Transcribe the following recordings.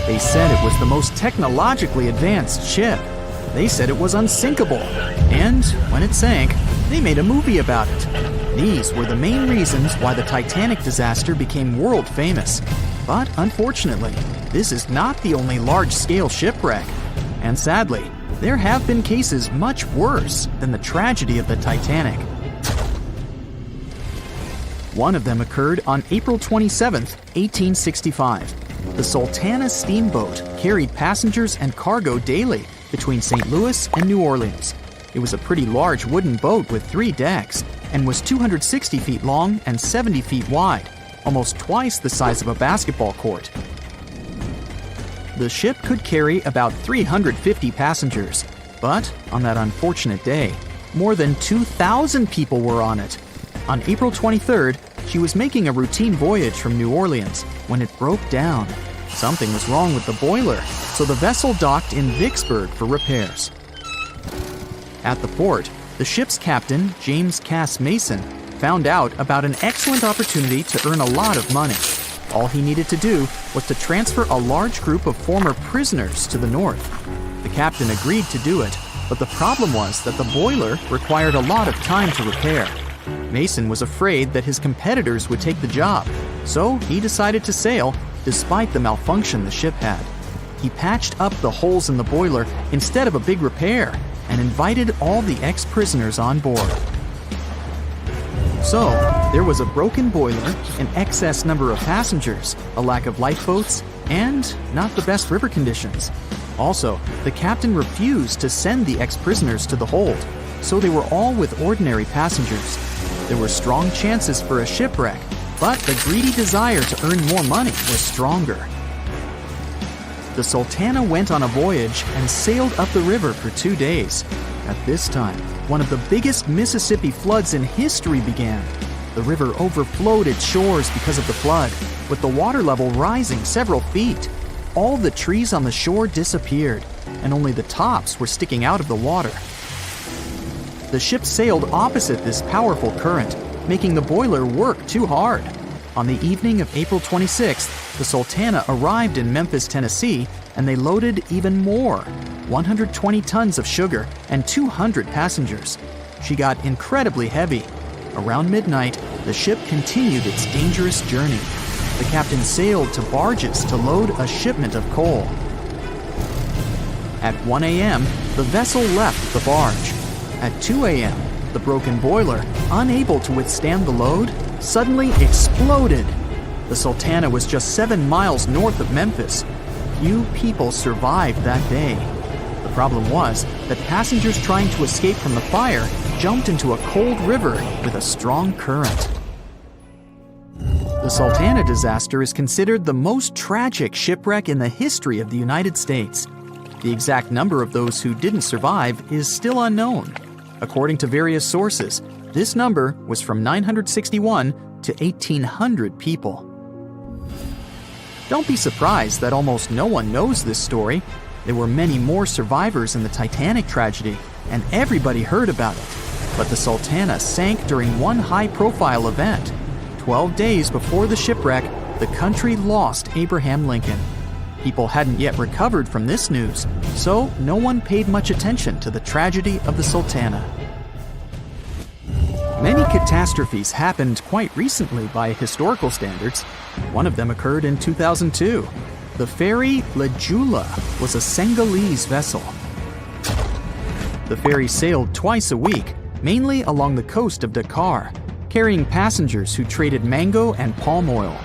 They said it was the most technologically advanced ship. They said it was unsinkable. And when it sank, they made a movie about it. These were the main reasons why the Titanic disaster became world famous. But unfortunately, this is not the only large-scale shipwreck. And sadly, there have been cases much worse than the tragedy of the Titanic. One of them occurred on April 27, 1865. The Sultana steamboat carried passengers and cargo daily between St. Louis and New Orleans. It was a pretty large wooden boat with 3 decks and was 260 feet long and 70 feet wide, almost twice the size of a basketball court. The ship could carry about 350 passengers, but on that unfortunate day, more than 2,000 people were on it. On April 23rd, she was making a routine voyage from New Orleans when it broke down. Something was wrong with the boiler, so the vessel docked in Vicksburg for repairs. At the port, the ship's captain, James Cass Mason, found out about an excellent opportunity to earn a lot of money. All he needed to do was to transfer a large group of former prisoners to the north. The captain agreed to do it, but the problem was that the boiler required a lot of time to repair. Mason was afraid that his competitors would take the job, so he decided to sail despite the malfunction the ship had. He patched up the holes in the boiler instead of a big repair and invited all the ex-prisoners on board. So, there was a broken boiler, an excess number of passengers, a lack of lifeboats, and not the best river conditions. Also, the captain refused to send the ex-prisoners to the hold, so they were all with ordinary passengers. There were strong chances for a shipwreck, but the greedy desire to earn more money was stronger. The Sultana went on a voyage and sailed up the river for 2 days. At this time, one of the biggest Mississippi floods in history began. The river overflowed its shores because of the flood, with the water level rising several feet. All the trees on the shore disappeared, and only the tops were sticking out of the water. The ship sailed opposite this powerful current, making the boiler work too hard. On the evening of April 26th, the Sultana arrived in Memphis, Tennessee, and they loaded even more, 120 tons of sugar and 200 passengers. She got incredibly heavy. Around midnight, the ship continued its dangerous journey. The captain sailed to barges to load a shipment of coal. At 1 a.m., the vessel left the barge. At 2 a.m., the broken boiler, unable to withstand the load, suddenly exploded. The Sultana was just 7 miles north of Memphis. Few people survived that day. The problem was that passengers trying to escape from the fire jumped into a cold river with a strong current. The Sultana disaster is considered the most tragic shipwreck in the history of the United States. The exact number of those who didn't survive is still unknown. According to various sources, this number was from 961 to 1,800 people. Don't be surprised that almost no one knows this story. There were many more survivors in the Titanic tragedy, and everybody heard about it. But the Sultana sank during one high-profile event. 12 days before the shipwreck, the country lost Abraham Lincoln. People hadn't yet recovered from this news, so no one paid much attention to the tragedy of the Sultana. Many catastrophes happened quite recently by historical standards. One of them occurred in 2002. The ferry La Jula was a Senegalese vessel. The ferry sailed twice a week, mainly along the coast of Dakar, carrying passengers who traded mango and palm oil.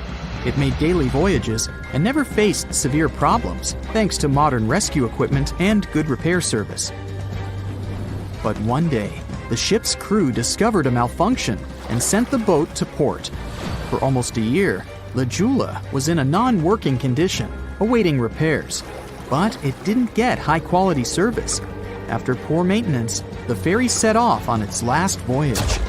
It made daily voyages and never faced severe problems, thanks to modern rescue equipment and good repair service. But one day, the ship's crew discovered a malfunction and sent the boat to port. For almost a year, La Jula was in a non-working condition, awaiting repairs. But it didn't get high-quality service. After poor maintenance, the ferry set off on its last voyage.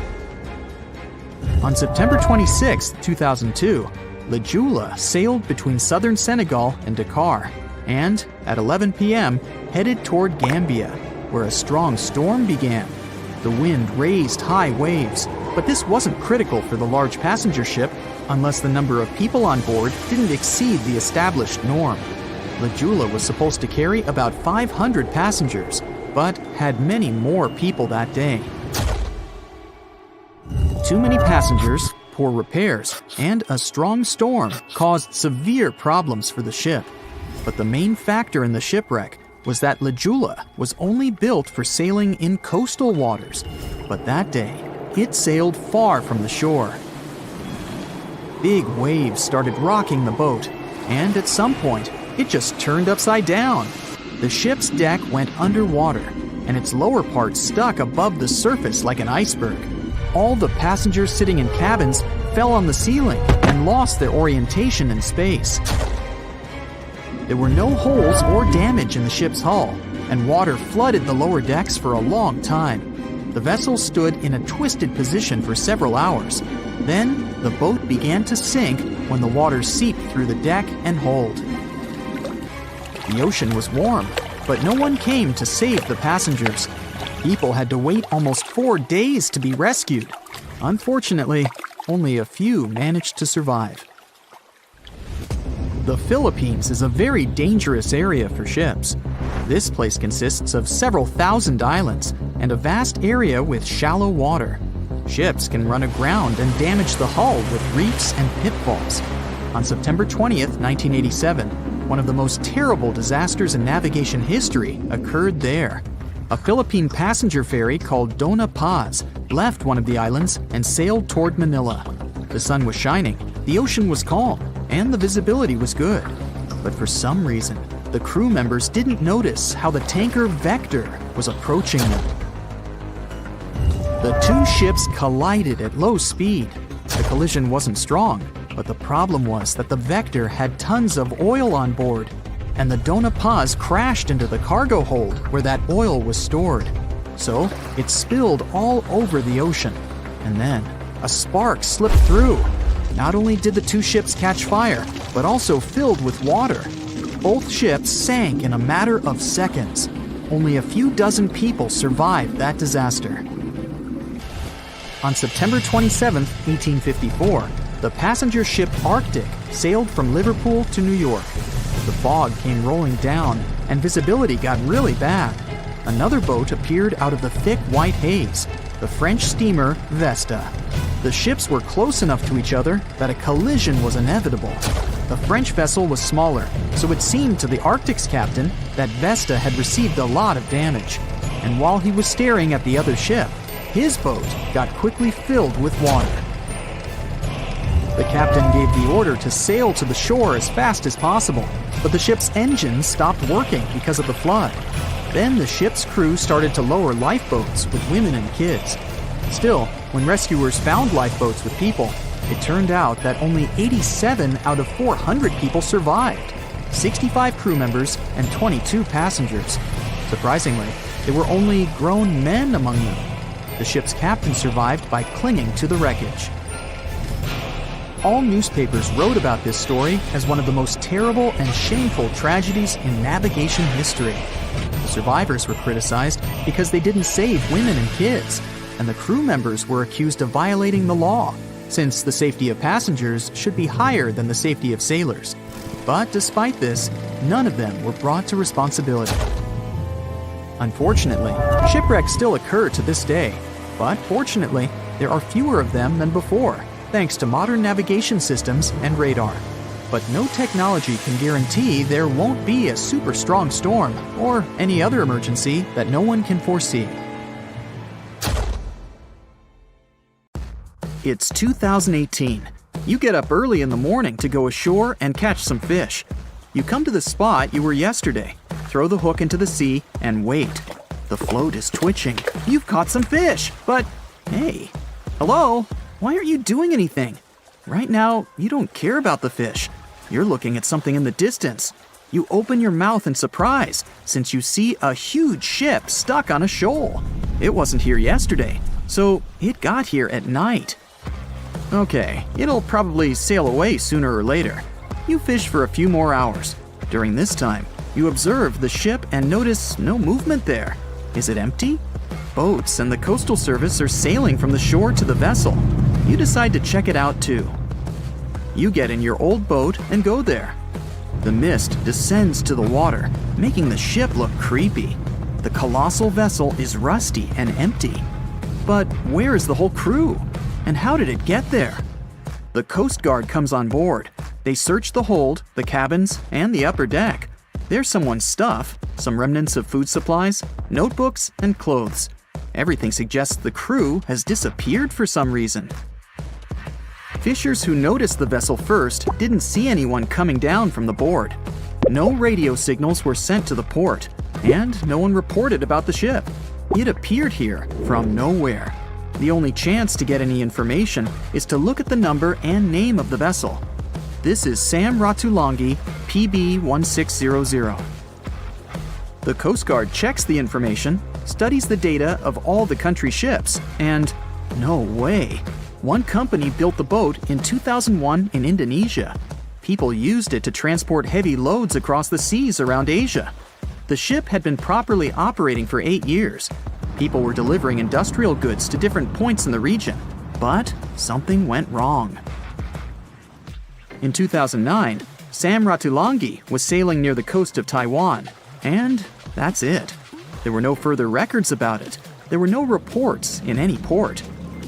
On September 26, 2002, La Jula sailed between southern Senegal and Dakar, and at 11 p.m. headed toward Gambia, where a strong storm began. The wind raised high waves, but this wasn't critical for the large passenger ship unless the number of people on board didn't exceed the established norm. La Jula was supposed to carry about 500 passengers, but had many more people that day. Too many passengers, poor repairs, and a strong storm caused severe problems for the ship. But the main factor in the shipwreck was that La Jula was only built for sailing in coastal waters, but that day, it sailed far from the shore. Big waves started rocking the boat, and at some point, it just turned upside down. The ship's deck went underwater, and its lower part stuck above the surface like an iceberg. All the passengers sitting in cabins fell on the ceiling and lost their orientation in space. There were no holes or damage in the ship's hull, and water flooded the lower decks for a long time. The vessel stood in a twisted position for several hours. Then, the boat began to sink when the water seeped through the deck and hold. The ocean was warm, but no one came to save the passengers. People had to wait almost 4 days to be rescued. Unfortunately, only a few managed to survive. The Philippines is a very dangerous area for ships. This place consists of several thousand islands and a vast area with shallow water. Ships can run aground and damage the hull with reefs and pitfalls. On September 20th, 1987, one of the most terrible disasters in navigation history occurred there. A Philippine passenger ferry called Dona Paz left one of the islands and sailed toward Manila. The sun was shining, the ocean was calm, and the visibility was good. But for some reason, the crew members didn't notice how the tanker Vector was approaching them. The two ships collided at low speed. The collision wasn't strong, but the problem was that the Vector had tons of oil on board, and the Dona Paz crashed into the cargo hold where that oil was stored. So it spilled all over the ocean, and then a spark slipped through. Not only did the two ships catch fire, but also filled with water. Both ships sank in a matter of seconds. Only a few dozen people survived that disaster. On September 27, 1854, the passenger ship Arctic sailed from Liverpool to New York. The fog came rolling down, and visibility got really bad. Another boat appeared out of the thick white haze, the French steamer Vesta. The ships were close enough to each other that a collision was inevitable. The French vessel was smaller, so it seemed to the Arctic's captain that Vesta had received a lot of damage. And while he was staring at the other ship, his boat got quickly filled with water. The captain gave the order to sail to the shore as fast as possible, but the ship's engines stopped working because of the flood. Then the ship's crew started to lower lifeboats with women and kids. Still, when rescuers found lifeboats with people, it turned out that only 87 out of 400 people survived, 65 crew members and 22 passengers. Surprisingly, there were only grown men among them. The ship's captain survived by clinging to the wreckage. All newspapers wrote about this story as one of the most terrible and shameful tragedies in navigation history. The survivors were criticized because they didn't save women and kids, and the crew members were accused of violating the law, since the safety of passengers should be higher than the safety of sailors. But despite this, none of them were brought to responsibility. Unfortunately, shipwrecks still occur to this day, but fortunately, there are fewer of them than before, thanks to modern navigation systems and radar. But no technology can guarantee there won't be a super strong storm or any other emergency that no one can foresee. It's 2018. You get up early in the morning to go ashore and catch some fish. You come to the spot you were yesterday, throw the hook into the sea, and wait. The float is twitching. You've caught some fish, but hey, hello? Why aren't you doing anything? Right now, you don't care about the fish. You're looking at something in the distance. You open your mouth in surprise, since you see a huge ship stuck on a shoal. It wasn't here yesterday, so it got here at night. Okay, it'll probably sail away sooner or later. You fish for a few more hours. During this time, you observe the ship and notice no movement there. Is it empty? Boats and the Coastal Service are sailing from the shore to the vessel. You decide to check it out too. You get in your old boat and go there. The mist descends to the water, making the ship look creepy. The colossal vessel is rusty and empty. But where is the whole crew? And how did it get there? The Coast Guard comes on board. They search the hold, the cabins, and the upper deck. There's someone's stuff, some remnants of food supplies, notebooks, and clothes. Everything suggests the crew has disappeared for some reason. Fishers who noticed the vessel first didn't see anyone coming down from the board. No radio signals were sent to the port, and no one reported about the ship. It appeared here from nowhere. The only chance to get any information is to look at the number and name of the vessel. This is Sam Ratulangi, PB 1600. The Coast Guard checks the information, studies the data of all the country ships, and no way. One company built the boat in 2001 in Indonesia. People used it to transport heavy loads across the seas around Asia. The ship had been properly operating for 8 years. People were delivering industrial goods to different points in the region, but something went wrong. In 2009, Sam Ratulangi was sailing near the coast of Taiwan, and that's it. There were no further records about it. There were no reports in any port.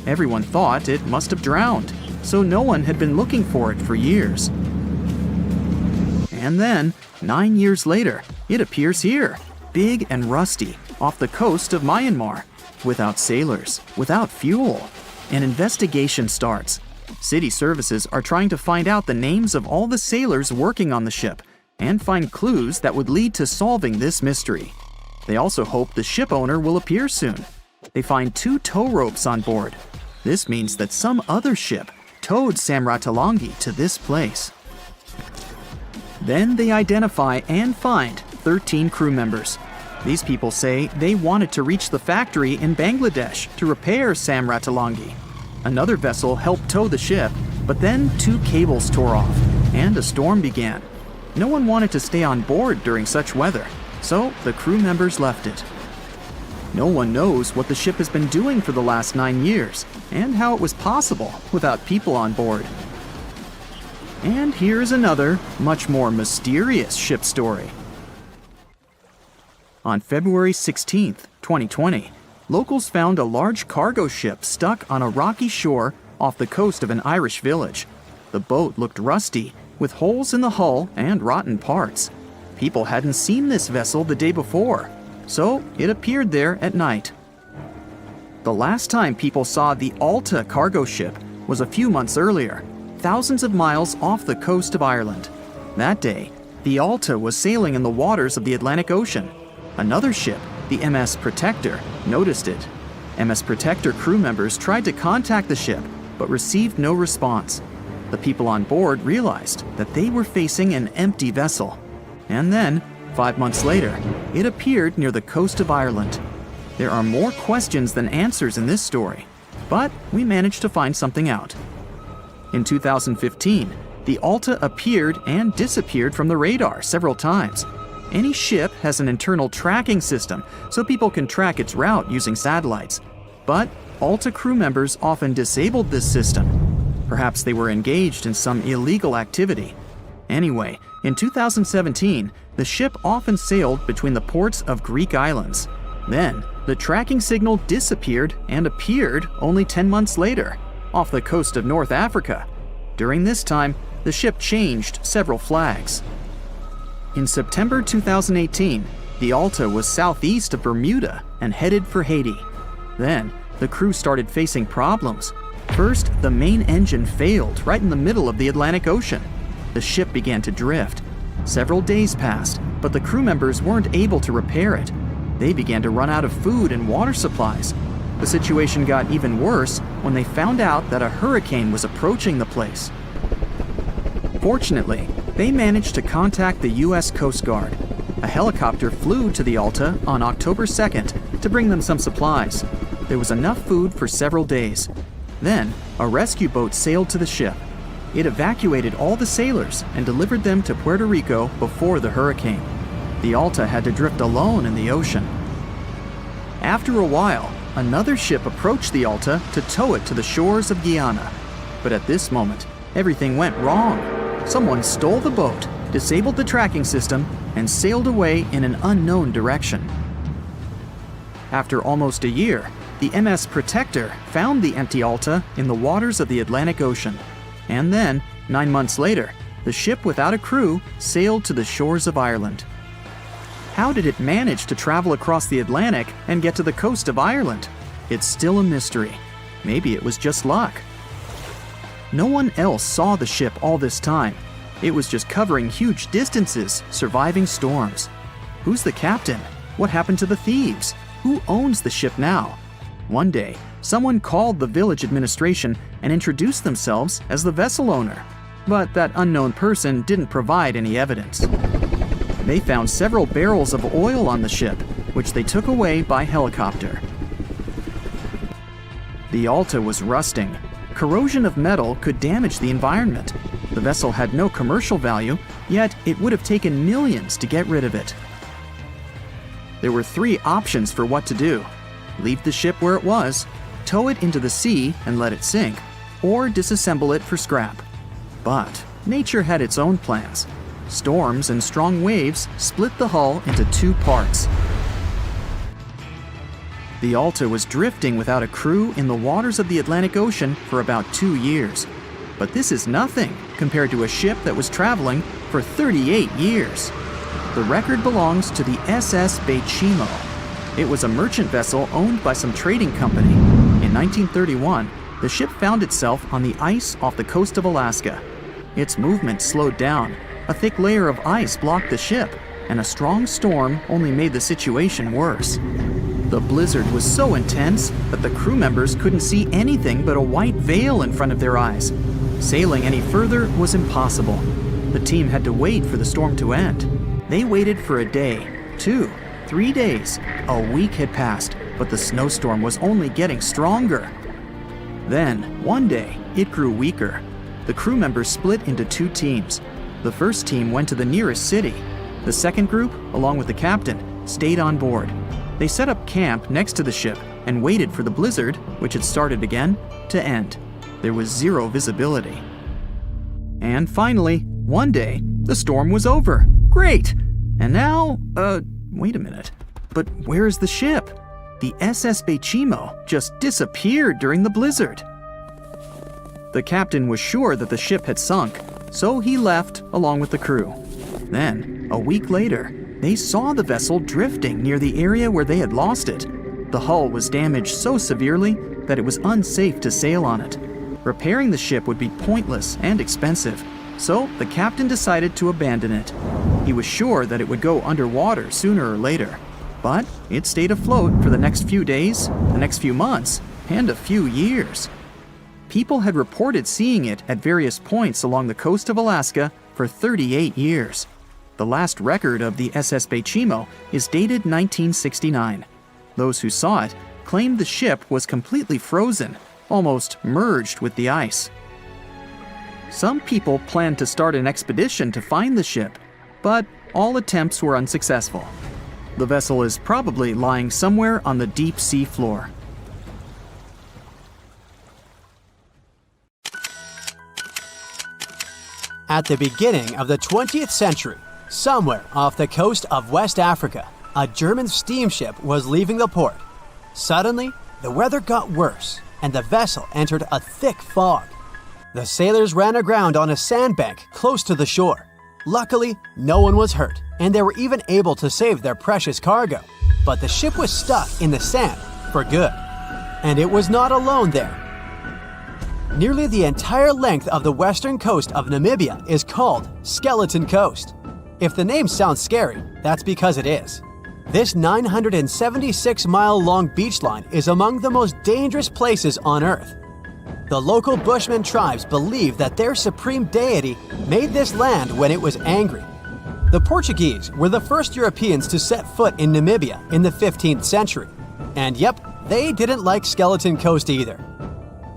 Everyone thought it must have drowned, so no one had been looking for it for years. And then, 9 years later, it appears here, big and rusty, off the coast of Myanmar, without sailors, without fuel. An investigation starts. City services are trying to find out the names of all the sailors working on the ship and find clues that would lead to solving this mystery. They also hope the ship owner will appear soon. They find 2 tow ropes on board. This means that some other ship towed Sam Ratulangi to this place. Then they identify and find 13 crew members. These people say they wanted to reach the factory in Bangladesh to repair Sam Ratulangi. Another vessel helped tow the ship, but then 2 cables tore off, and a storm began. No one wanted to stay on board during such weather, so the crew members left it. No one knows what the ship has been doing for the last 9 years, and how it was possible without people on board. And here's another, much more mysterious ship story. On February 16, 2020, locals found a large cargo ship stuck on a rocky shore off the coast of an Irish village. The boat looked rusty, with holes in the hull and rotten parts. People hadn't seen this vessel the day before, so it appeared there at night. The last time people saw the Alta cargo ship was a few months earlier, thousands of miles off the coast of Ireland. That day, the Alta was sailing in the waters of the Atlantic Ocean. Another ship, the MS Protector, noticed it. MS Protector crew members tried to contact the ship, but received no response. The people on board realized that they were facing an empty vessel. And then, 5 months later, it appeared near the coast of Ireland. There are more questions than answers in this story, but we managed to find something out. In 2015, the Alta appeared and disappeared from the radar several times. Any ship has an internal tracking system, so people can track its route using satellites. But Alta crew members often disabled this system. Perhaps they were engaged in some illegal activity. Anyway, in 2017, the ship often sailed between the ports of Greek islands. Then, the tracking signal disappeared and appeared only 10 months later, off the coast of North Africa. During this time, the ship changed several flags. In September 2018, the Alta was southeast of Bermuda and headed for Haiti. Then, the crew started facing problems. First, the main engine failed right in the middle of the Atlantic Ocean. The ship began to drift. Several days passed, but the crew members weren't able to repair it. They began to run out of food and water supplies. The situation got even worse when they found out that a hurricane was approaching the place. Fortunately, they managed to contact the U.S. Coast Guard. A helicopter flew to the Alta on October 2nd to bring them some supplies. There was enough food for several days. Then, a rescue boat sailed to the ship. It evacuated all the sailors and delivered them to Puerto Rico before the hurricane. The Alta had to drift alone in the ocean. After a while, another ship approached the Alta to tow it to the shores of Guyana. But at this moment, everything went wrong. Someone stole the boat, disabled the tracking system, and sailed away in an unknown direction. After almost a year, the MS Protector found the empty Alta in the waters of the Atlantic Ocean. And then, 9 months later, the ship without a crew sailed to the shores of Ireland. How did it manage to travel across the Atlantic and get to the coast of Ireland? It's still a mystery. Maybe it was just luck. No one else saw the ship all this time. It was just covering huge distances, surviving storms. Who's the captain? What happened to the thieves? Who owns the ship now? One day, someone called the village administration and introduced themselves as the vessel owner. But that unknown person didn't provide any evidence. They found several barrels of oil on the ship, which they took away by helicopter. The Alta was rusting. Corrosion of metal could damage the environment. The vessel had no commercial value, yet it would have taken millions to get rid of it. There were 3 options for what to do: leave the ship where it was, tow it into the sea and let it sink, or disassemble it for scrap. But nature had its own plans. Storms and strong waves split the hull into 2 parts. The Alta was drifting without a crew in the waters of the Atlantic Ocean for about 2 years. But this is nothing compared to a ship that was traveling for 38 years. The record belongs to the SS Bechimo. It was a merchant vessel owned by some trading company. In 1931, the ship found itself on the ice off the coast of Alaska. Its movement slowed down. A thick layer of ice blocked the ship, and a strong storm only made the situation worse. The blizzard was so intense that the crew members couldn't see anything but a white veil in front of their eyes. Sailing any further was impossible. The team had to wait for the storm to end. They waited for a day, 2, 3 days. A week had passed, but the snowstorm was only getting stronger. Then, one day, it grew weaker. The crew members split into 2 teams. The first team went to the nearest city. The second group, along with the captain, stayed on board. They set up camp next to the ship and waited for the blizzard, which had started again, to end. There was 0 visibility. And finally, one day, the storm was over. Great! And now, wait a minute. But where is the ship? The SS Bechimo just disappeared during the blizzard. The captain was sure that the ship had sunk, so he left along with the crew. Then, a week later, they saw the vessel drifting near the area where they had lost it. The hull was damaged so severely that it was unsafe to sail on it. Repairing the ship would be pointless and expensive, so the captain decided to abandon it. He was sure that it would go underwater sooner or later, but it stayed afloat for the next few days, the next few months, and a few years. People had reported seeing it at various points along the coast of Alaska for 38 years. The last record of the SS Bechimo is dated 1969. Those who saw it claimed the ship was completely frozen, almost merged with the ice. Some people planned to start an expedition to find the ship, but all attempts were unsuccessful. The vessel is probably lying somewhere on the deep sea floor. At the beginning of the 20th century, somewhere off the coast of West Africa, a German steamship was leaving the port. Suddenly, the weather got worse, and the vessel entered a thick fog. The sailors ran aground on a sandbank close to the shore. Luckily, no one was hurt, and they were even able to save their precious cargo. But the ship was stuck in the sand for good. And it was not alone there. Nearly the entire length of the western coast of Namibia is called Skeleton Coast. If the name sounds scary, that's because it is. This 976-mile-long beach line is among the most dangerous places on Earth. The local Bushman tribes believe that their supreme deity made this land when it was angry. The Portuguese were the first Europeans to set foot in Namibia in the 15th century. And yep, they didn't like Skeleton Coast either.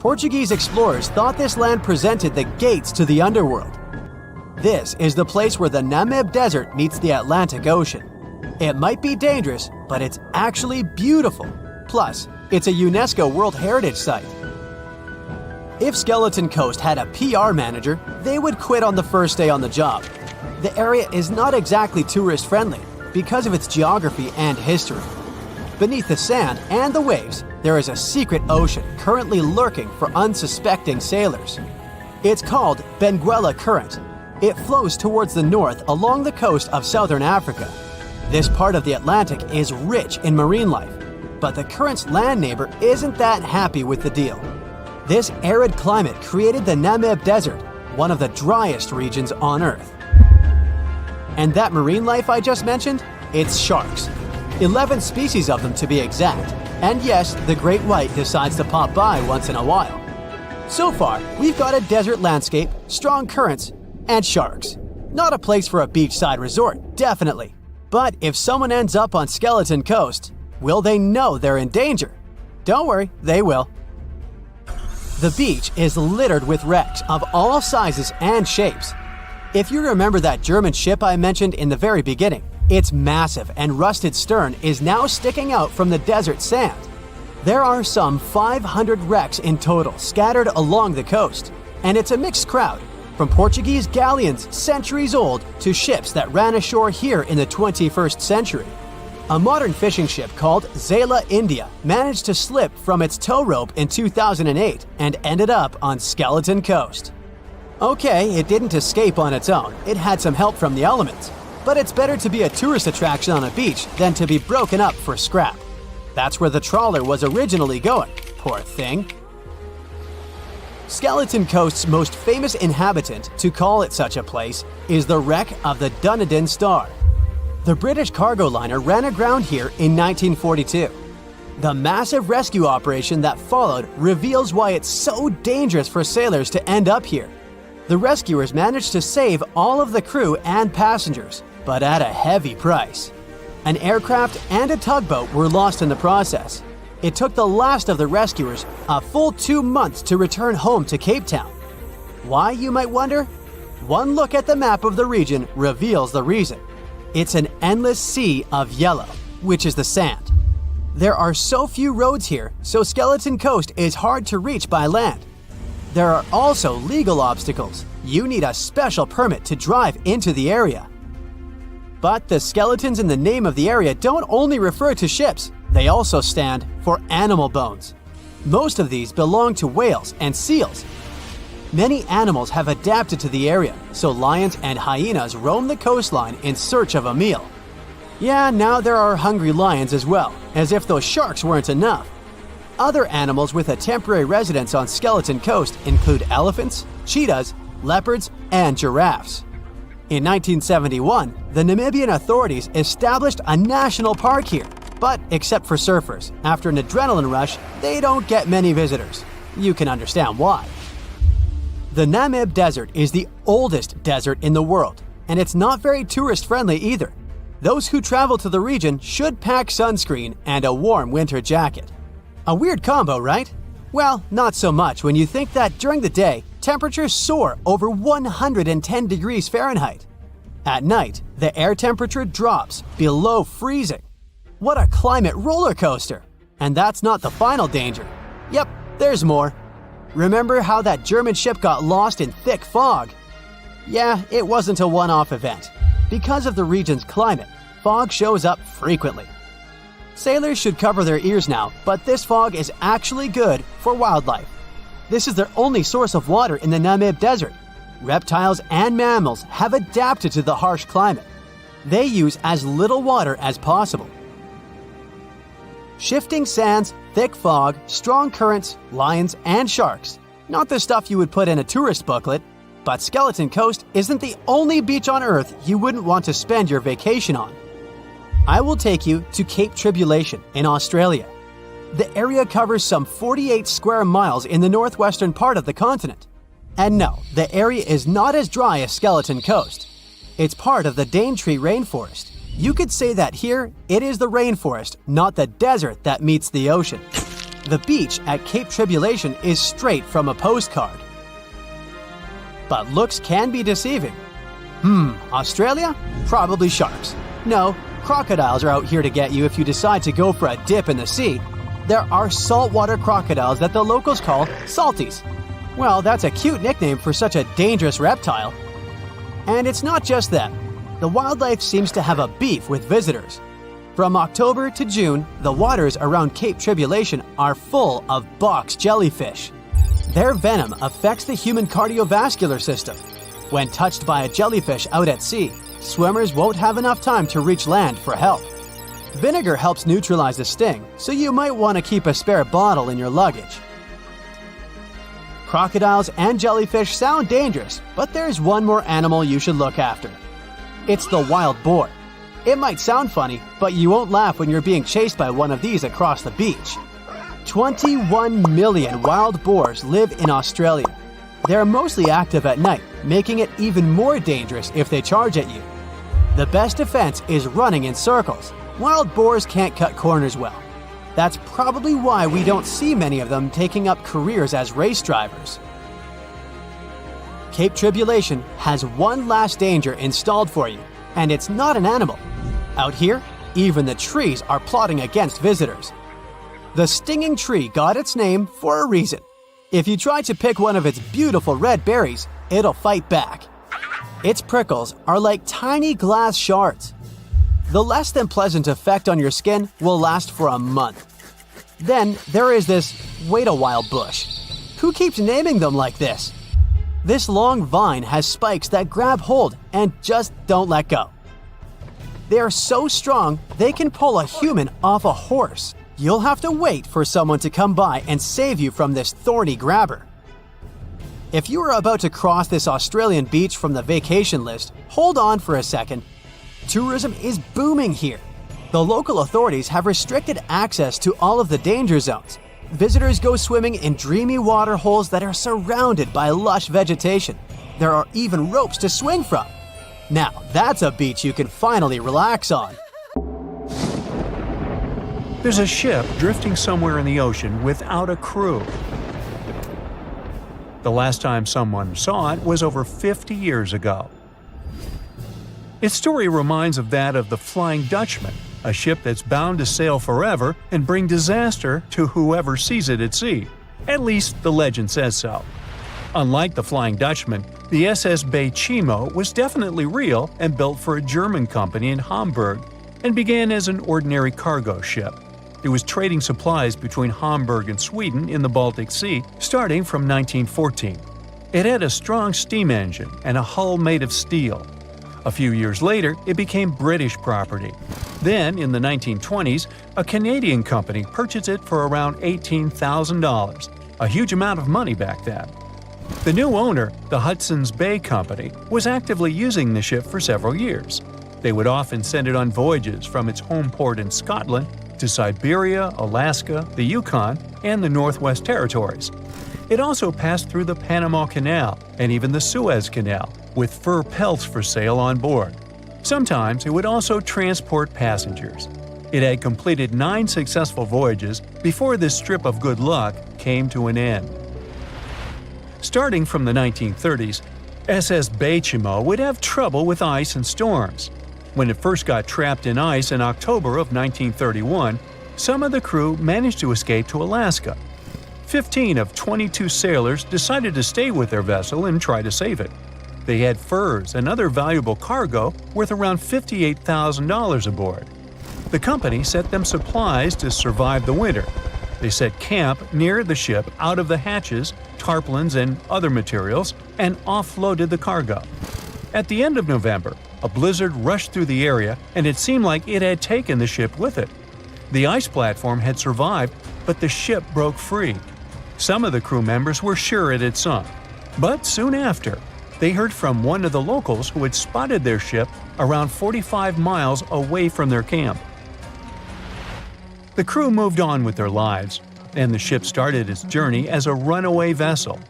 Portuguese explorers thought this land presented the gates to the underworld. This is the place where the Namib Desert meets the Atlantic Ocean. It might be dangerous, but it's actually beautiful. Plus, it's a UNESCO World Heritage Site. If Skeleton Coast had a PR manager, they would quit on the first day on the job. The area is not exactly tourist-friendly because of its geography and history. Beneath the sand and the waves, there is a secret ocean currently lurking for unsuspecting sailors. It's called Benguela Current. It flows towards the north along the coast of southern Africa. This part of the Atlantic is rich in marine life, but the current's land neighbor isn't that happy with the deal. This arid climate created the Namib Desert, one of the driest regions on Earth. And that marine life I just mentioned? It's sharks. 11 species of them to be exact. And yes, the great white decides to pop by once in a while. So far, we've got a desert landscape, strong currents, and sharks. Not a place for a beachside resort, definitely. But if someone ends up on Skeleton Coast, will they know they're in danger? Don't worry, they will. The beach is littered with wrecks of all sizes and shapes. If you remember that German ship I mentioned in the very beginning, its massive and rusted stern is now sticking out from the desert sand. There are some 500 wrecks in total scattered along the coast, and it's a mixed crowd, from Portuguese galleons centuries old to ships that ran ashore here in the 21st century. A modern fishing ship called Zela India managed to slip from its tow rope in 2008 and ended up on Skeleton Coast. Okay, it didn't escape on its own, it had some help from the elements. But it's better to be a tourist attraction on a beach than to be broken up for scrap. That's where the trawler was originally going, poor thing. Skeleton Coast's most famous inhabitant, to call it such a place, is the wreck of the Dunedin Star. The British cargo liner ran aground here in 1942. The massive rescue operation that followed reveals why it's so dangerous for sailors to end up here. The rescuers managed to save all of the crew and passengers, but at a heavy price. An aircraft and a tugboat were lost in the process. It took the last of the rescuers a full 2 months to return home to Cape Town. Why, you might wonder? One look at the map of the region reveals the reason. It's an endless sea of yellow, which is the sand. There are so few roads here, so Skeleton Coast is hard to reach by land. There are also legal obstacles. You need a special permit to drive into the area. But the skeletons in the name of the area don't only refer to ships, they also stand for animal bones. Most of these belong to whales and seals. Many animals have adapted to the area, so lions and hyenas roam the coastline in search of a meal. Yeah, now there are hungry lions as well, as if those sharks weren't enough. Other animals with a temporary residence on Skeleton Coast include elephants, cheetahs, leopards, and giraffes. In 1971, the Namibian authorities established a national park here, but except for surfers, after an adrenaline rush, they don't get many visitors. You can understand why. The Namib Desert is the oldest desert in the world, and it's not very tourist-friendly either. Those who travel to the region should pack sunscreen and a warm winter jacket. A weird combo, right? Well, not so much when you think that during the day, temperatures soar over 110 degrees Fahrenheit. At night, the air temperature drops below freezing. What a climate roller coaster! And that's not the final danger. Yep, there's more. Remember how that German ship got lost in thick fog? Yeah, it wasn't a one-off event. Because of the region's climate, fog shows up frequently. Sailors should cover their ears now, but this fog is actually good for wildlife. This is their only source of water in the Namib Desert. Reptiles and mammals have adapted to the harsh climate. They use as little water as possible. Shifting sands, thick fog, strong currents, lions, and sharks. Not the stuff you would put in a tourist booklet, but Skeleton Coast isn't the only beach on Earth you wouldn't want to spend your vacation on. I will take you to Cape Tribulation in Australia. The area covers some 48 square miles in the northwestern part of the continent. And no, the area is not as dry as Skeleton Coast. It's part of the Daintree rainforest. You could say that here, it is the rainforest, not the desert that meets the ocean. The beach at Cape Tribulation is straight from a postcard. But looks can be deceiving. Australia? Probably sharks. No, crocodiles are out here to get you if you decide to go for a dip in the sea. There are saltwater crocodiles that the locals call salties. Well, that's a cute nickname for such a dangerous reptile. And it's not just them. The wildlife seems to have a beef with visitors. From October to June, the waters around Cape Tribulation are full of box jellyfish. Their venom affects the human cardiovascular system. When touched by a jellyfish out at sea, swimmers won't have enough time to reach land for help. Vinegar helps neutralize the sting, so you might want to keep a spare bottle in your luggage. Crocodiles and jellyfish sound dangerous, but there's one more animal you should look after. It's the wild boar. It might sound funny, but you won't laugh when you're being chased by one of these across the beach. 21 million wild boars live in Australia. They're mostly active at night, making it even more dangerous if they charge at you. The best defense is running in circles. Wild boars can't cut corners well. That's probably why we don't see many of them taking up careers as race drivers. Cape Tribulation has one last danger installed for you, and it's not an animal. Out here, even the trees are plotting against visitors. The stinging tree got its name for a reason. If you try to pick one of its beautiful red berries, it'll fight back. Its prickles are like tiny glass shards. The less than pleasant effect on your skin will last for a month. Then there is this wait-a-while bush. Who keeps naming them like this? This long vine has spikes that grab hold and just don't let go. They are so strong they can pull a human off a horse. You'll have to wait for someone to come by and save you from this thorny grabber. If you are about to cross this Australian beach from the vacation list, hold on for a second. Tourism is booming here. The local authorities have restricted access to all of the danger zones. Visitors go swimming in dreamy water holes that are surrounded by lush vegetation. There are even ropes to swing from. Now, that's a beach you can finally relax on. There's a ship drifting somewhere in the ocean without a crew. The last time someone saw it was over 50 years ago. Its story reminds of that of the Flying Dutchman, a ship that's bound to sail forever and bring disaster to whoever sees it at sea. At least the legend says so. Unlike the Flying Dutchman, the SS Bay Chimo was definitely real and built for a German company in Hamburg and began as an ordinary cargo ship. It was trading supplies between Hamburg and Sweden in the Baltic Sea starting from 1914. It had a strong steam engine and a hull made of steel. A few years later, it became British property. Then, in the 1920s, a Canadian company purchased it for around $18,000, a huge amount of money back then. The new owner, the Hudson's Bay Company, was actively using the ship for several years. They would often send it on voyages from its home port in Scotland to Siberia, Alaska, the Yukon, and the Northwest Territories. It also passed through the Panama Canal and even the Suez Canal, with fur pelts for sale on board. Sometimes it would also transport passengers. It had completed 9 successful voyages before this strip of good luck came to an end. Starting from the 1930s, SS Bay Chimo would have trouble with ice and storms. When it first got trapped in ice in October of 1931, some of the crew managed to escape to Alaska. 15 of 22 sailors decided to stay with their vessel and try to save it. They had furs and other valuable cargo worth around $58,000 aboard. The company sent them supplies to survive the winter. They set camp near the ship out of the hatches, tarpaulins, and other materials, and offloaded the cargo. At the end of November, a blizzard rushed through the area, and it seemed like it had taken the ship with it. The ice platform had survived, but the ship broke free. Some of the crew members were sure it had sunk. But soon after, they heard from one of the locals who had spotted their ship around 45 miles away from their camp. The crew moved on with their lives, and the ship started its journey as a runaway vessel.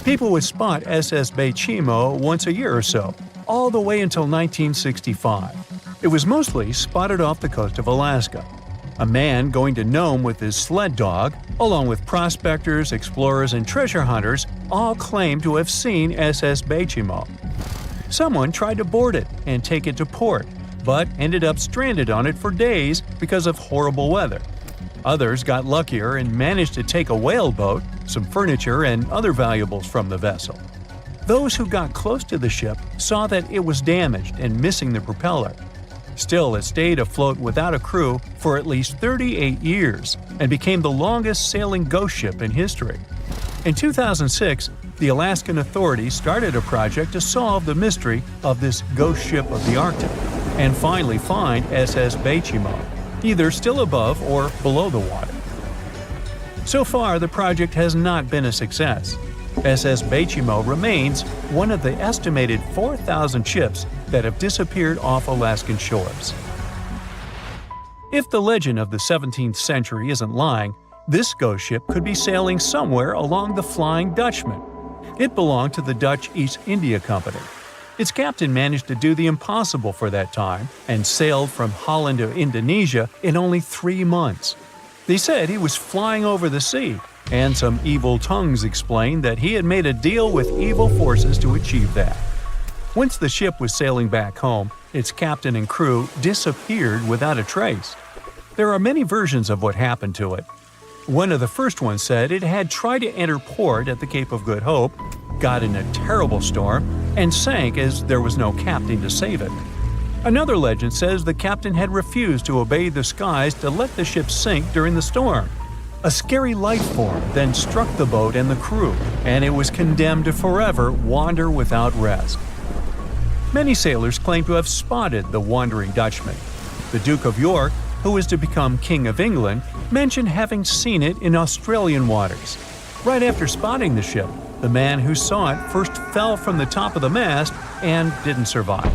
People would spot SS Bay Chimo once a year or so, all the way until 1965. It was mostly spotted off the coast of Alaska. A man going to Nome with his sled dog, along with prospectors, explorers, and treasure hunters, all claimed to have seen SS Bay Chimo. Someone tried to board it and take it to port, but ended up stranded on it for days because of horrible weather. Others got luckier and managed to take a whaleboat, some furniture, and other valuables from the vessel. Those who got close to the ship saw that it was damaged and missing the propeller. Still, it stayed afloat without a crew for at least 38 years and became the longest sailing ghost ship in history. In 2006, the Alaskan authorities started a project to solve the mystery of this ghost ship of the Arctic and finally find SS Beichimo, either still above or below the water. So far, the project has not been a success. SS Beichimo remains one of the estimated 4,000 ships that have disappeared off Alaskan shores. If the legend of the 17th century isn't lying, this ghost ship could be sailing somewhere along the Flying Dutchman. It belonged to the Dutch East India Company. Its captain managed to do the impossible for that time and sailed from Holland to Indonesia in only 3 months. They said he was flying over the sea, and some evil tongues explained that he had made a deal with evil forces to achieve that. Once the ship was sailing back home, its captain and crew disappeared without a trace. There are many versions of what happened to it. One of the first ones said it had tried to enter port at the Cape of Good Hope, got in a terrible storm, and sank as there was no captain to save it. Another legend says the captain had refused to obey the skies to let the ship sink during the storm. A scary life form then struck the boat and the crew, and it was condemned to forever wander without rest. Many sailors claim to have spotted the Wandering Dutchman. The Duke of York, who was to become King of England, mentioned having seen it in Australian waters. Right after spotting the ship, the man who saw it first fell from the top of the mast and didn't survive.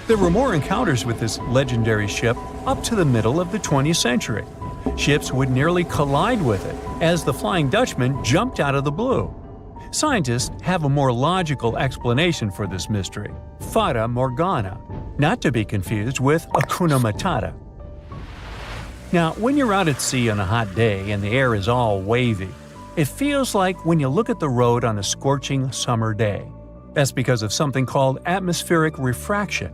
There were more encounters with this legendary ship up to the middle of the 20th century. Ships would nearly collide with it as the Flying Dutchman jumped out of the blue. Scientists have a more logical explanation for this mystery: Fata Morgana, not to be confused with Hakuna Matata. Now, when you're out at sea on a hot day and the air is all wavy, it feels like when you look at the road on a scorching summer day. That's because of something called atmospheric refraction.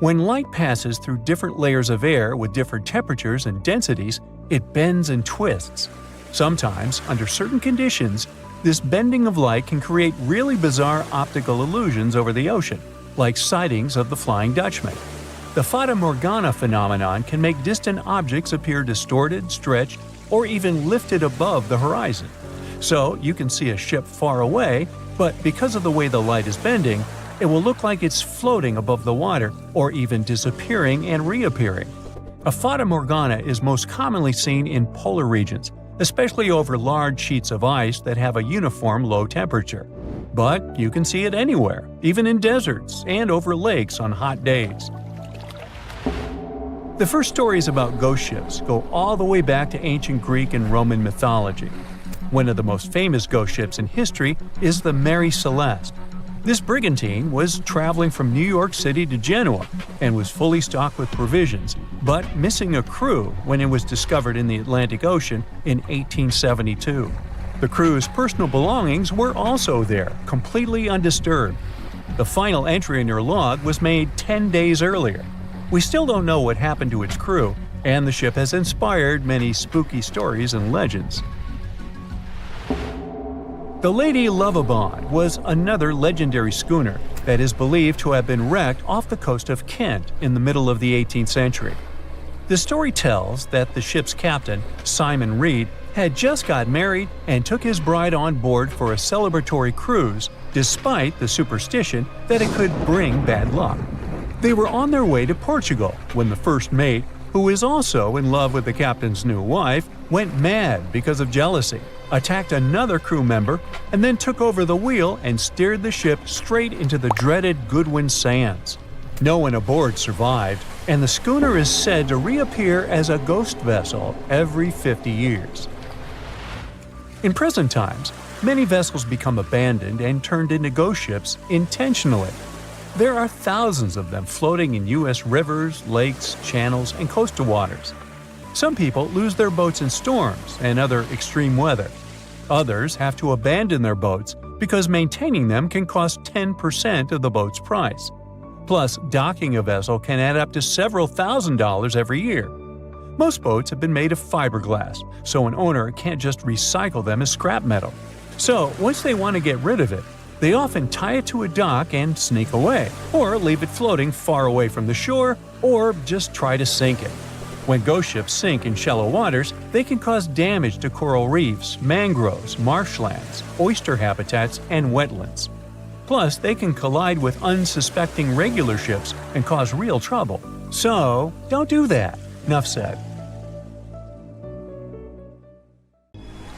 When light passes through different layers of air with different temperatures and densities, it bends and twists. Sometimes, under certain conditions, this bending of light can create really bizarre optical illusions over the ocean, like sightings of the Flying Dutchman. The Fata Morgana phenomenon can make distant objects appear distorted, stretched, or even lifted above the horizon. So you can see a ship far away, but because of the way the light is bending, it will look like it's floating above the water or even disappearing and reappearing. A Fata Morgana is most commonly seen in polar regions, especially over large sheets of ice that have a uniform low temperature. But you can see it anywhere, even in deserts and over lakes on hot days. The first stories about ghost ships go all the way back to ancient Greek and Roman mythology. One of the most famous ghost ships in history is the Mary Celeste. This brigantine was traveling from New York City to Genoa and was fully stocked with provisions, but missing a crew when it was discovered in the Atlantic Ocean in 1872. The crew's personal belongings were also there, completely undisturbed. The final entry in her log was made 10 days earlier. We still don't know what happened to its crew, and the ship has inspired many spooky stories and legends. The Lady Lovibond was another legendary schooner that is believed to have been wrecked off the coast of Kent in the middle of the 18th century. The story tells that the ship's captain, Simon Reed, had just got married and took his bride on board for a celebratory cruise, despite the superstition that it could bring bad luck. They were on their way to Portugal when the first mate, who is also in love with the captain's new wife, went mad because of jealousy, attacked another crew member, and then took over the wheel and steered the ship straight into the dreaded Goodwin Sands. No one aboard survived, and the schooner is said to reappear as a ghost vessel every 50 years. In present times, many vessels become abandoned and turned into ghost ships intentionally. There are thousands of them floating in U.S. rivers, lakes, channels, and coastal waters. Some people lose their boats in storms and other extreme weather. Others have to abandon their boats because maintaining them can cost 10% of the boat's price. Plus, docking a vessel can add up to several $1,000s every year. Most boats have been made of fiberglass, so an owner can't just recycle them as scrap metal. So, once they want to get rid of it, They often tie it to a dock and sneak away, or leave it floating far away from the shore, or just try to sink it. When ghost ships sink in shallow waters, they can cause damage to coral reefs, mangroves, marshlands, oyster habitats, and wetlands. Plus, they can collide with unsuspecting regular ships and cause real trouble. So, don't do that. Enough said.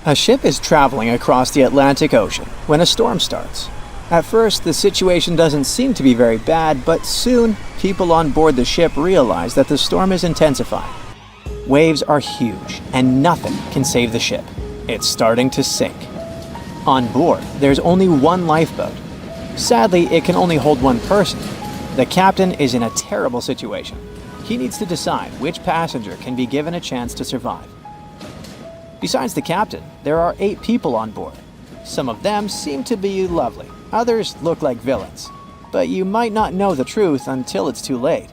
A ship is traveling across the Atlantic Ocean when a storm starts. At first, the situation doesn't seem to be very bad, but soon, people on board the ship realize that the storm is intensifying. Waves are huge, and nothing can save the ship. It's starting to sink. On board, there's only one lifeboat. Sadly, it can only hold one person. The captain is in a terrible situation. He needs to decide which passenger can be given a chance to survive. Besides the captain, there are 8 people on board. Some of them seem to be lovely. Others look like villains. But you might not know the truth until it's too late.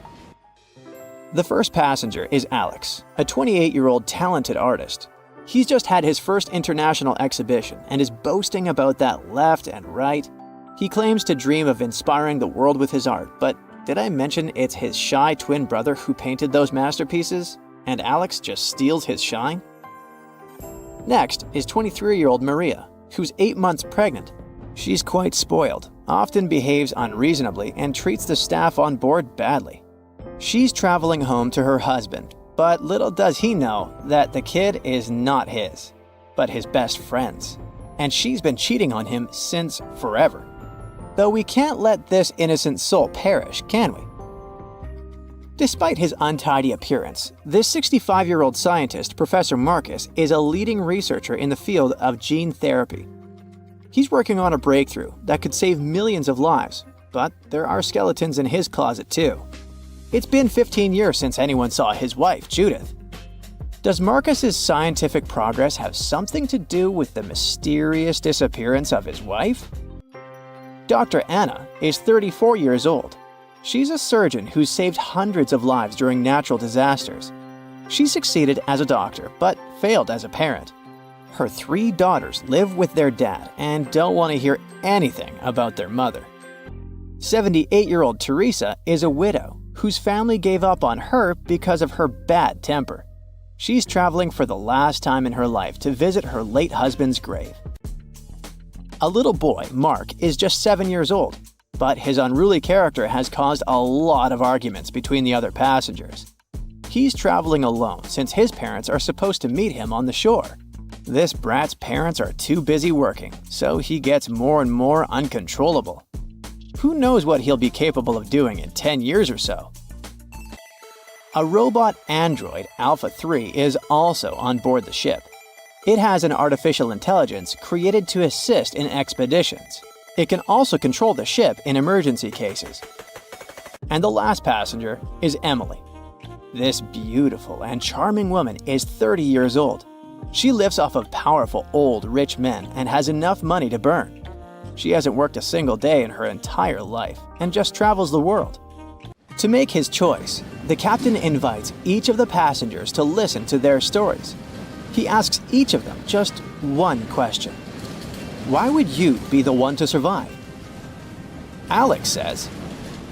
The first passenger is Alex, a 28-year-old talented artist. He's just had his first international exhibition and is boasting about that left and right. He claims to dream of inspiring the world with his art, but did I mention it's his shy twin brother who painted those masterpieces? And Alex just steals his shine? Next is 23-year-old Maria, who's 8 months pregnant. She's quite spoiled, often behaves unreasonably, and treats the staff on board badly. She's traveling home to her husband, but little does he know that the kid is not his, but his best friend's. And she's been cheating on him since forever. Though we can't let this innocent soul perish, can we? Despite his untidy appearance, this 65-year-old scientist, Professor Marcus, is a leading researcher in the field of gene therapy. He's working on a breakthrough that could save millions of lives, but there are skeletons in his closet too. It's been 15 years since anyone saw his wife, Judith. Does Marcus's scientific progress have something to do with the mysterious disappearance of his wife? Dr. Anna is 34 years old. She's a surgeon who's saved hundreds of lives during natural disasters. She succeeded as a doctor, but failed as a parent. Her 3 daughters live with their dad and don't want to hear anything about their mother. 78-year-old Teresa is a widow whose family gave up on her because of her bad temper. She's traveling for the last time in her life to visit her late husband's grave. A little boy, Mark, is just 7 years old, but his unruly character has caused a lot of arguments between the other passengers. He's traveling alone since his parents are supposed to meet him on the shore. This brat's parents are too busy working, so he gets more and more uncontrollable. Who knows what he'll be capable of doing in 10 years or so? A robot android, Alpha 3, is also on board the ship. It has an artificial intelligence created to assist in expeditions. It can also control the ship in emergency cases. And the last passenger is Emily. This beautiful and charming woman is 30 years old. She lives off of powerful, old, rich men and has enough money to burn. She hasn't worked a single day in her entire life and just travels the world. To make his choice, the captain invites each of the passengers to listen to their stories. He asks each of them just one question. Why would you be the one to survive? Alex says,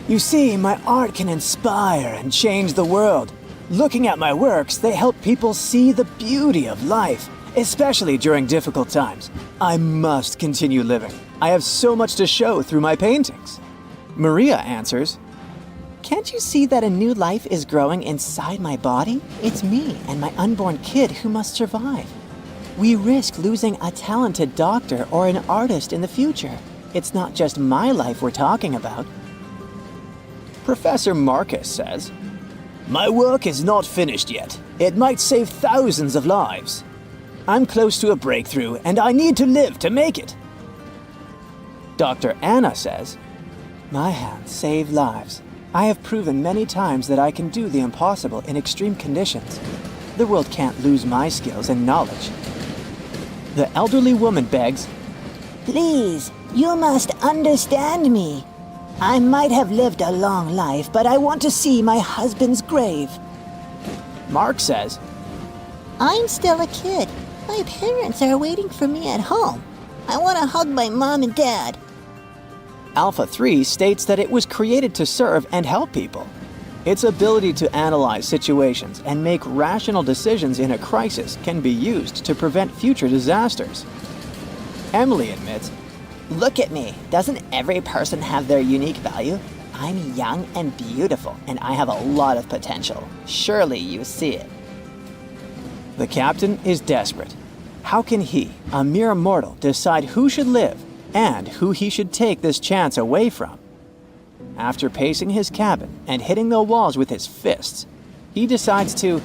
"You see, my art can inspire and change the world. Looking at my works, they help people see the beauty of life, especially during difficult times. I must continue living. I have so much to show through my paintings." Maria answers, "Can't you see that a new life is growing inside my body? It's me and my unborn kid who must survive. We risk losing a talented doctor or an artist in the future. It's not just my life we're talking about." Professor Marcus says, "My work is not finished yet. It might save thousands of lives. I'm close to a breakthrough and I need to live to make it." Dr. Anna says, "My hands save lives. I have proven many times that I can do the impossible in extreme conditions. The world can't lose my skills and knowledge." The elderly woman begs, "Please, you must understand me. I might have lived a long life, but I want to see my husband's grave." Mark says, "I'm still a kid. My parents are waiting for me at home. I want to hug my mom and dad." Alpha 3 states that it was created to serve and help people. Its ability to analyze situations and make rational decisions in a crisis can be used to prevent future disasters. Emily admits, Look at me. Doesn't every person have their unique value? I'm young and beautiful, and I have a lot of potential. Surely you see it. the captain is desperate. How can he, a mere mortal, decide who should live and who he should take this chance away from? After pacing his cabin and hitting the walls with his fists, he decides to,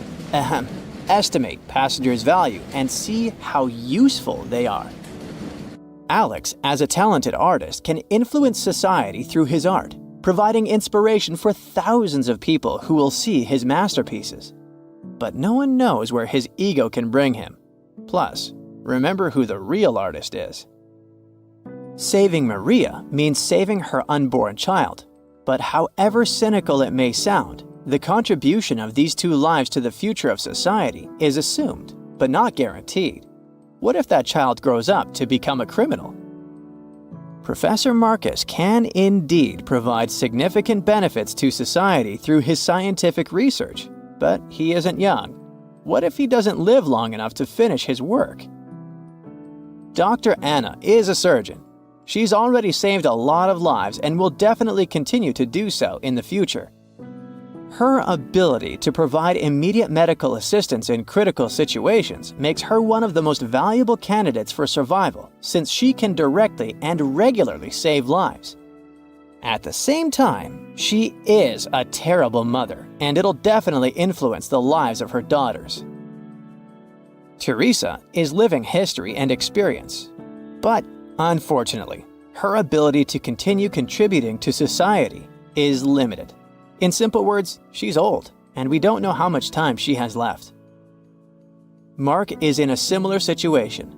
estimate passengers' value and see how useful they are. Alex, as a talented artist, can influence society through his art, providing inspiration for thousands of people who will see his masterpieces. But no one knows where his ego can bring him. Plus, remember who the real artist is. Saving Maria means saving her unborn child. But however cynical it may sound, the contribution of these two lives to the future of society is assumed, but not guaranteed. What if that child grows up to become a criminal? Professor Marcus can indeed provide significant benefits to society through his scientific research, but he isn't young. What if he doesn't live long enough to finish his work? Dr. Anna is a surgeon. She's already saved a lot of lives and will definitely continue to do so in the future. Her ability to provide immediate medical assistance in critical situations makes her one of the most valuable candidates for survival, since she can directly and regularly save lives. At the same time, she is a terrible mother, and it'll definitely influence the lives of her daughters. Teresa is living history and experience, but unfortunately, her ability to continue contributing to society is limited. In simple words, she's old, and we don't know how much time she has left. Mark is in a similar situation.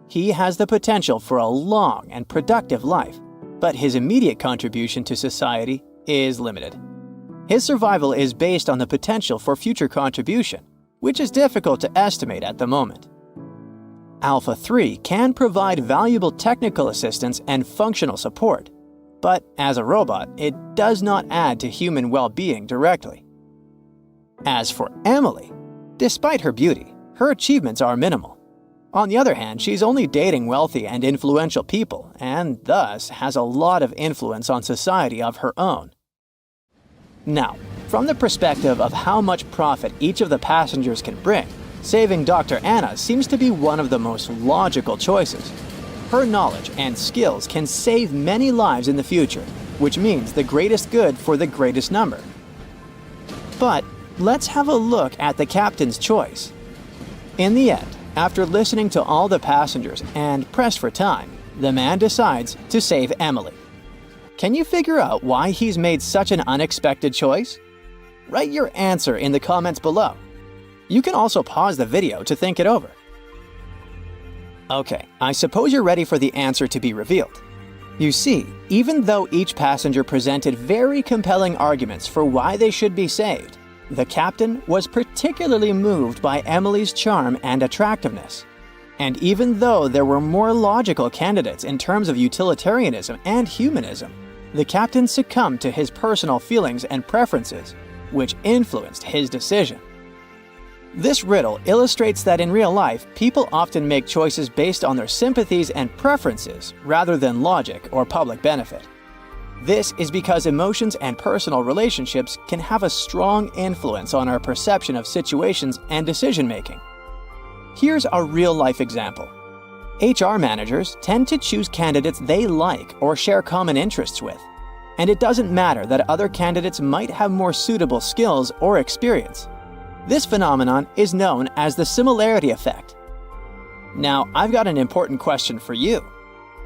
He has the potential for a long and productive life, but his immediate contribution to society is limited. His survival is based on the potential for future contribution, which is difficult to estimate at the moment. Alpha 3 can provide valuable technical assistance and functional support, but as a robot, it does not add to human well-being directly. As for Emily, despite her beauty, her achievements are minimal. On the other hand, she's only dating wealthy and influential people, and thus has a lot of influence on society of her own. Now, from the perspective of how much profit each of the passengers can bring, saving Dr. Anna seems to be one of the most logical choices. Her knowledge and skills can save many lives in the future, which means the greatest good for the greatest number. But let's have a look at the captain's choice. In the end, after listening to all the passengers and pressed for time, the man decides to save Emily. Can you figure out why he's made such an unexpected choice? Write your answer in the comments below. You can also pause the video to think it over. Okay, I suppose you're ready for the answer to be revealed. You see, even though each passenger presented very compelling arguments for why they should be saved, the captain was particularly moved by Emily's charm and attractiveness. And even though there were more logical candidates in terms of utilitarianism and humanism, the captain succumbed to his personal feelings and preferences, which influenced his decision. This riddle illustrates that in real life, people often make choices based on their sympathies and preferences rather than logic or public benefit. This is because emotions and personal relationships can have a strong influence on our perception of situations and decision-making. Here's a real-life example. HR managers tend to choose candidates they like or share common interests with, and it doesn't matter that other candidates might have more suitable skills or experience. This phenomenon is known as the similarity effect. Now, I've got an important question for you.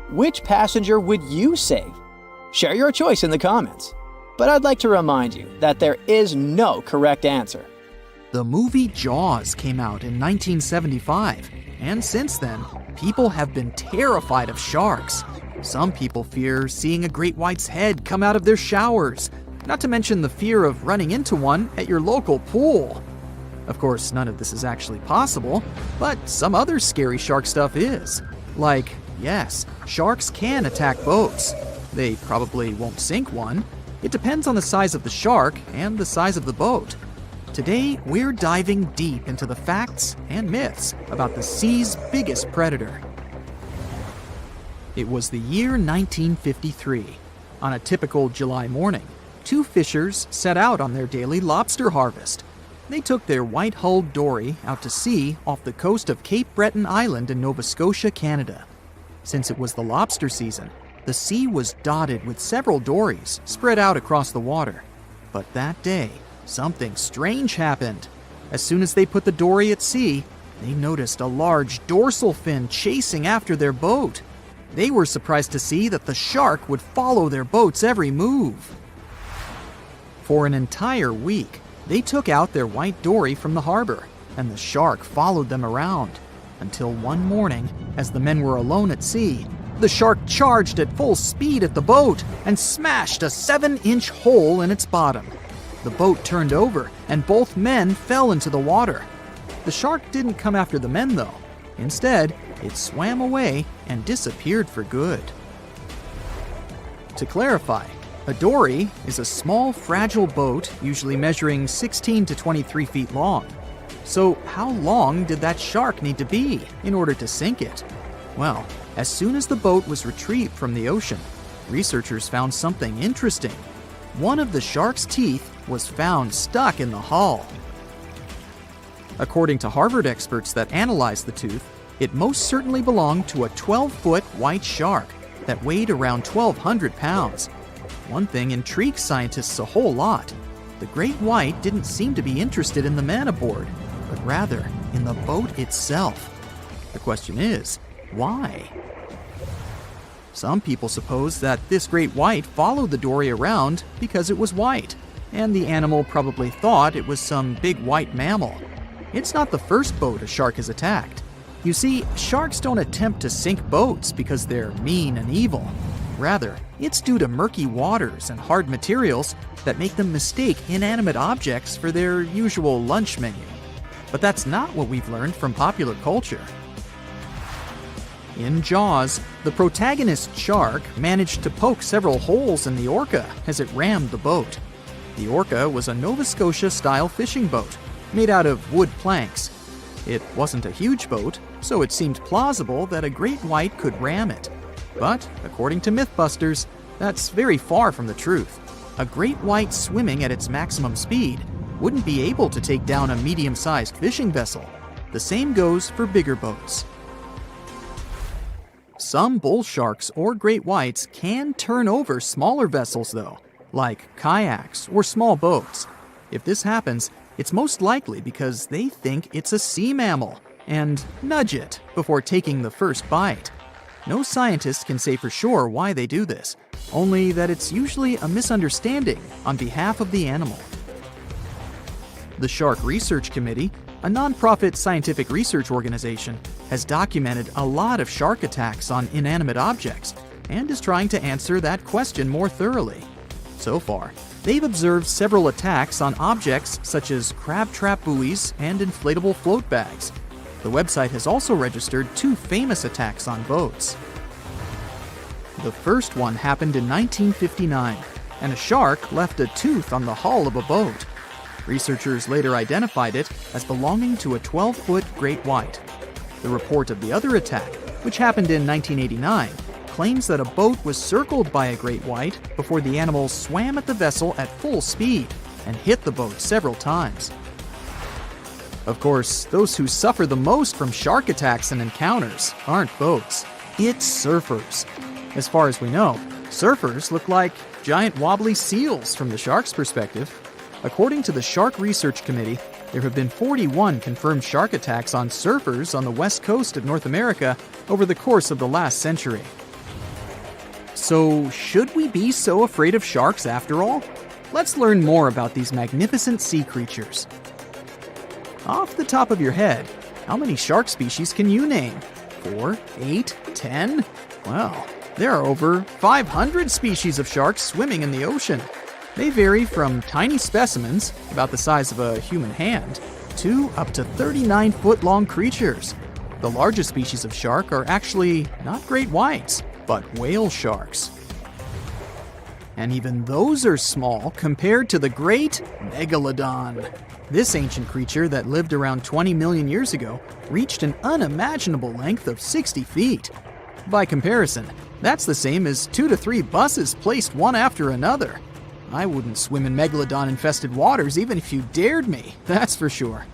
Which passenger would you save? Share your choice in the comments. But I'd like to remind you that there is no correct answer. The movie Jaws came out in 1975, and since then, people have been terrified of sharks. Some people fear seeing a great white's head come out of their showers, not to mention the fear of running into one at your local pool. Of course, none of this is actually possible, but some other scary shark stuff is. Like, yes, sharks can attack boats. They probably won't sink one. It depends on the size of the shark and the size of the boat. Today, we're diving deep into the facts and myths about the sea's biggest predator. It was the year 1953. On a typical July morning, two fishers set out on their daily lobster harvest. They took their white-hulled dory out to sea off the coast of Cape Breton Island in Nova Scotia, Canada. Since it was the lobster season, the sea was dotted with several dories spread out across the water. But that day, something strange happened. As soon as they put the dory at sea, they noticed a large dorsal fin chasing after their boat. They were surprised to see that the shark would follow their boat's every move. For an entire week, they took out their white dory from the harbor, and the shark followed them around. Until one morning, as the men were alone at sea, the shark charged at full speed at the boat and smashed a 7-inch hole in its bottom. The boat turned over, and both men fell into the water. The shark didn't come after the men, though. Instead, it swam away and disappeared for good. To clarify, a dory is a small, fragile boat usually measuring 16 to 23 feet long. So how long did that shark need to be in order to sink it? Well, as soon as the boat was retrieved from the ocean, researchers found something interesting. One of the shark's teeth was found stuck in the hull. According to Harvard experts that analyzed the tooth, it most certainly belonged to a 12-foot white shark that weighed around 1,200 pounds. One thing intrigues scientists a whole lot. The great white didn't seem to be interested in the man aboard, but rather in the boat itself. The question is, why? Some people suppose that this great white followed the dory around because it was white, and the animal probably thought it was some big white mammal. It's not the first boat a shark has attacked. You see, sharks don't attempt to sink boats because they're mean and evil. Rather, it's due to murky waters and hard materials that make them mistake inanimate objects for their usual lunch menu. But that's not what we've learned from popular culture. In Jaws, the protagonist shark managed to poke several holes in the orca as it rammed the boat. The orca was a Nova Scotia-style fishing boat made out of wood planks. It wasn't a huge boat, so it seemed plausible that a great white could ram it. But, according to Mythbusters, that's very far from the truth. A great white swimming at its maximum speed wouldn't be able to take down a medium-sized fishing vessel. The same goes for bigger boats. Some bull sharks or great whites can turn over smaller vessels, though, like kayaks or small boats. If this happens, it's most likely because they think it's a sea mammal and nudge it before taking the first bite. No scientist can say for sure why they do this, only that it's usually a misunderstanding on behalf of the animal. The Shark Research Committee, a nonprofit scientific research organization, has documented a lot of shark attacks on inanimate objects and is trying to answer that question more thoroughly. So far, they've observed several attacks on objects such as crab trap buoys and inflatable float bags. The website has also registered 2 famous attacks on boats. The first one happened in 1959, and a shark left a tooth on the hull of a boat. Researchers later identified it as belonging to a 12-foot great white. The report of the other attack, which happened in 1989, claims that a boat was circled by a great white before the animal swam at the vessel at full speed and hit the boat several times. Of course, those who suffer the most from shark attacks and encounters aren't boats. It's surfers. As far as we know, surfers look like giant wobbly seals from the shark's perspective. According to the Shark Research Committee, there have been 41 confirmed shark attacks on surfers on the west coast of North America over the course of the last century. So, should we be so afraid of sharks after all? Let's learn more about these magnificent sea creatures. Off the top of your head, how many shark species can you name? 4, 8, 10? Well, there are over 500 species of sharks swimming in the ocean. They vary from tiny specimens, about the size of a human hand, to up to 39-foot-long creatures. The largest species of shark are actually not great whites, but whale sharks. And even those are small compared to the great Megalodon. This ancient creature that lived around 20 million years ago reached an unimaginable length of 60 feet. By comparison, that's the same as 2 to 3 buses placed one after another. I wouldn't swim in megalodon-infested waters even if you dared me, that's for sure.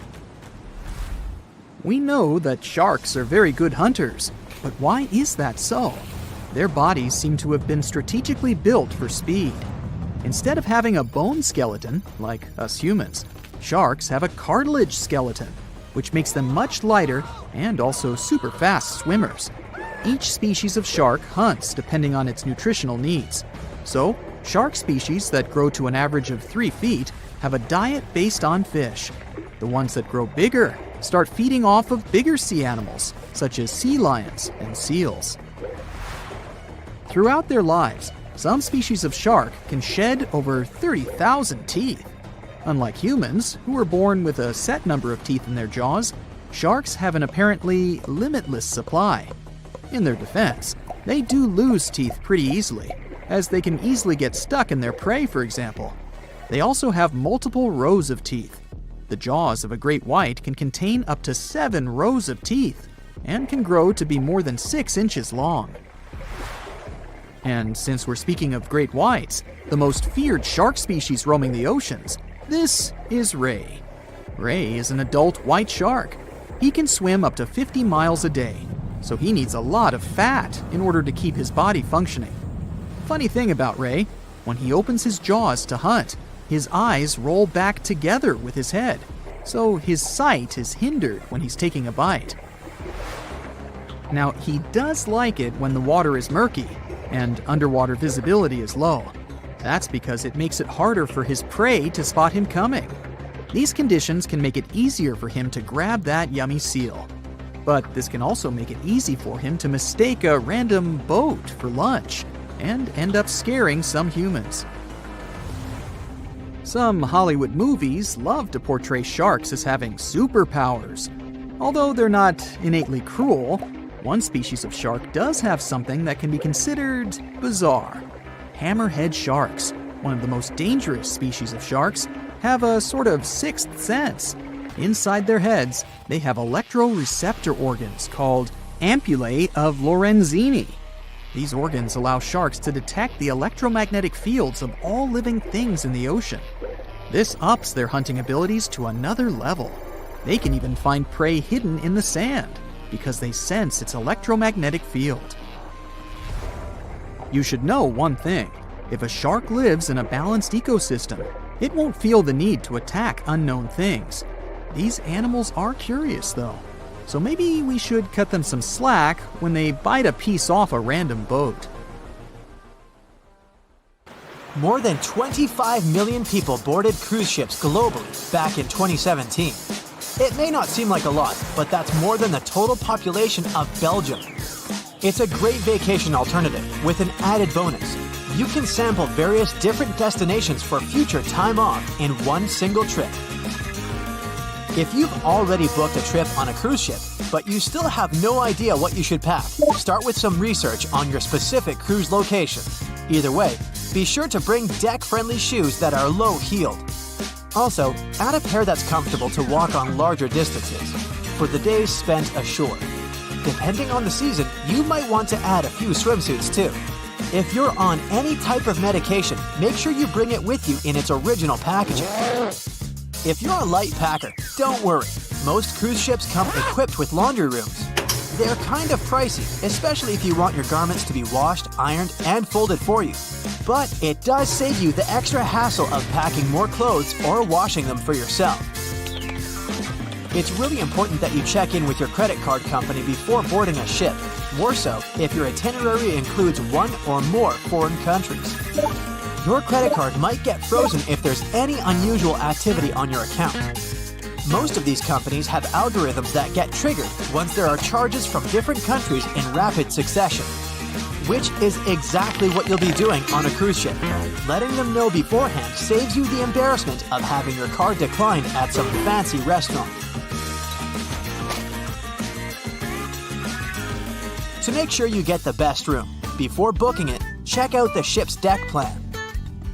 We know that sharks are very good hunters, but why is that so? Their bodies seem to have been strategically built for speed. Instead of having a bone skeleton, like us humans, sharks have a cartilage skeleton, which makes them much lighter and also super fast swimmers. Each species of shark hunts depending on its nutritional needs. So, shark species that grow to an average of 3 feet have a diet based on fish. The ones that grow bigger start feeding off of bigger sea animals, such as sea lions and seals. Throughout their lives, some species of shark can shed over 30,000 teeth. Unlike humans, who are born with a set number of teeth in their jaws, sharks have an apparently limitless supply. In their defense, they do lose teeth pretty easily, as they can easily get stuck in their prey, for example. They also have multiple rows of teeth. The jaws of a great white can contain up to 7 rows of teeth, and can grow to be more than 6 inches long. And since we're speaking of great whites, the most feared shark species roaming the oceans, this is ray. Ray is an adult white shark. He can swim up to 50 miles a day, so he needs a lot of fat in order to keep his body functioning. Funny thing about Ray, when he opens his jaws to hunt, his eyes roll back together with his head, so his sight is hindered when he's taking a bite. Now, he does like it when the water is murky and underwater visibility is low. That's because it makes it harder for his prey to spot him coming. These conditions can make it easier for him to grab that yummy seal. But this can also make it easy for him to mistake a random boat for lunch and end up scaring some humans. Some Hollywood movies love to portray sharks as having superpowers. Although they're not innately cruel, one species of shark does have something that can be considered bizarre. Hammerhead sharks, one of the most dangerous species of sharks, have a sort of sixth sense. Inside their heads, they have electroreceptor organs called ampullae of Lorenzini. These organs allow sharks to detect the electromagnetic fields of all living things in the ocean. This ups their hunting abilities to another level. They can even find prey hidden in the sand because they sense its electromagnetic field. You should know one thing. If a shark lives in a balanced ecosystem, it won't feel the need to attack unknown things. These animals are curious, though, so maybe we should cut them some slack when they bite a piece off a random boat. More than 25 million people boarded cruise ships globally back in 2017. It may not seem like a lot, but that's more than the total population of Belgium. It's a great vacation alternative with an added bonus. You can sample various different destinations for future time off in one single trip. If you've already booked a trip on a cruise ship, but you still have no idea what you should pack, start with some research on your specific cruise location. Either way, be sure to bring deck-friendly shoes that are low-heeled. Also, add a pair that's comfortable to walk on larger distances for the days spent ashore. Depending on the season, you might want to add a few swimsuits too. If you're on any type of medication, make sure you bring it with you in its original packaging. If you're a light packer, don't worry. Most cruise ships come equipped with laundry rooms. They're kind of pricey, especially if you want your garments to be washed, ironed, and folded for you. But it does save you the extra hassle of packing more clothes or washing them for yourself. It's really important that you check in with your credit card company before boarding a ship, more so if your itinerary includes one or more foreign countries. Your credit card might get frozen if there's any unusual activity on your account. Most of these companies have algorithms that get triggered once there are charges from different countries in rapid succession, which is exactly what you'll be doing on a cruise ship. Letting them know beforehand saves you the embarrassment of having your card declined at some fancy restaurant. To make sure you get the best room, before booking it, check out the ship's deck plan.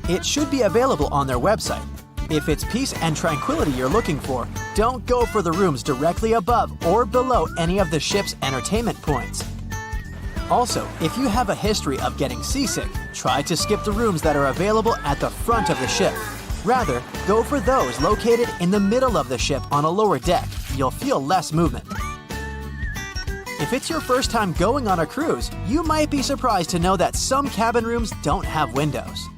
it should be available on their website. If it's peace and tranquility you're looking for, don't go for the rooms directly above or below any of the ship's entertainment points. Also, if you have a history of getting seasick, try to skip the rooms that are available at the front of the ship. Rather, go for those located in the middle of the ship on a lower deck. You'll feel less movement. If it's your first time going on a cruise, you might be surprised to know that some cabin rooms don't have windows.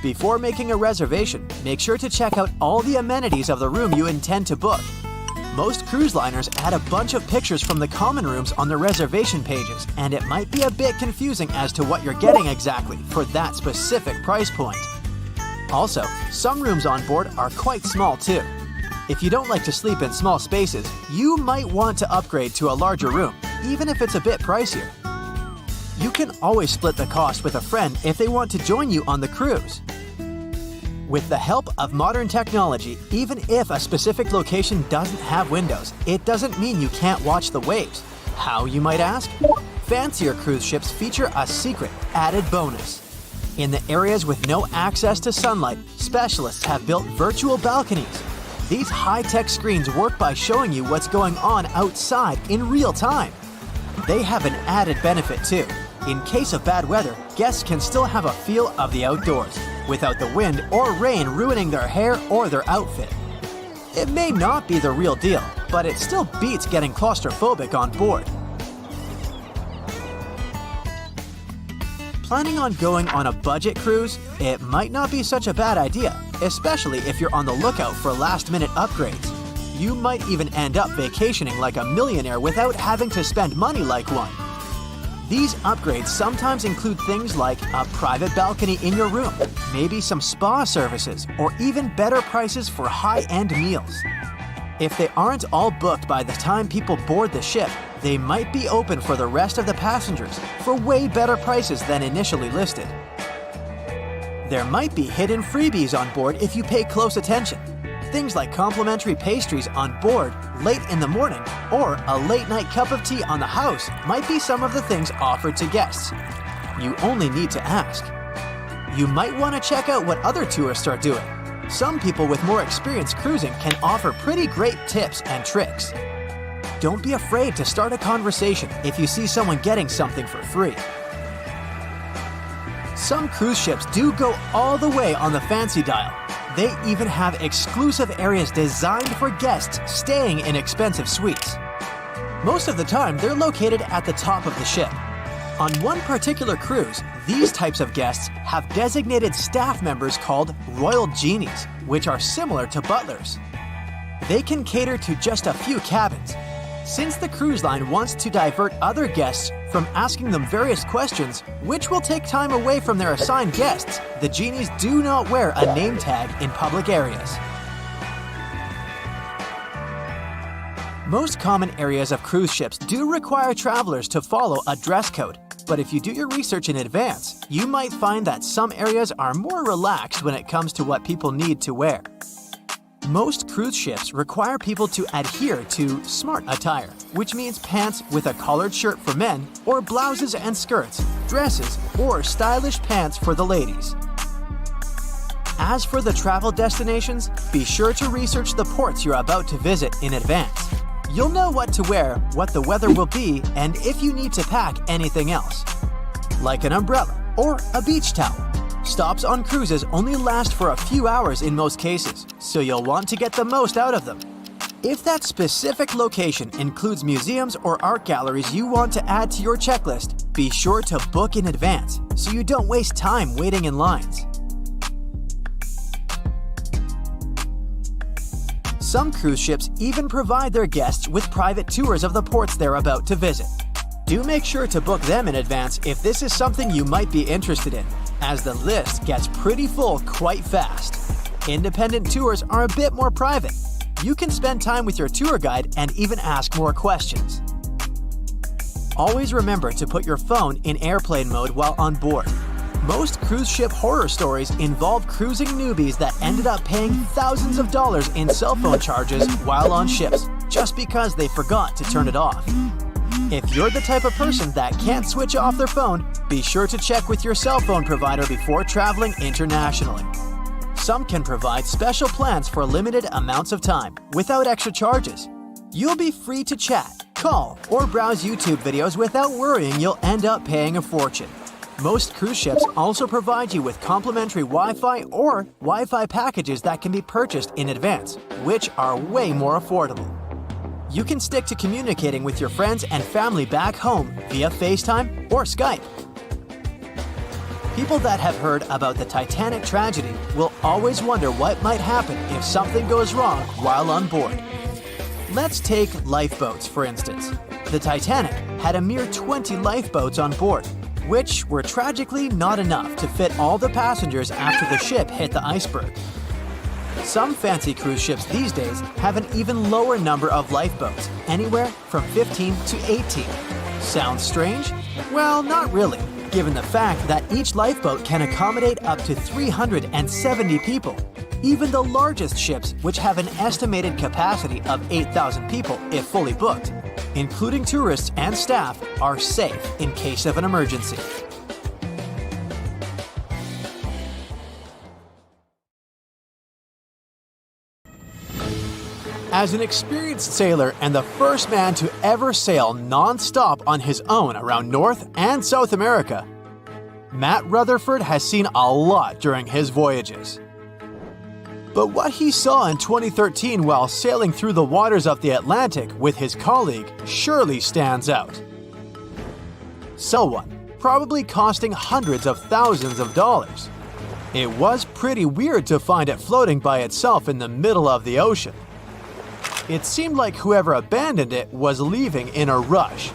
Before making a reservation, make sure to check out all the amenities of the room you intend to book. Most cruise liners add a bunch of pictures from the common rooms on their reservation pages, and it might be a bit confusing as to what you're getting exactly for that specific price point. Also, some rooms on board are quite small too. If you don't like to sleep in small spaces, you might want to upgrade to a larger room, even if it's a bit pricier. You can always split the cost with a friend if they want to join you on the cruise. With the help of modern technology, even if a specific location doesn't have windows, it doesn't mean you can't watch the waves. How, you might ask? Fancier cruise ships feature a secret, added bonus. In the areas with no access to sunlight, specialists have built virtual balconies. These high-tech screens work by showing you what's going on outside in real time. They have an added benefit too. In case of bad weather, guests can still have a feel of the outdoors, without the wind or rain ruining their hair or their outfit. It may not be the real deal, but it still beats getting claustrophobic on board. Planning on going on a budget cruise? It might not be such a bad idea, especially if you're on the lookout for last-minute upgrades. You might even end up vacationing like a millionaire without having to spend money like one. These upgrades sometimes include things like a private balcony in your room, maybe some spa services, or even better prices for high-end meals. If they aren't all booked by the time people board the ship, they might be open for the rest of the passengers for way better prices than initially listed. There might be hidden freebies on board if you pay close attention. Things like complimentary pastries on board late in the morning or a late-night cup of tea on the house might be some of the things offered to guests. You only need to ask. You might want to check out what other tourists are doing. Some people with more experience cruising can offer pretty great tips and tricks. Don't be afraid to start a conversation if you see someone getting something for free. Some cruise ships do go all the way on the fancy dial. They even have exclusive areas designed for guests staying in expensive suites. Most of the time, they're located at the top of the ship. On one particular cruise, these types of guests have designated staff members called Royal Genies, which are similar to butlers. They can cater to just a few cabins. Since the cruise line wants to divert other guests from asking them various questions, which will take time away from their assigned guests, the genies do not wear a name tag in public areas. Most common areas of cruise ships do require travelers to follow a dress code, but if you do your research in advance, you might find that some areas are more relaxed when it comes to what people need to wear. Most cruise ships require people to adhere to smart attire, which means pants with a collared shirt for men, or blouses and skirts, dresses, or stylish pants for the ladies. As for the travel destinations, be sure to research the ports you're about to visit in advance. You'll know what to wear, what the weather will be, and if you need to pack anything else, like an umbrella or a beach towel. Stops on cruises only last for a few hours in most cases, so you'll want to get the most out of them. If that specific location includes museums or art galleries you want to add to your checklist, be sure to book in advance so you don't waste time waiting in lines. Some cruise ships even provide their guests with private tours of the ports they're about to visit. Do make sure to book them in advance if this is something you might be interested in, as the list gets pretty full quite fast. Independent tours are a bit more private. You can spend time with your tour guide and even ask more questions. Always remember to put your phone in airplane mode while on board. Most cruise ship horror stories involve cruising newbies that ended up paying thousands of dollars in cell phone charges while on ships, just because they forgot to turn it off. If you're the type of person that can't switch off their phone, be sure to check with your cell phone provider before traveling internationally. Some can provide special plans for limited amounts of time without extra charges. You'll be free to chat, call, or browse YouTube videos without worrying you'll end up paying a fortune. Most cruise ships also provide you with complimentary Wi-Fi or Wi-Fi packages that can be purchased in advance, which are way more affordable. You can stick to communicating with your friends and family back home via FaceTime or Skype. People that have heard about the Titanic tragedy will always wonder what might happen if something goes wrong while on board. Let's take lifeboats, for instance. The Titanic had a mere 20 lifeboats on board, which were tragically not enough to fit all the passengers after the ship hit the iceberg. Some fancy cruise ships these days have an even lower number of lifeboats, anywhere from 15 to 18. Sounds strange? Well, not really, given the fact that each lifeboat can accommodate up to 370 people. Even the largest ships, which have an estimated capacity of 8,000 people if fully booked, including tourists and staff, are safe in case of an emergency. As an experienced sailor and the first man to ever sail non-stop on his own around North and South America, Matt Rutherford has seen a lot during his voyages. But what he saw in 2013 while sailing through the waters of the Atlantic with his colleague surely stands out. So one, probably costing hundreds of thousands of dollars. It was pretty weird to find it floating by itself in the middle of the ocean. It seemed like whoever abandoned it was leaving in a rush.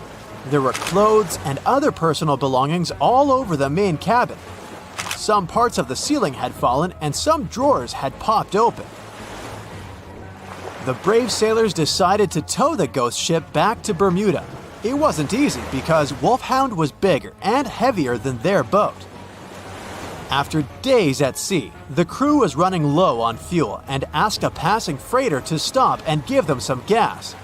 There were clothes and other personal belongings all over the main cabin. Some parts of the ceiling had fallen and some drawers had popped open. The brave sailors decided to tow the ghost ship back to Bermuda. It wasn't easy because Wolfhound was bigger and heavier than their boat. After days at sea, the crew was running low on fuel and asked a passing freighter to stop and give them some gas.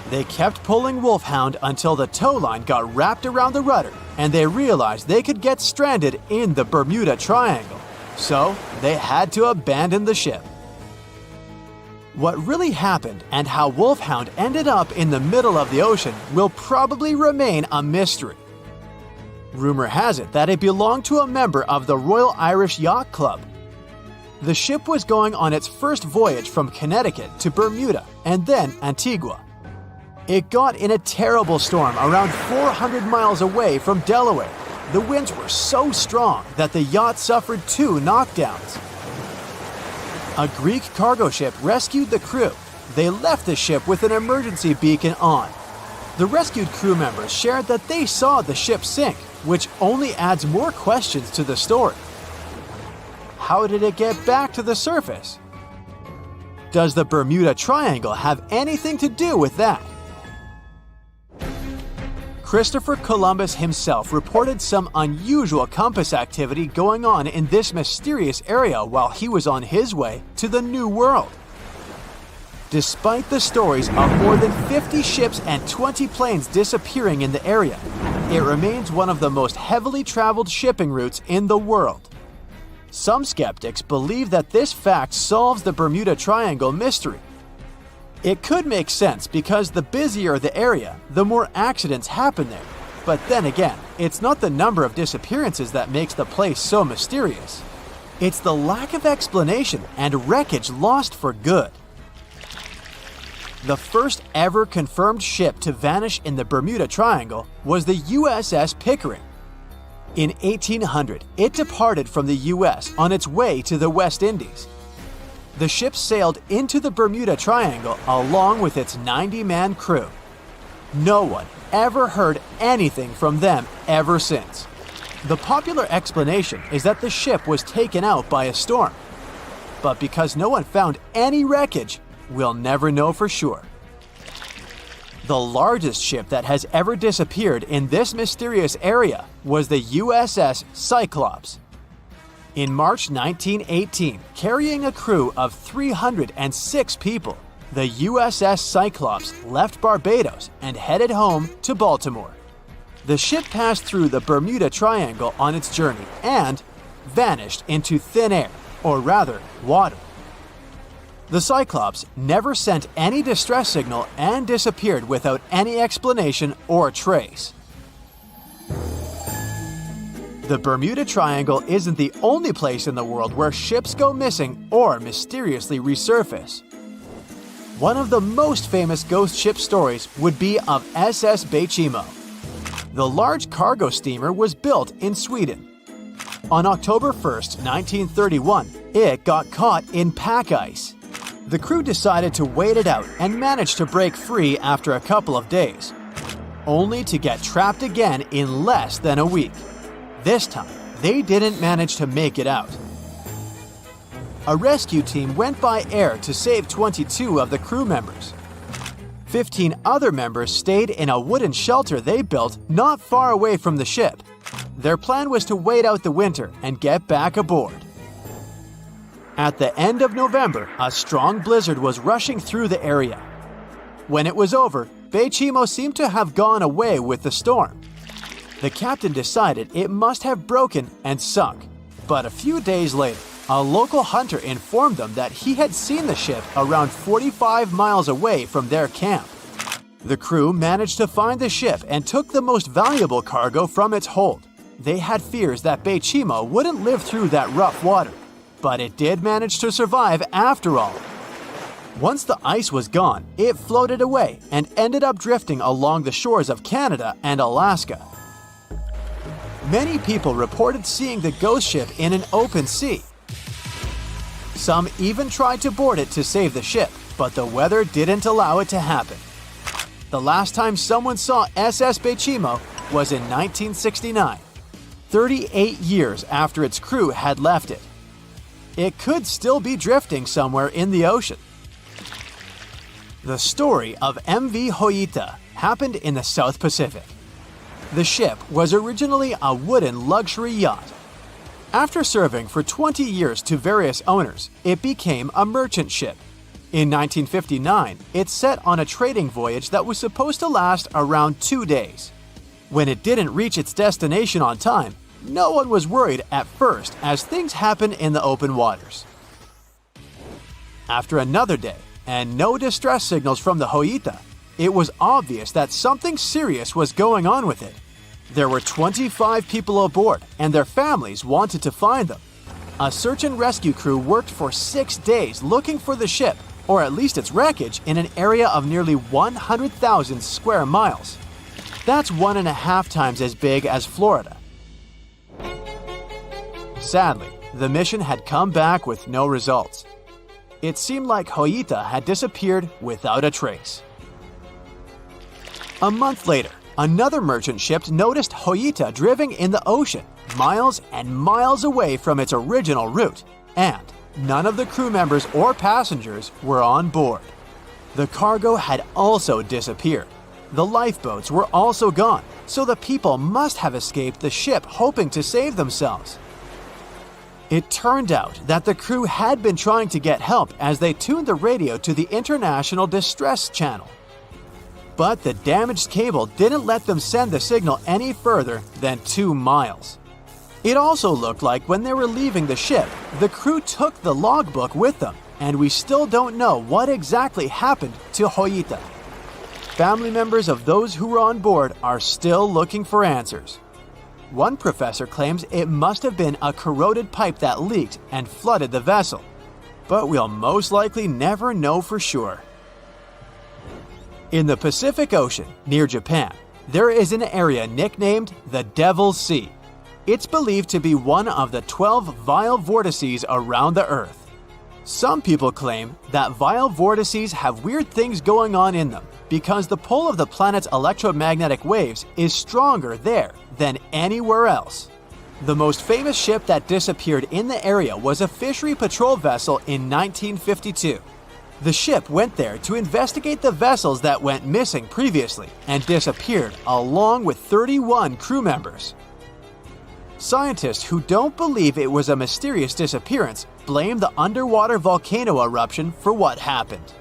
They kept pulling Wolfhound until the tow line got wrapped around the rudder and they realized they could get stranded in the Bermuda Triangle. So they had to abandon the ship. What really happened and how Wolfhound ended up in the middle of the ocean will probably remain a mystery. Rumor has it that it belonged to a member of the Royal Irish Yacht Club. The ship was going on its first voyage from Connecticut to Bermuda and then Antigua. It got in a terrible storm around 400 miles away from Delaware. The winds were so strong that the yacht suffered 2 knockdowns. A Greek cargo ship rescued the crew. They left the ship with an emergency beacon on. The rescued crew members shared that they saw the ship sink, which only adds more questions to the story. How did it get back to the surface? Does the Bermuda Triangle have anything to do with that? Christopher Columbus himself reported some unusual compass activity going on in this mysterious area while he was on his way to the New World. Despite the stories of more than 50 ships and 20 planes disappearing in the area, it remains one of the most heavily traveled shipping routes in the world. Some skeptics believe that this fact solves the Bermuda Triangle mystery. It could make sense because the busier the area, the more accidents happen there. But then again, it's not the number of disappearances that makes the place so mysterious. It's the lack of explanation and wreckage lost for good. The first ever confirmed ship to vanish in the Bermuda Triangle was the USS Pickering. In 1800, it departed from the US on its way to the West Indies. The ship sailed into the Bermuda Triangle along with its 90-man crew. No one ever heard anything from them ever since. The popular explanation is that the ship was taken out by a storm. But because no one found any wreckage, we'll never know for sure. The largest ship that has ever disappeared in this mysterious area was the USS Cyclops. In March 1918, carrying a crew of 306 people, the USS Cyclops left Barbados and headed home to Baltimore. The ship passed through the Bermuda Triangle on its journey and vanished into thin air, or rather, water. The Cyclops never sent any distress signal and disappeared without any explanation or trace. The Bermuda Triangle isn't the only place in the world where ships go missing or mysteriously resurface. One of the most famous ghost ship stories would be of SS Bechimo. The large cargo steamer was built in Sweden. On October 1st, 1931, it got caught in pack ice. The crew decided to wait it out and managed to break free after a couple of days, only to get trapped again in less than a week. This time, they didn't manage to make it out. A rescue team went by air to save 22 of the crew members. 15 other members stayed in a wooden shelter they built not far away from the ship. Their plan was to wait out the winter and get back aboard. At the end of November, a strong blizzard was rushing through the area. When it was over, Bechimo seemed to have gone away with the storm. The captain decided it must have broken and sunk, but a few days later, a local hunter informed them that he had seen the ship around 45 miles away from their camp. The crew managed to find the ship and took the most valuable cargo from its hold. They had fears that Bechimo wouldn't live through that rough water, but it did manage to survive after all. Once the ice was gone, it floated away and ended up drifting along the shores of Canada and Alaska. Many people reported seeing the ghost ship in an open sea. Some even tried to board it to save the ship, but the weather didn't allow it to happen. The last time someone saw SS Bechimo was in 1969, 38 years after its crew had left it. It could still be drifting somewhere in the ocean. The story of MV Hoita happened in the South Pacific. The ship was originally a wooden luxury yacht. After serving for 20 years to various owners, it became a merchant ship. In 1959, it set on a trading voyage that was supposed to last around 2 days. When it didn't reach its destination on time, no one was worried at first, as things happen in the open waters. After another day, and no distress signals from the Hoita, it was obvious that something serious was going on with it. There were 25 people aboard, and their families wanted to find them. A search and rescue crew worked for 6 days looking for the ship, or at least its wreckage, in an area of nearly 100,000 square miles. That's 1.5 times as big as Florida. Sadly, the mission had come back with no results. It seemed like Hoita had disappeared without a trace. A month later, another merchant ship noticed Hoita drifting in the ocean, miles and miles away from its original route, and none of the crew members or passengers were on board. The cargo had also disappeared. The lifeboats were also gone, so the people must have escaped the ship hoping to save themselves. It turned out that the crew had been trying to get help as they tuned the radio to the International Distress Channel. But the damaged cable didn't let them send the signal any further than 2 miles. It also looked like when they were leaving the ship, the crew took the logbook with them, and we still don't know what exactly happened to Hoita. Family members of those who were on board are still looking for answers. One professor claims it must have been a corroded pipe that leaked and flooded the vessel, but we'll most likely never know for sure. In the Pacific Ocean, near Japan, there is an area nicknamed the Devil's Sea. It's believed to be one of the 12 vile vortices around the Earth. Some people claim that vile vortices have weird things going on in them because the pull of the planet's electromagnetic waves is stronger there than anywhere else. The most famous ship that disappeared in the area was a fishery patrol vessel in 1952. The ship went there to investigate the vessels that went missing previously and disappeared along with 31 crew members. Scientists who don't believe it was a mysterious disappearance blame the underwater volcano eruption for what happened.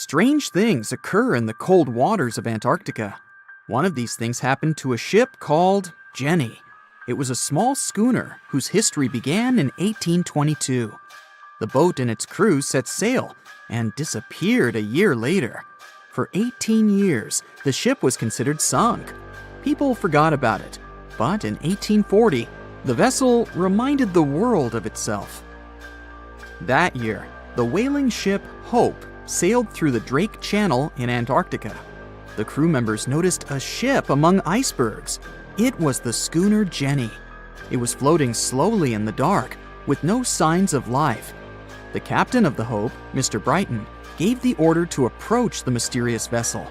Strange things occur in the cold waters of Antarctica. One of these things happened to a ship called Jenny. It was a small schooner whose history began in 1822. The boat and its crew set sail and disappeared a year later. For 18 years, the ship was considered sunk. People forgot about it, but in 1840, the vessel reminded the world of itself. That year, the whaling ship Hope sailed through the Drake Channel in Antarctica. The crew members noticed a ship among icebergs. It was the schooner Jenny. It was floating slowly in the dark, with no signs of life. The captain of the Hope, Mr. Brighton, gave the order to approach the mysterious vessel.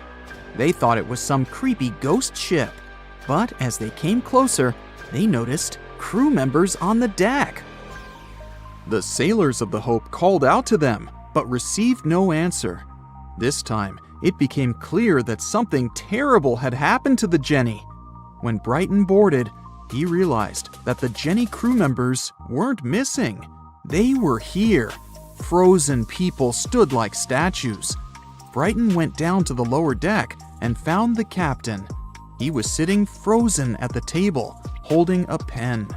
They thought it was some creepy ghost ship, but as they came closer, they noticed crew members on the deck. The sailors of the Hope called out to them, but received no answer. This time, it became clear that something terrible had happened to the Jenny. When Brighton boarded, he realized that the Jenny crew members weren't missing. They were here. Frozen people stood like statues. Brighton went down to the lower deck and found the captain. He was sitting frozen at the table, holding a pen.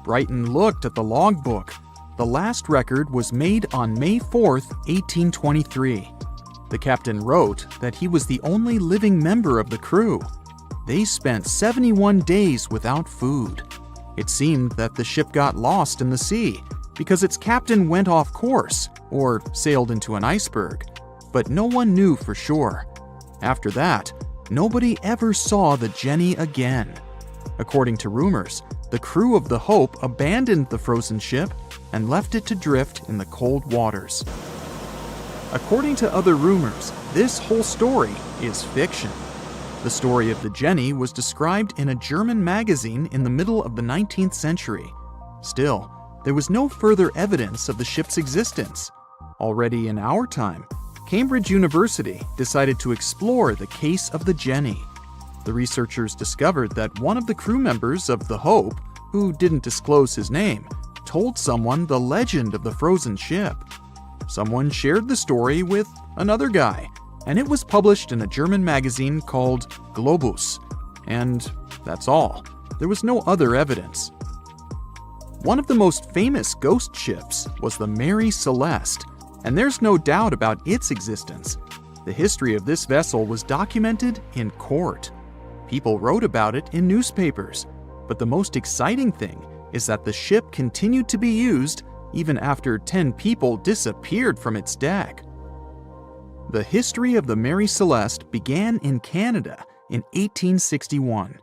Brighton looked at the logbook. The last record was made on May 4th, 1823. The captain wrote that he was the only living member of the crew. They spent 71 days without food. It seemed that the ship got lost in the sea because its captain went off course or sailed into an iceberg, but no one knew for sure. After that, nobody ever saw the Jenny again. According to rumors, the crew of the Hope abandoned the frozen ship and left it to drift in the cold waters. According to other rumors, this whole story is fiction. The story of the Jenny was described in a German magazine in the middle of the 19th century. Still, there was no further evidence of the ship's existence. Already in our time, Cambridge University decided to explore the case of the Jenny. The researchers discovered that one of the crew members of the Hope, who didn't disclose his name, told someone the legend of the frozen ship. Someone shared the story with another guy, and it was published in a German magazine called Globus. And that's all. There was no other evidence. One of the most famous ghost ships was the Mary Celeste, and there's no doubt about its existence. The history of this vessel was documented in court. People wrote about it in newspapers, but the most exciting thing is that the ship continued to be used even after 10 people disappeared from its deck. The history of the Mary Celeste began in Canada in 1861.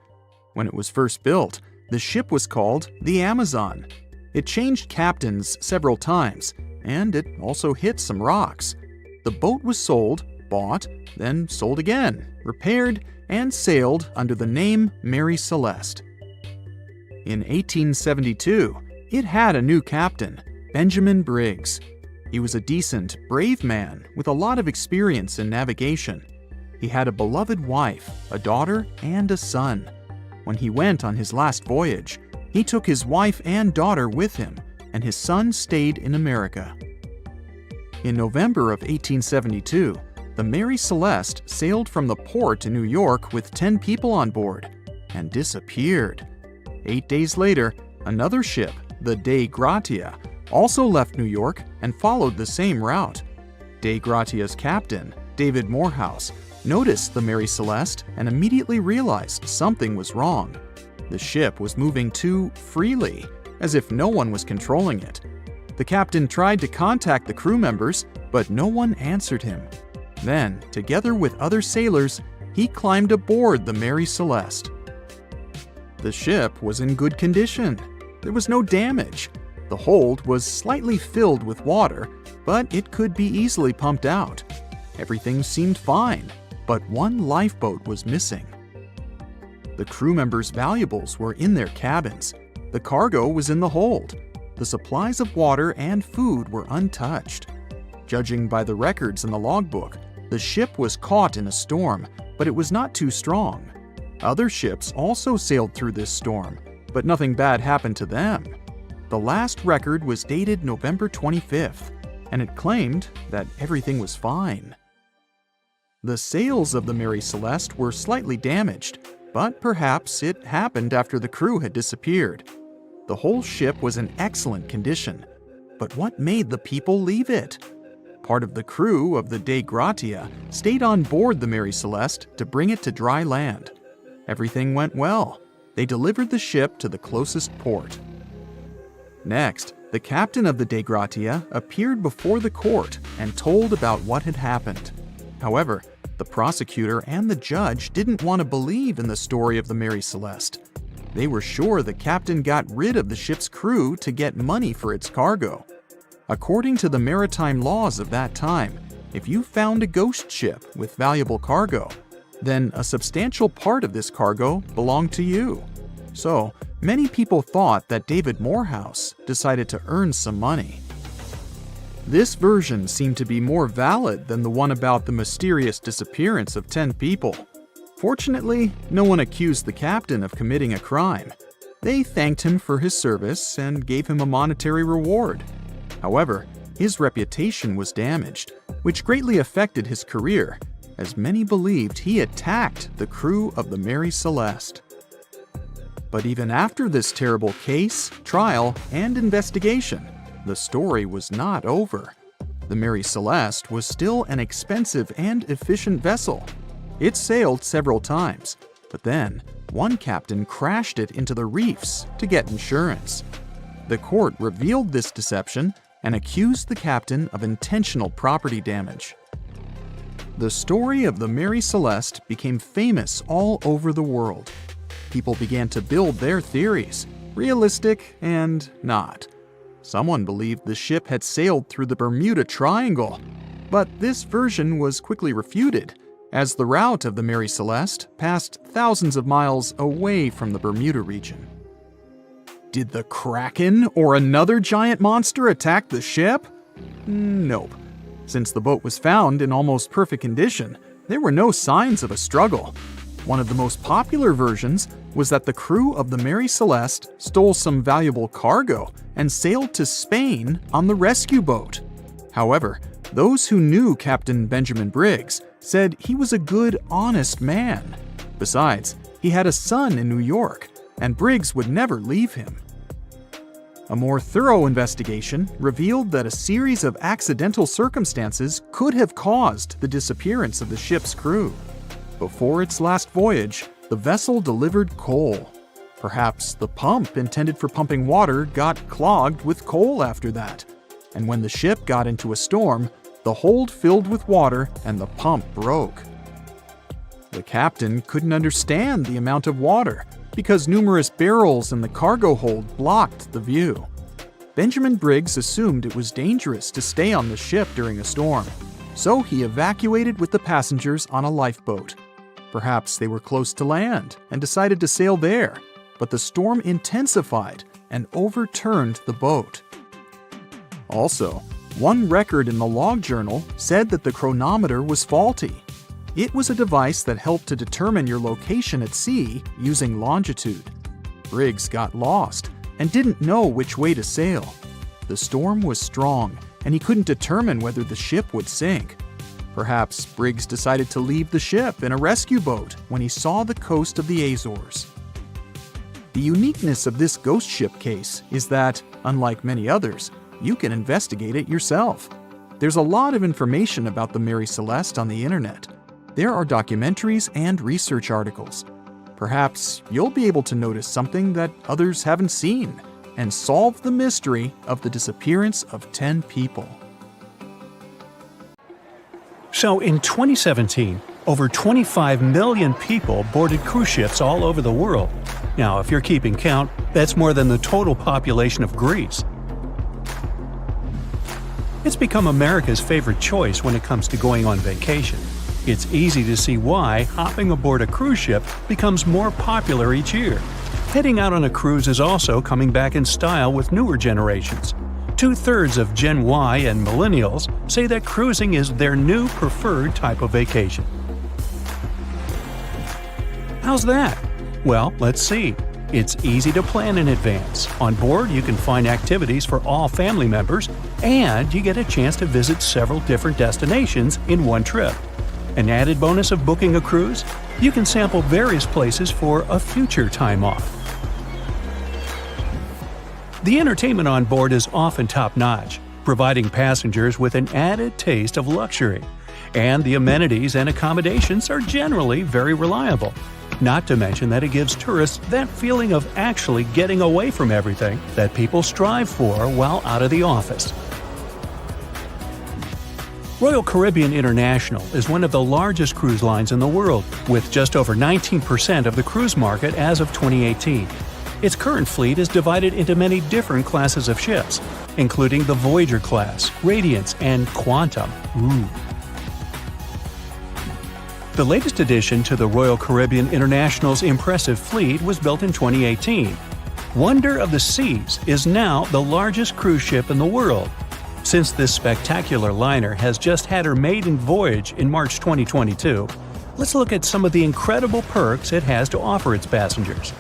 When it was first built, the ship was called the Amazon. It changed captains several times, and it also hit some rocks. The boat was sold, bought, then sold again, repaired, and sailed under the name Mary Celeste. In 1872, it had a new captain, Benjamin Briggs. He was a decent, brave man with a lot of experience in navigation. He had a beloved wife, a daughter, and a son. When he went on his last voyage, he took his wife and daughter with him, and his son stayed in America. In November of 1872, the Mary Celeste sailed from the port to New York with 10 people on board and disappeared. 8 days later, another ship, the Dei Gratia, also left New York and followed the same route. Dei Gratia's captain, David Morehouse, noticed the Mary Celeste and immediately realized something was wrong. The ship was moving too freely, as if no one was controlling it. The captain tried to contact the crew members, but no one answered him. Then, together with other sailors, he climbed aboard the Mary Celeste. The ship was in good condition. There was no damage. The hold was slightly filled with water, but it could be easily pumped out. Everything seemed fine, but one lifeboat was missing. The crew members' valuables were in their cabins. The cargo was in the hold. The supplies of water and food were untouched. Judging by the records in the logbook, the ship was caught in a storm, but it was not too strong. Other ships also sailed through this storm, but nothing bad happened to them. The last record was dated November 25th. and it claimed that everything was fine. The sails of the Mary Celeste were slightly damaged, but perhaps it happened after the crew had disappeared. The whole ship was in excellent condition, but what made the people leave it? Part of the crew of the Dei Gratia stayed on board the Mary Celeste to bring it to dry land. Everything went well. They delivered the ship to the closest port. Next, the captain of the Dei Gratia appeared before the court and told about what had happened. However, the prosecutor and the judge didn't want to believe in the story of the Mary Celeste. They were sure the captain got rid of the ship's crew to get money for its cargo. According to the maritime laws of that time, if you found a ghost ship with valuable cargo, then a substantial part of this cargo belonged to you. So, many people thought that David Morehouse decided to earn some money. This version seemed to be more valid than the one about the mysterious disappearance of 10 people. Fortunately, no one accused the captain of committing a crime. They thanked him for his service and gave him a monetary reward. However, his reputation was damaged, which greatly affected his career, as many believed he attacked the crew of the Mary Celeste. But even after this terrible case, trial, and investigation, the story was not over. The Mary Celeste was still an expensive and efficient vessel. It sailed several times, but then one captain crashed it into the reefs to get insurance. The court revealed this deception and accused the captain of intentional property damage. The story of the Mary Celeste became famous all over the world. People began to build their theories, realistic and not. Someone believed the ship had sailed through the Bermuda Triangle, but this version was quickly refuted, as the route of the Mary Celeste passed thousands of miles away from the Bermuda region. Did the Kraken or another giant monster attack the ship? Nope. Since the boat was found in almost perfect condition, there were no signs of a struggle. One of the most popular versions was that the crew of the Mary Celeste stole some valuable cargo and sailed to Spain on the rescue boat. However, those who knew Captain Benjamin Briggs said he was a good, honest man. Besides, he had a son in New York, and Briggs would never leave him. A more thorough investigation revealed that a series of accidental circumstances could have caused the disappearance of the ship's crew. Before its last voyage, the vessel delivered coal. Perhaps the pump intended for pumping water got clogged with coal after that, and when the ship got into a storm, the hold filled with water and the pump broke. The captain couldn't understand the amount of water because numerous barrels in the cargo hold blocked the view. Benjamin Briggs assumed it was dangerous to stay on the ship during a storm, so he evacuated with the passengers on a lifeboat. Perhaps they were close to land and decided to sail there, but the storm intensified and overturned the boat. Also, one record in the log journal said that the chronometer was faulty. It was a device that helped to determine your location at sea using longitude. Briggs got lost and didn't know which way to sail. The storm was strong, and he couldn't determine whether the ship would sink. Perhaps Briggs decided to leave the ship in a rescue boat when he saw the coast of the Azores. The uniqueness of this ghost ship case is that, unlike many others, you can investigate it yourself. There's a lot of information about the Mary Celeste on the internet. There are documentaries and research articles. Perhaps you'll be able to notice something that others haven't seen and solve the mystery of the disappearance of 10 people. So in 2017, over 25 million people boarded cruise ships all over the world. Now, if you're keeping count, that's more than the total population of Greece. It's become America's favorite choice when it comes to going on vacation. It's easy to see why hopping aboard a cruise ship becomes more popular each year. Heading out on a cruise is also coming back in style with newer generations. 2/3 of Gen Y and millennials say that cruising is their new preferred type of vacation. How's that? Well, let's see. It's easy to plan in advance. On board, you can find activities for all family members, and you get a chance to visit several different destinations in one trip. An added bonus of booking a cruise? You can sample various places for a future time off. The entertainment on board is often top-notch, providing passengers with an added taste of luxury. And the amenities and accommodations are generally very reliable. Not to mention that it gives tourists that feeling of actually getting away from everything that people strive for while out of the office. Royal Caribbean International is one of the largest cruise lines in the world, with just over 19% of the cruise market as of 2018. Its current fleet is divided into many different classes of ships, including the Voyager class, Radiance, and Quantum. The latest addition to the Royal Caribbean International's impressive fleet was built in 2018. Wonder of the Seas is now the largest cruise ship in the world. Since this spectacular liner has just had her maiden voyage in March 2022, let's look at some of the incredible perks it has to offer its passengers.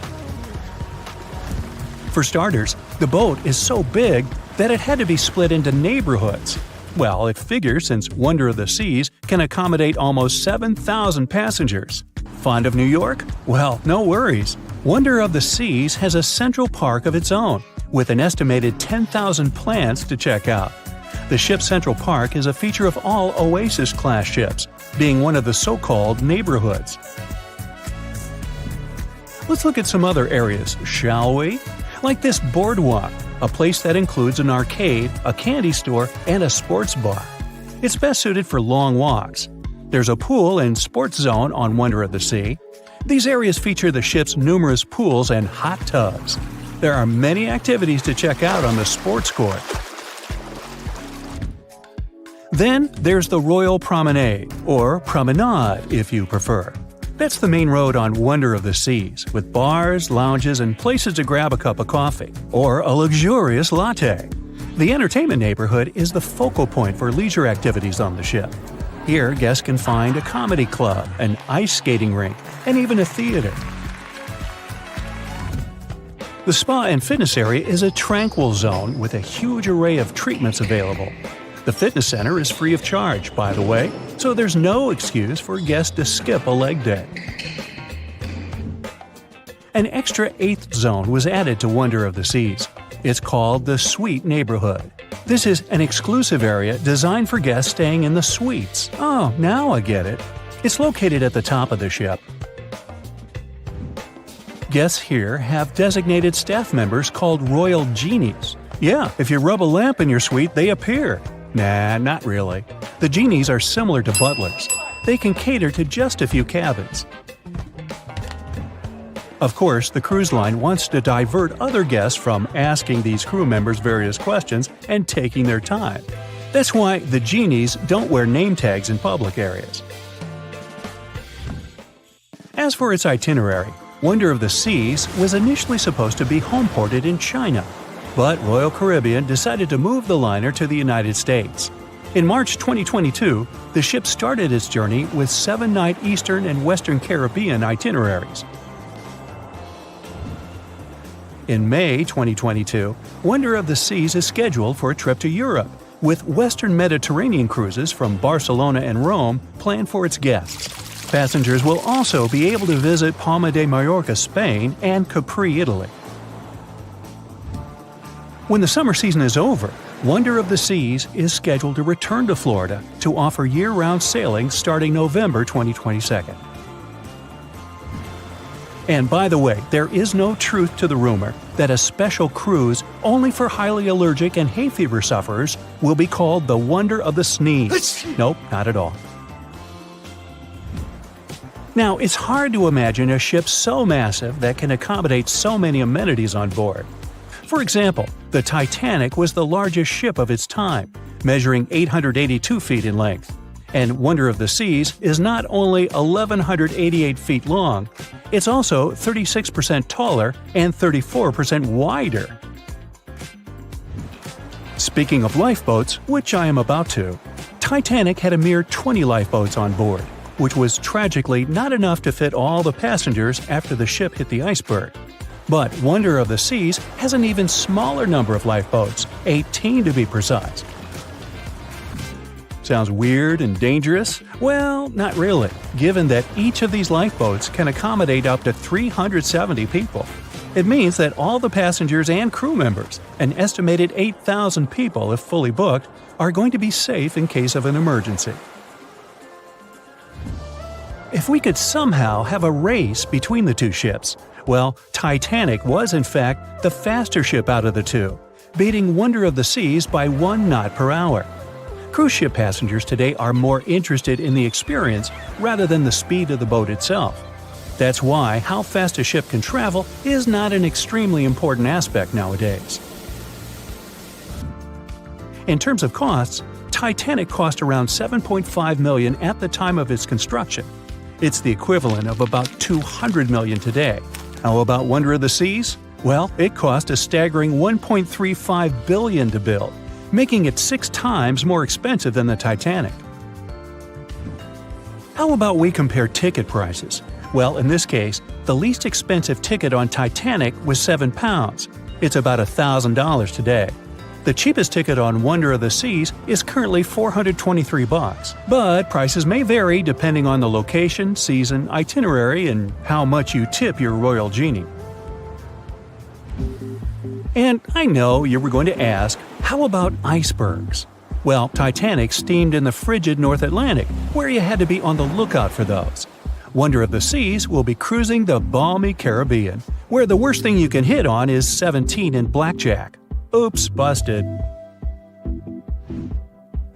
For starters, the boat is so big that it had to be split into neighborhoods. Well, it figures since Wonder of the Seas can accommodate almost 7,000 passengers. Fond of New York? Well, no worries. Wonder of the Seas has a central park of its own, with an estimated 10,000 plants to check out. The ship's central park is a feature of all Oasis-class ships, being one of the so-called neighborhoods. Let's look at some other areas, shall we? Like this boardwalk, a place that includes an arcade, a candy store, and a sports bar. It's best suited for long walks. There's a pool and sports zone on Wonder of the Sea. These areas feature the ship's numerous pools and hot tubs. There are many activities to check out on the sports court. Then there's the Royal Promenade, or Promenade if you prefer. That's the main road on Wonder of the Seas, with bars, lounges, and places to grab a cup of coffee, or a luxurious latte. The entertainment neighborhood is the focal point for leisure activities on the ship. Here, guests can find a comedy club, an ice skating rink, and even a theater. The spa and fitness area is a tranquil zone with a huge array of treatments available. The fitness center is free of charge, by the way, so there's no excuse for guests to skip a leg day. An extra 8th zone was added to Wonder of the Seas. It's called the Suite Neighborhood. This is an exclusive area designed for guests staying in the suites. Oh, now I get it. It's located at the top of the ship. Guests here have designated staff members called Royal Genies. Yeah, if you rub a lamp in your suite, they appear. Nah, not really. The genies are similar to butlers. They can cater to just a few cabins. Of course, the cruise line wants to divert other guests from asking these crew members various questions and taking their time. That's why the genies don't wear name tags in public areas. As for its itinerary, Wonder of the Seas was initially supposed to be homeported in China. But Royal Caribbean decided to move the liner to the United States. In March 2022, the ship started its journey with 7-night Eastern and Western Caribbean itineraries. In May 2022, Wonder of the Seas is scheduled for a trip to Europe, with Western Mediterranean cruises from Barcelona and Rome planned for its guests. Passengers will also be able to visit Palma de Mallorca, Spain, and Capri, Italy. When the summer season is over, Wonder of the Seas is scheduled to return to Florida to offer year-round sailing starting November 2022. And by the way, there is no truth to the rumor that a special cruise only for highly allergic and hay fever sufferers will be called the Wonder of the Sneeze. Nope, not at all. Now, it's hard to imagine a ship so massive that can accommodate so many amenities on board. For example, the Titanic was the largest ship of its time, measuring 882 feet in length. And Wonder of the Seas is not only 1,188 feet long, it's also 36% taller and 34% wider. Speaking of lifeboats, which I am about to, Titanic had a mere 20 lifeboats on board, which was tragically not enough to fit all the passengers after the ship hit the iceberg. But Wonder of the Seas has an even smaller number of lifeboats, 18 to be precise. Sounds weird and dangerous? Well, not really, given that each of these lifeboats can accommodate up to 370 people. It means that all the passengers and crew members, an estimated 8,000 people if fully booked, are going to be safe in case of an emergency. If we could somehow have a race between the two ships, well, Titanic was in fact the faster ship out of the two, beating Wonder of the Seas by 1 knot per hour. Cruise ship passengers today are more interested in the experience rather than the speed of the boat itself. That's why how fast a ship can travel is not an extremely important aspect nowadays. In terms of costs, Titanic cost around $7.5 million at the time of its construction. It's the equivalent of about $200 million today. How about Wonder of the Seas? Well, it cost a staggering $1.35 billion to build, making it 6 times more expensive than the Titanic. How about we compare ticket prices? Well, in this case, the least expensive ticket on Titanic was £7. It's about $1,000 today. The cheapest ticket on Wonder of the Seas is currently $423, but prices may vary depending on the location, season, itinerary, and how much you tip your royal genie. And I know you were going to ask, how about icebergs? Well, Titanic steamed in the frigid North Atlantic, where you had to be on the lookout for those. Wonder of the Seas will be cruising the balmy Caribbean, where the worst thing you can hit on is 17 in blackjack. Oops, busted.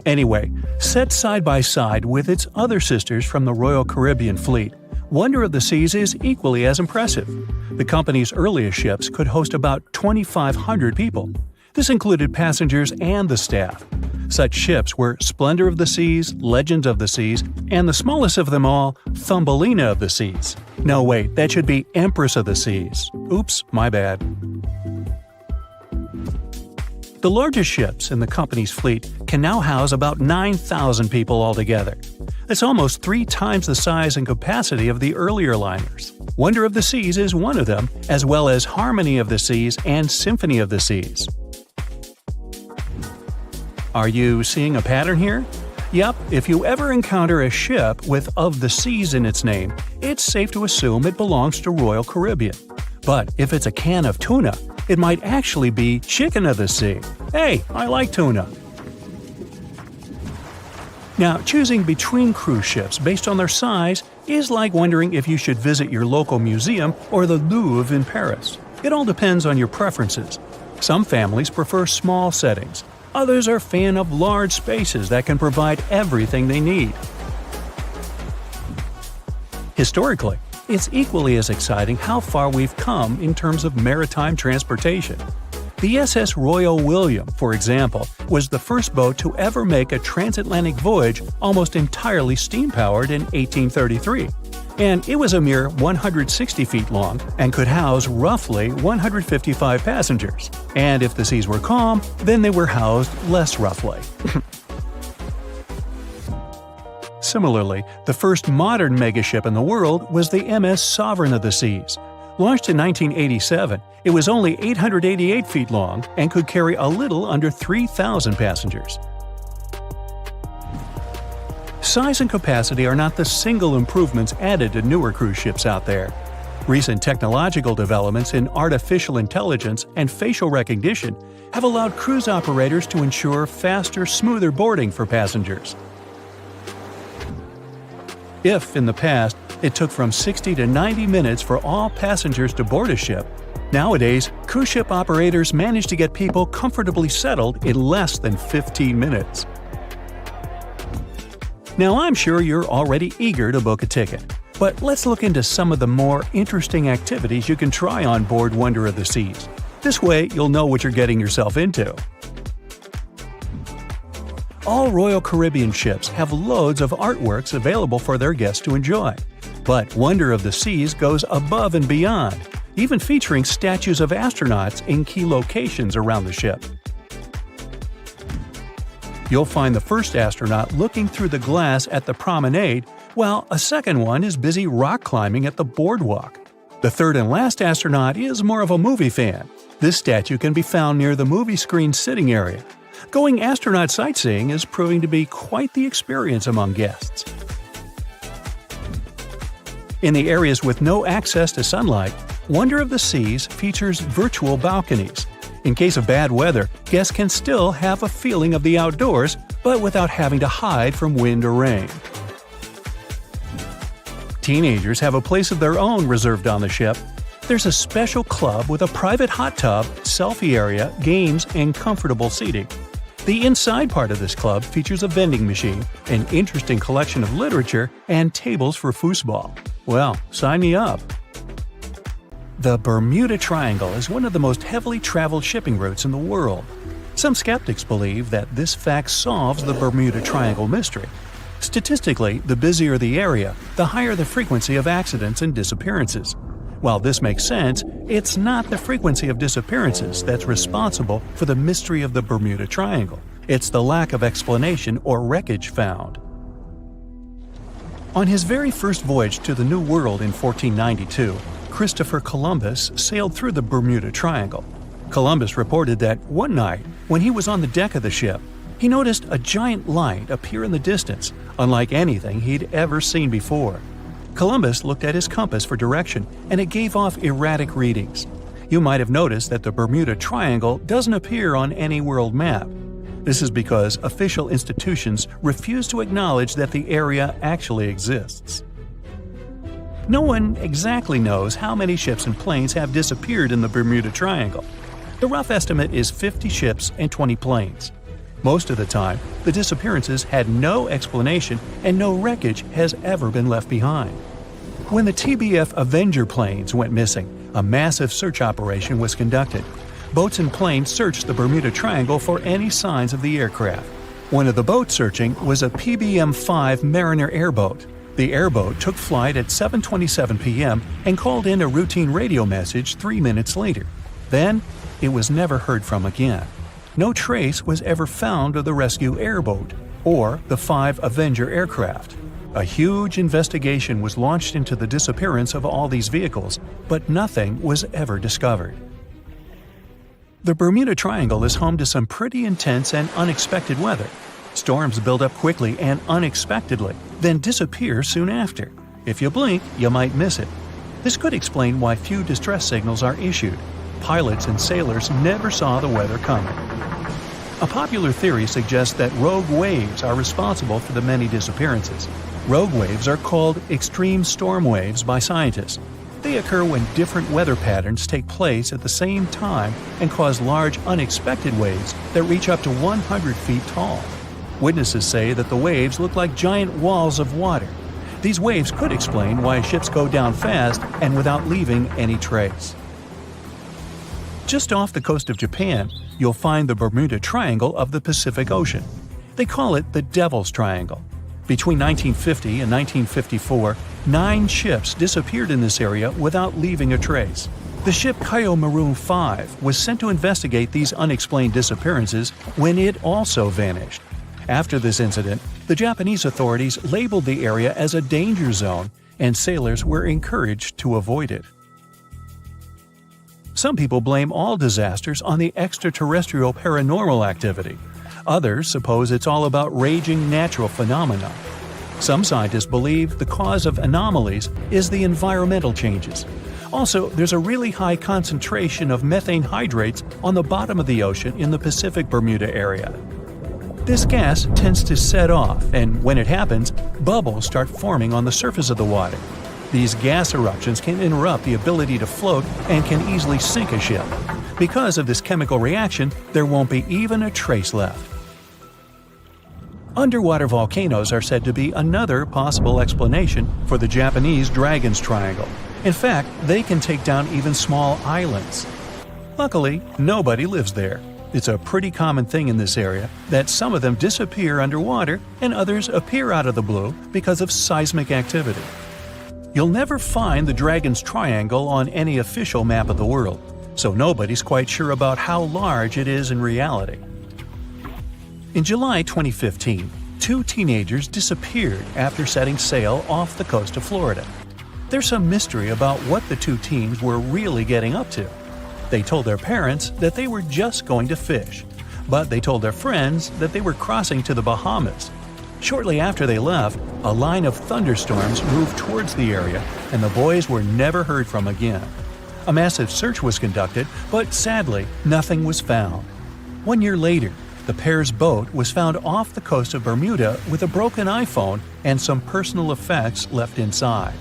Anyway, set side by side with its other sisters from the Royal Caribbean Fleet, Wonder of the Seas is equally as impressive. The company's earliest ships could host about 2,500 people. This included passengers and the staff. Such ships were Splendor of the Seas, Legend of the Seas, and the smallest of them all, Thumbelina of the Seas. No, wait, that should be Empress of the Seas. Oops, my bad. The largest ships in the company's fleet can now house about 9,000 people altogether. That's almost 3 times the size and capacity of the earlier liners. Wonder of the Seas is one of them, as well as Harmony of the Seas and Symphony of the Seas. Are you seeing a pattern here? Yep, if you ever encounter a ship with Of the Seas in its name, it's safe to assume it belongs to Royal Caribbean. But if it's a can of tuna, it might actually be Chicken of the Sea. Hey, I like tuna. Now, choosing between cruise ships based on their size is like wondering if you should visit your local museum or the Louvre in Paris. It all depends on your preferences. Some families prefer small settings. Others are fan of large spaces that can provide everything they need. Historically, it's equally as exciting how far we've come in terms of maritime transportation. The SS Royal William, for example, was the first boat to ever make a transatlantic voyage almost entirely steam-powered in 1833. And it was a mere 160 feet long and could house roughly 155 passengers. And if the seas were calm, then they were housed less roughly. Similarly, the first modern megaship in the world was the MS Sovereign of the Seas. Launched in 1987, it was only 888 feet long and could carry a little under 3,000 passengers. Size and capacity are not the single improvements added to newer cruise ships out there. Recent technological developments in artificial intelligence and facial recognition have allowed cruise operators to ensure faster, smoother boarding for passengers. If, in the past, it took from 60 to 90 minutes for all passengers to board a ship, nowadays, cruise ship operators manage to get people comfortably settled in less than 15 minutes. Now, I'm sure you're already eager to book a ticket, but let's look into some of the more interesting activities you can try on board Wonder of the Seas. This way, you'll know what you're getting yourself into. All Royal Caribbean ships have loads of artworks available for their guests to enjoy. But Wonder of the Seas goes above and beyond, even featuring statues of astronauts in key locations around the ship. You'll find the first astronaut looking through the glass at the promenade, while a second one is busy rock climbing at the boardwalk. The third and last astronaut is more of a movie fan. This statue can be found near the movie screen sitting area. Going astronaut sightseeing is proving to be quite the experience among guests. In the areas with no access to sunlight, Wonder of the Seas features virtual balconies. In case of bad weather, guests can still have a feeling of the outdoors, but without having to hide from wind or rain. Teenagers have a place of their own reserved on the ship. There's a special club with a private hot tub, selfie area, games, and comfortable seating. The inside part of this club features a vending machine, an interesting collection of literature, and tables for foosball. Well, sign me up! The Bermuda Triangle is one of the most heavily traveled shipping routes in the world. Some skeptics believe that this fact solves the Bermuda Triangle mystery. Statistically, the busier the area, the higher the frequency of accidents and disappearances. While this makes sense, it's not the frequency of disappearances that's responsible for the mystery of the Bermuda Triangle. It's the lack of explanation or wreckage found. On his very first voyage to the New World in 1492, Christopher Columbus sailed through the Bermuda Triangle. Columbus reported that one night, when he was on the deck of the ship, he noticed a giant light appear in the distance, unlike anything he'd ever seen before. Columbus looked at his compass for direction, and it gave off erratic readings. You might have noticed that the Bermuda Triangle doesn't appear on any world map. This is because official institutions refuse to acknowledge that the area actually exists. No one exactly knows how many ships and planes have disappeared in the Bermuda Triangle. The rough estimate is 50 ships and 20 planes. Most of the time, the disappearances had no explanation and no wreckage has ever been left behind. When the TBF Avenger planes went missing, a massive search operation was conducted. Boats and planes searched the Bermuda Triangle for any signs of the aircraft. One of the boats searching was a PBM-5 Mariner airboat. The airboat took flight at 7:27 p.m. and called in a routine radio message 3 minutes later. Then, it was never heard from again. No trace was ever found of the rescue airboat or the 5 Avenger aircraft. A huge investigation was launched into the disappearance of all these vehicles, but nothing was ever discovered. The Bermuda Triangle is home to some pretty intense and unexpected weather. Storms build up quickly and unexpectedly, then disappear soon after. If you blink, you might miss it. This could explain why few distress signals are issued. Pilots and sailors never saw the weather coming. A popular theory suggests that rogue waves are responsible for the many disappearances. Rogue waves are called extreme storm waves by scientists. They occur when different weather patterns take place at the same time and cause large unexpected waves that reach up to 100 feet tall. Witnesses say that the waves look like giant walls of water. These waves could explain why ships go down fast and without leaving any trace. Just off the coast of Japan, you'll find the Bermuda Triangle of the Pacific Ocean. They call it the Devil's Triangle. Between 1950 and 1954, 9 ships disappeared in this area without leaving a trace. The ship Kaio Maroon 5 was sent to investigate these unexplained disappearances when it also vanished. After this incident, the Japanese authorities labeled the area as a danger zone, and sailors were encouraged to avoid it. Some people blame all disasters on the extraterrestrial paranormal activity. Others suppose it's all about raging natural phenomena. Some scientists believe the cause of anomalies is the environmental changes. Also, there's a really high concentration of methane hydrates on the bottom of the ocean in the Pacific Bermuda area. This gas tends to set off, and when it happens, bubbles start forming on the surface of the water. These gas eruptions can interrupt the ability to float and can easily sink a ship. Because of this chemical reaction, there won't be even a trace left. Underwater volcanoes are said to be another possible explanation for the Japanese Dragon's Triangle. In fact, they can take down even small islands. Luckily, nobody lives there. It's a pretty common thing in this area that some of them disappear underwater and others appear out of the blue because of seismic activity. You'll never find the Dragon's Triangle on any official map of the world, so nobody's quite sure about how large it is in reality. In July 2015, 2 teenagers disappeared after setting sail off the coast of Florida. There's some mystery about what the two teams were really getting up to. They told their parents that they were just going to fish, but they told their friends that they were crossing to the Bahamas. Shortly after they left, a line of thunderstorms moved towards the area, and the boys were never heard from again. A massive search was conducted, but sadly, nothing was found. 1 year later, the pair's boat was found off the coast of Bermuda with a broken iPhone and some personal effects left inside.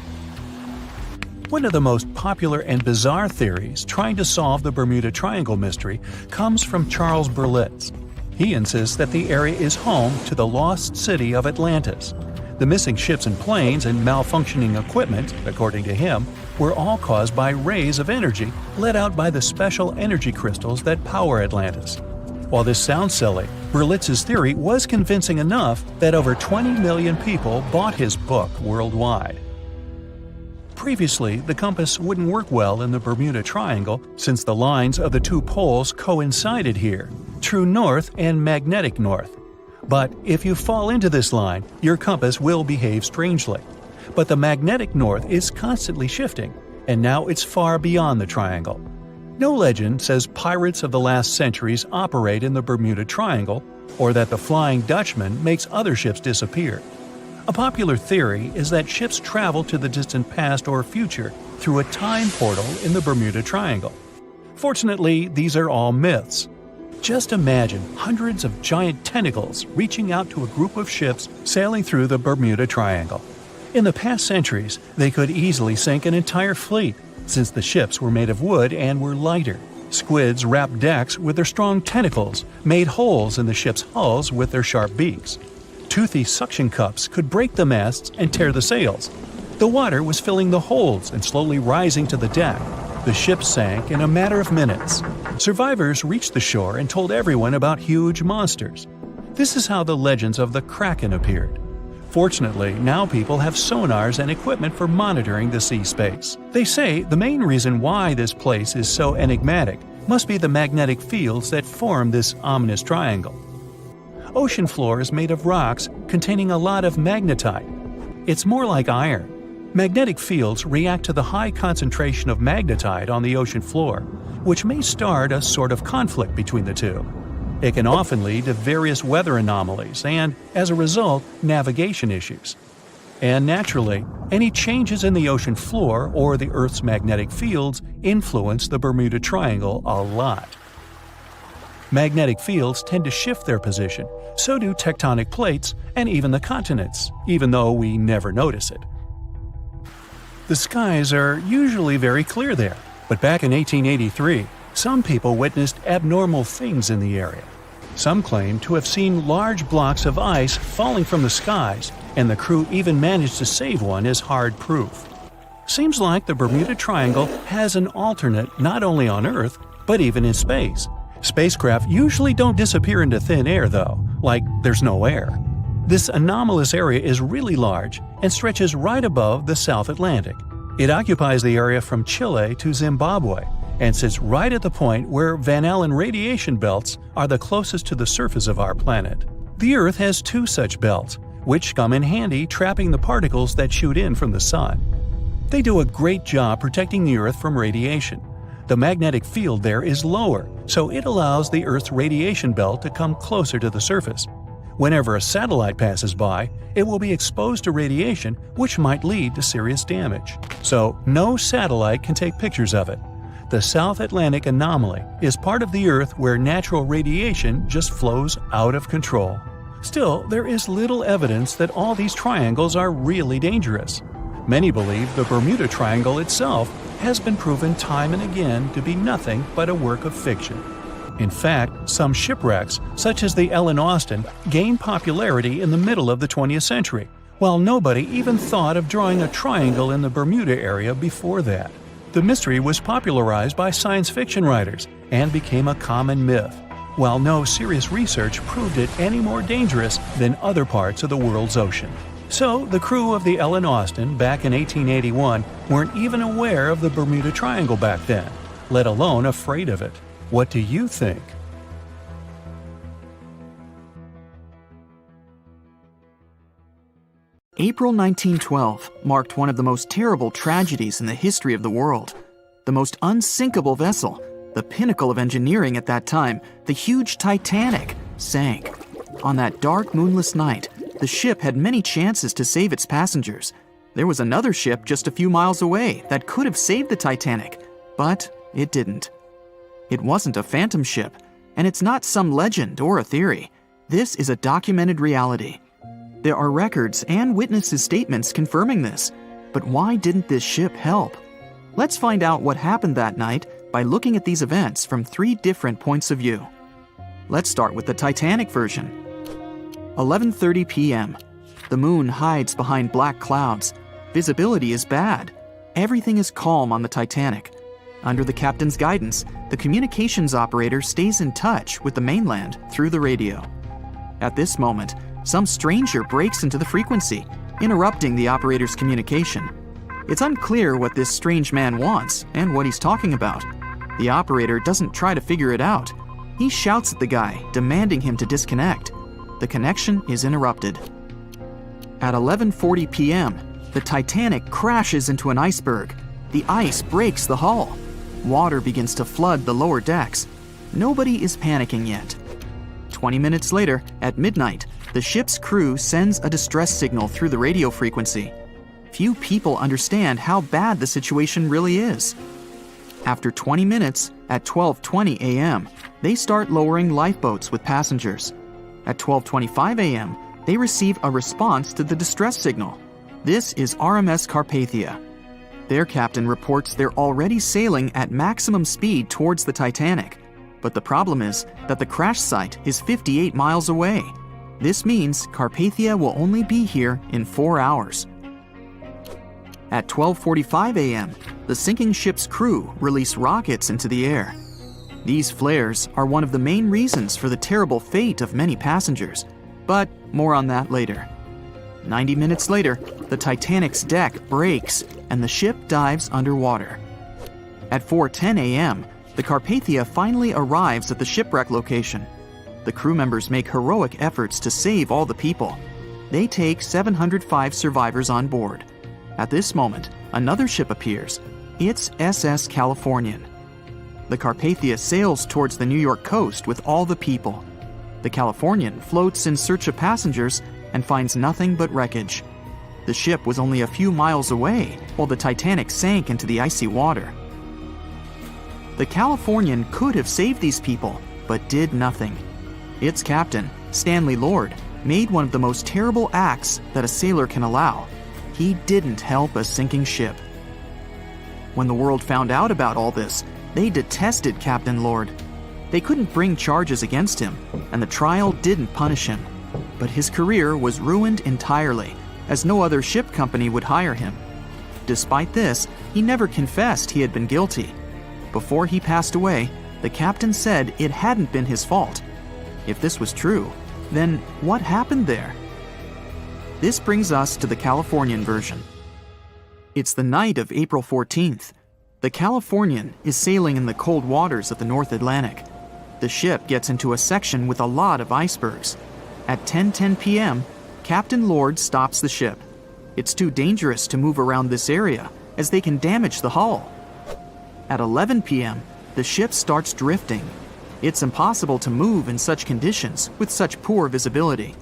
One of the most popular and bizarre theories trying to solve the Bermuda Triangle mystery comes from Charles Berlitz. He insists that the area is home to the lost city of Atlantis. The missing ships and planes and malfunctioning equipment, according to him, were all caused by rays of energy let out by the special energy crystals that power Atlantis. While this sounds silly, Berlitz's theory was convincing enough that over 20 million people bought his book worldwide. Previously, the compass wouldn't work well in the Bermuda Triangle since the lines of the two poles coincided here, true north and magnetic north. But if you fall into this line, your compass will behave strangely. But the magnetic north is constantly shifting, and now it's far beyond the triangle. No legend says pirates of the last centuries operate in the Bermuda Triangle, or that the Flying Dutchman makes other ships disappear. A popular theory is that ships travel to the distant past or future through a time portal in the Bermuda Triangle. Fortunately, these are all myths. Just imagine hundreds of giant tentacles reaching out to a group of ships sailing through the Bermuda Triangle. In the past centuries, they could easily sink an entire fleet, since the ships were made of wood and were lighter. Squids wrapped decks with their strong tentacles, made holes in the ship's hulls with their sharp beaks. Toothy suction cups could break the masts and tear the sails. The water was filling the holds and slowly rising to the deck. The ship sank in a matter of minutes. Survivors reached the shore and told everyone about huge monsters. This is how the legends of the Kraken appeared. Fortunately, now people have sonars and equipment for monitoring the sea space. They say the main reason why this place is so enigmatic must be the magnetic fields that form this ominous triangle. Ocean floor is made of rocks containing a lot of magnetite. It's more like iron. Magnetic fields react to the high concentration of magnetite on the ocean floor, which may start a sort of conflict between the two. It can often lead to various weather anomalies and, as a result, navigation issues. And naturally, any changes in the ocean floor or the Earth's magnetic fields influence the Bermuda Triangle a lot. Magnetic fields tend to shift their position, so do tectonic plates and even the continents, even though we never notice it. The skies are usually very clear there, but back in 1883, some people witnessed abnormal things in the area. Some claim to have seen large blocks of ice falling from the skies, and the crew even managed to save one as hard proof. Seems like the Bermuda Triangle has an alternate not only on Earth, but even in space. Spacecraft usually don't disappear into thin air though, like there's no air. This anomalous area is really large and stretches right above the South Atlantic. It occupies the area from Chile to Zimbabwe and sits right at the point where Van Allen radiation belts are the closest to the surface of our planet. The Earth has two such belts, which come in handy trapping the particles that shoot in from the sun. They do a great job protecting the Earth from radiation. The magnetic field there is lower, so it allows the Earth's radiation belt to come closer to the surface. Whenever a satellite passes by, it will be exposed to radiation, which might lead to serious damage. So, no satellite can take pictures of it. The South Atlantic anomaly is part of the Earth where natural radiation just flows out of control. Still, there is little evidence that all these triangles are really dangerous. Many believe the Bermuda Triangle itself has been proven time and again to be nothing but a work of fiction. In fact, some shipwrecks, such as the Ellen Austin, gained popularity in the middle of the 20th century, while nobody even thought of drawing a triangle in the Bermuda area before that. The mystery was popularized by science fiction writers and became a common myth, while no serious research proved it any more dangerous than other parts of the world's ocean. So, the crew of the Ellen Austin back in 1881 weren't even aware of the Bermuda Triangle back then, let alone afraid of it. What do you think? April 1912 marked one of the most terrible tragedies in the history of the world. The most unsinkable vessel, the pinnacle of engineering at that time, the huge Titanic, sank. On that dark, moonless night, the ship had many chances to save its passengers. There was another ship just a few miles away that could have saved the Titanic, but it didn't. It wasn't a phantom ship, and it's not some legend or a theory. This is a documented reality. There are records and witnesses' statements confirming this. But why didn't this ship help? Let's find out what happened that night by looking at these events from 3 different points of view. Let's start with the Titanic version. 11:30 p.m. The moon hides behind black clouds. Visibility is bad. Everything is calm on the Titanic. Under the captain's guidance, the communications operator stays in touch with the mainland through the radio. At this moment, some stranger breaks into the frequency, interrupting the operator's communication. It's unclear what this strange man wants and what he's talking about. The operator doesn't try to figure it out. He shouts at the guy, demanding him to disconnect. The connection is interrupted. At 11:40 p.m., the Titanic crashes into an iceberg. The ice breaks the hull. Water begins to flood the lower decks. Nobody is panicking yet. 20 minutes later, at midnight, the ship's crew sends a distress signal through the radio frequency. Few people understand how bad the situation really is. After 20 minutes, at 12:20 a.m., they start lowering lifeboats with passengers. At 12:25 a.m., they receive a response to the distress signal. This is RMS Carpathia. Their captain reports they're already sailing at maximum speed towards the Titanic. But the problem is that the crash site is 58 miles away. This means Carpathia will only be here in 4 hours. At 12:45 a.m., the sinking ship's crew release rockets into the air. These flares are one of the main reasons for the terrible fate of many passengers, but more on that later. 90 minutes later, the Titanic's deck breaks and the ship dives underwater. At 4:10 a.m., the Carpathia finally arrives at the shipwreck location. The crew members make heroic efforts to save all the people. They take 705 survivors on board. At this moment, another ship appears. It's SS Californian. The Carpathia sails towards the New York coast with all the people. The Californian floats in search of passengers and finds nothing but wreckage. The ship was only a few miles away while the Titanic sank into the icy water. The Californian could have saved these people, but did nothing. Its captain, Stanley Lord, made one of the most terrible acts that a sailor can allow. He didn't help a sinking ship. When the world found out about all this, they detested Captain Lord. They couldn't bring charges against him, and the trial didn't punish him. But his career was ruined entirely, as no other ship company would hire him. Despite this, he never confessed he had been guilty. Before he passed away, the captain said it hadn't been his fault. If this was true, then what happened there? This brings us to the Californian version. It's the night of April 14th. The Californian is sailing in the cold waters of the North Atlantic. The ship gets into a section with a lot of icebergs. At 10:10 p.m., Captain Lord stops the ship. It's too dangerous to move around this area, as they can damage the hull. At 11 p.m., the ship starts drifting. It's impossible to move in such conditions with such poor visibility.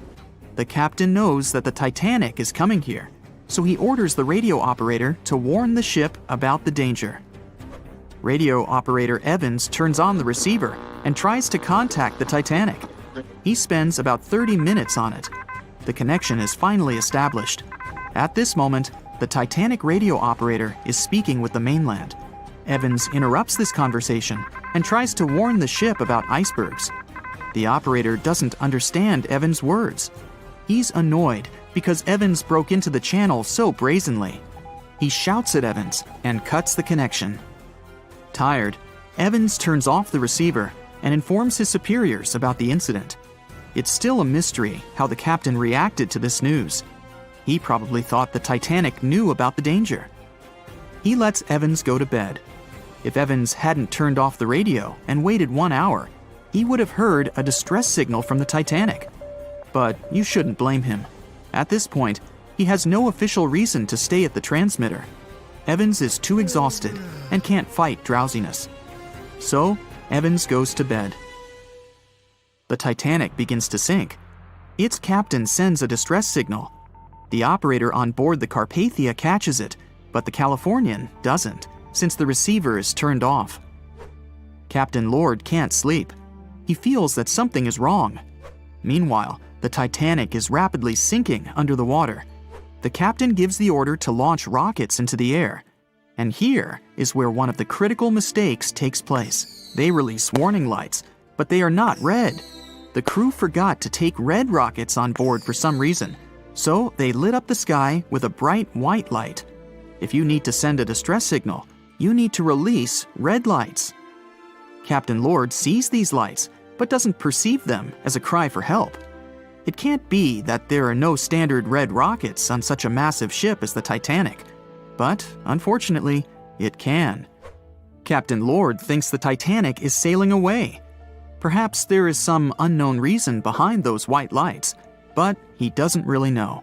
The captain knows that the Titanic is coming here, so he orders the radio operator to warn the ship about the danger. Radio operator Evans turns on the receiver and tries to contact the Titanic. He spends about 30 minutes on it. The connection is finally established. At this moment, the Titanic radio operator is speaking with the mainland. Evans interrupts this conversation and tries to warn the ship about icebergs. The operator doesn't understand Evans' words. He's annoyed because Evans broke into the channel so brazenly. He shouts at Evans and cuts the connection. Tired, Evans turns off the receiver and informs his superiors about the incident. It's still a mystery how the captain reacted to this news. He probably thought the Titanic knew about the danger. He lets Evans go to bed. If Evans hadn't turned off the radio and waited 1 hour, he would have heard a distress signal from the Titanic. But you shouldn't blame him. At this point, He has no official reason to stay at the transmitter. Evans is too exhausted and can't fight drowsiness. So, Evans goes to bed. The Titanic begins to sink. Its captain sends a distress signal. The operator on board the Carpathia catches it, but the Californian doesn't, since the receiver is turned off. Captain Lord can't sleep. He feels that something is wrong. Meanwhile, the Titanic is rapidly sinking under the water. The captain gives the order to launch rockets into the air. And here is where one of the critical mistakes takes place. They release warning lights, but they are not red. The crew forgot to take red rockets on board for some reason, so they lit up the sky with a bright white light. If you need to send a distress signal, you need to release red lights. Captain Lord sees these lights, but doesn't perceive them as a cry for help. It can't be that there are no standard red rockets on such a massive ship as the Titanic. But, unfortunately, it can. Captain Lord thinks the Titanic is sailing away. Perhaps there is some unknown reason behind those white lights, but he doesn't really know.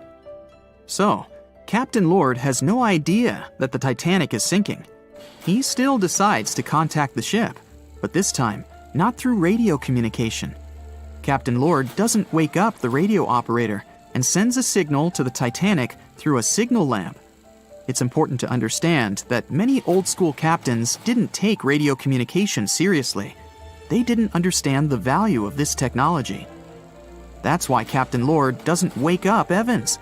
So, Captain Lord has no idea that the Titanic is sinking. He still decides to contact the ship, but this time, not through radio communication. Captain Lord doesn't wake up the radio operator and sends a signal to the Titanic through a signal lamp. It's important to understand that many old-school captains didn't take radio communication seriously. They didn't understand the value of this technology. That's why Captain Lord doesn't wake up Evans.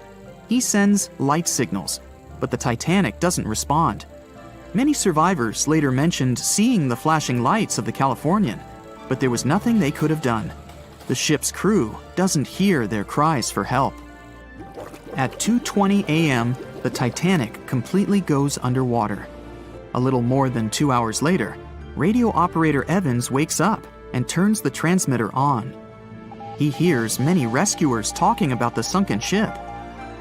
He sends light signals, but the Titanic doesn't respond. Many survivors later mentioned seeing the flashing lights of the Californian, but there was nothing they could have done. The ship's crew doesn't hear their cries for help. At 2:20 a.m., the Titanic completely goes underwater. A little more than 2 hours later, radio operator Evans wakes up and turns the transmitter on. He hears many rescuers talking about the sunken ship.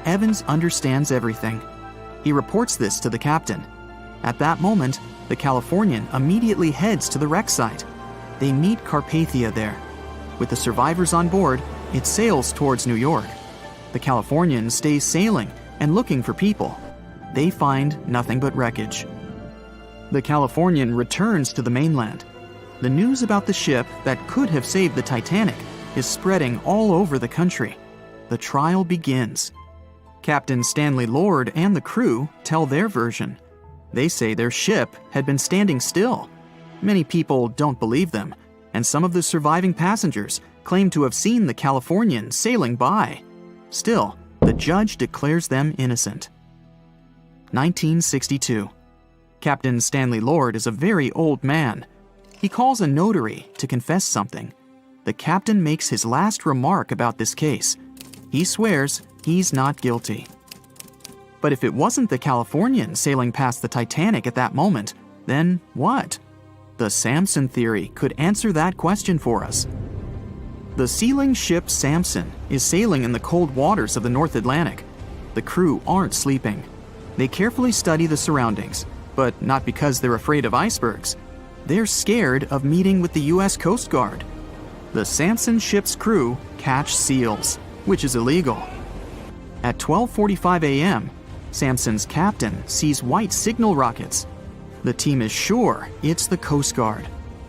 Evans understands everything. He reports this to the captain. At that moment, the Californian immediately heads to the wreck site. They meet Carpathia there. With the survivors on board, it sails towards New York. The Californian stays sailing and looking for people. They find nothing but wreckage. The Californian returns to the mainland. The news about the ship that could have saved the Titanic is spreading all over the country. The trial begins. Captain Stanley Lord and the crew tell their version. They say their ship had been standing still. Many people don't believe them, and some of the surviving passengers claim to have seen the Californian sailing by. Still, the judge declares them innocent. 1962. Captain Stanley Lord is a very old man. He calls a notary to confess something. The captain makes his last remark about this case. He swears he's not guilty. But if it wasn't the Californian sailing past the Titanic at that moment, then what? The Samson theory could answer that question for us. The sealing ship Samson is sailing in the cold waters of the North Atlantic. The crew aren't sleeping. They carefully study the surroundings, but not because they're afraid of icebergs. They're scared of meeting with the U.S. Coast Guard. The Samson ship's crew catch seals, which is illegal. At 12:45 a.m., Samson's captain sees white signal rockets. The team is sure it's the Coast Guard.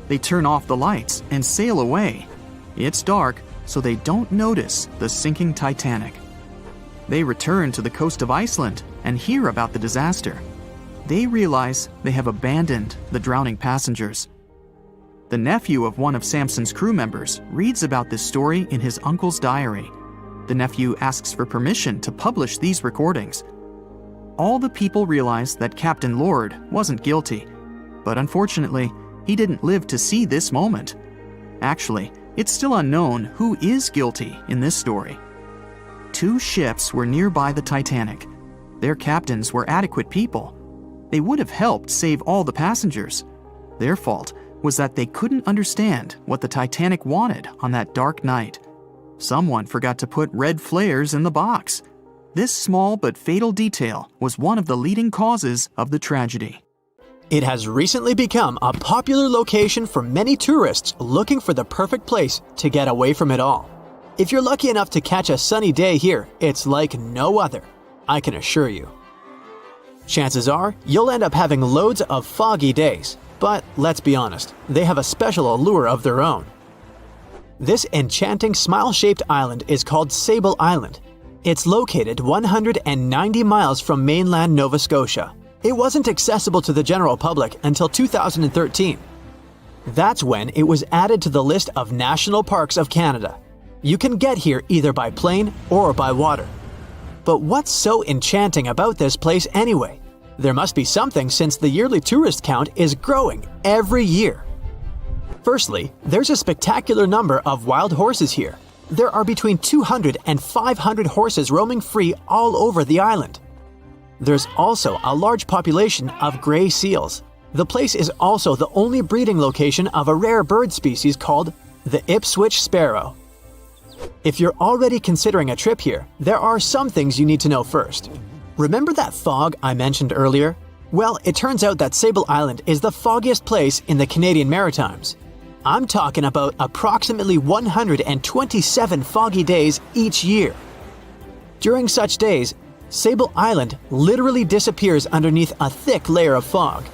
They turn off the lights and sail away. It's dark, so they don't notice the sinking Titanic. They return to the coast of Iceland and hear about the disaster. They realize they have abandoned the drowning passengers. The nephew of one of Samson's crew members reads about this story in his uncle's diary. The nephew asks for permission to publish these recordings. All the people realize that Captain Lord wasn't guilty, but unfortunately, he didn't live to see this moment. Actually, it's still unknown who is guilty in this story. 2 ships were nearby the Titanic. Their captains were adequate people. They would have helped save all the passengers. Their fault was that they couldn't understand what the Titanic wanted on that dark night. Someone forgot to put red flares in the box. This small but fatal detail was one of the leading causes of the tragedy. It has recently become a popular location for many tourists looking for the perfect place to get away from it all. If you're lucky enough to catch a sunny day here, it's like no other. I can assure you. Chances are, you'll end up having loads of foggy days, but let's be honest, they have a special allure of their own. This enchanting smile-shaped island is called Sable Island. It's located 190 miles from mainland Nova Scotia. It wasn't accessible to the general public until 2013. That's when it was added to the list of National Parks of Canada. You can get here either by plane or by water. But what's so enchanting about this place anyway? There must be something since the yearly tourist count is growing every year. Firstly, there's a spectacular number of wild horses here. There are between 200 and 500 horses roaming free all over the island. There's also a large population of gray seals. The place is also the only breeding location of a rare bird species called the Ipswich sparrow. If you're already considering a trip here, there are some things you need to know first. Remember that fog I mentioned earlier? Well, it turns out that Sable Island is the foggiest place in the Canadian Maritimes. I'm talking about approximately 127 foggy days each year. During such days, Sable Island literally disappears underneath a thick layer of fog.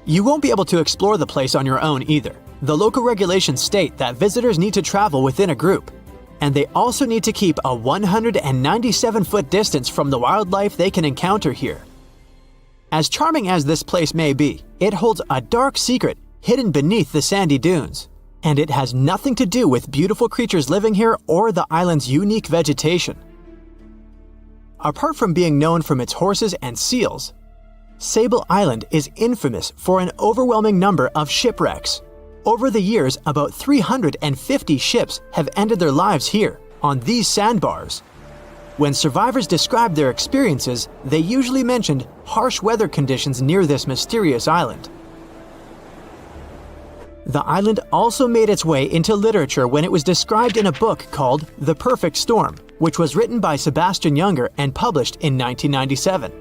You won't be able to explore the place on your own either. The local regulations state that visitors need to travel within a group, and they also need to keep a 197-foot distance from the wildlife they can encounter here. As charming as this place may be, it holds a dark secret hidden beneath the sandy dunes, and it has nothing to do with beautiful creatures living here or the island's unique vegetation. Apart from being known from its horses and seals, Sable Island is infamous for an overwhelming number of shipwrecks. Over the years, about 350 ships have ended their lives here, on these sandbars. When survivors described their experiences, they usually mentioned harsh weather conditions near this mysterious island. The island also made its way into literature when it was described in a book called The Perfect Storm, which was written by Sebastian Junger and published in 1997.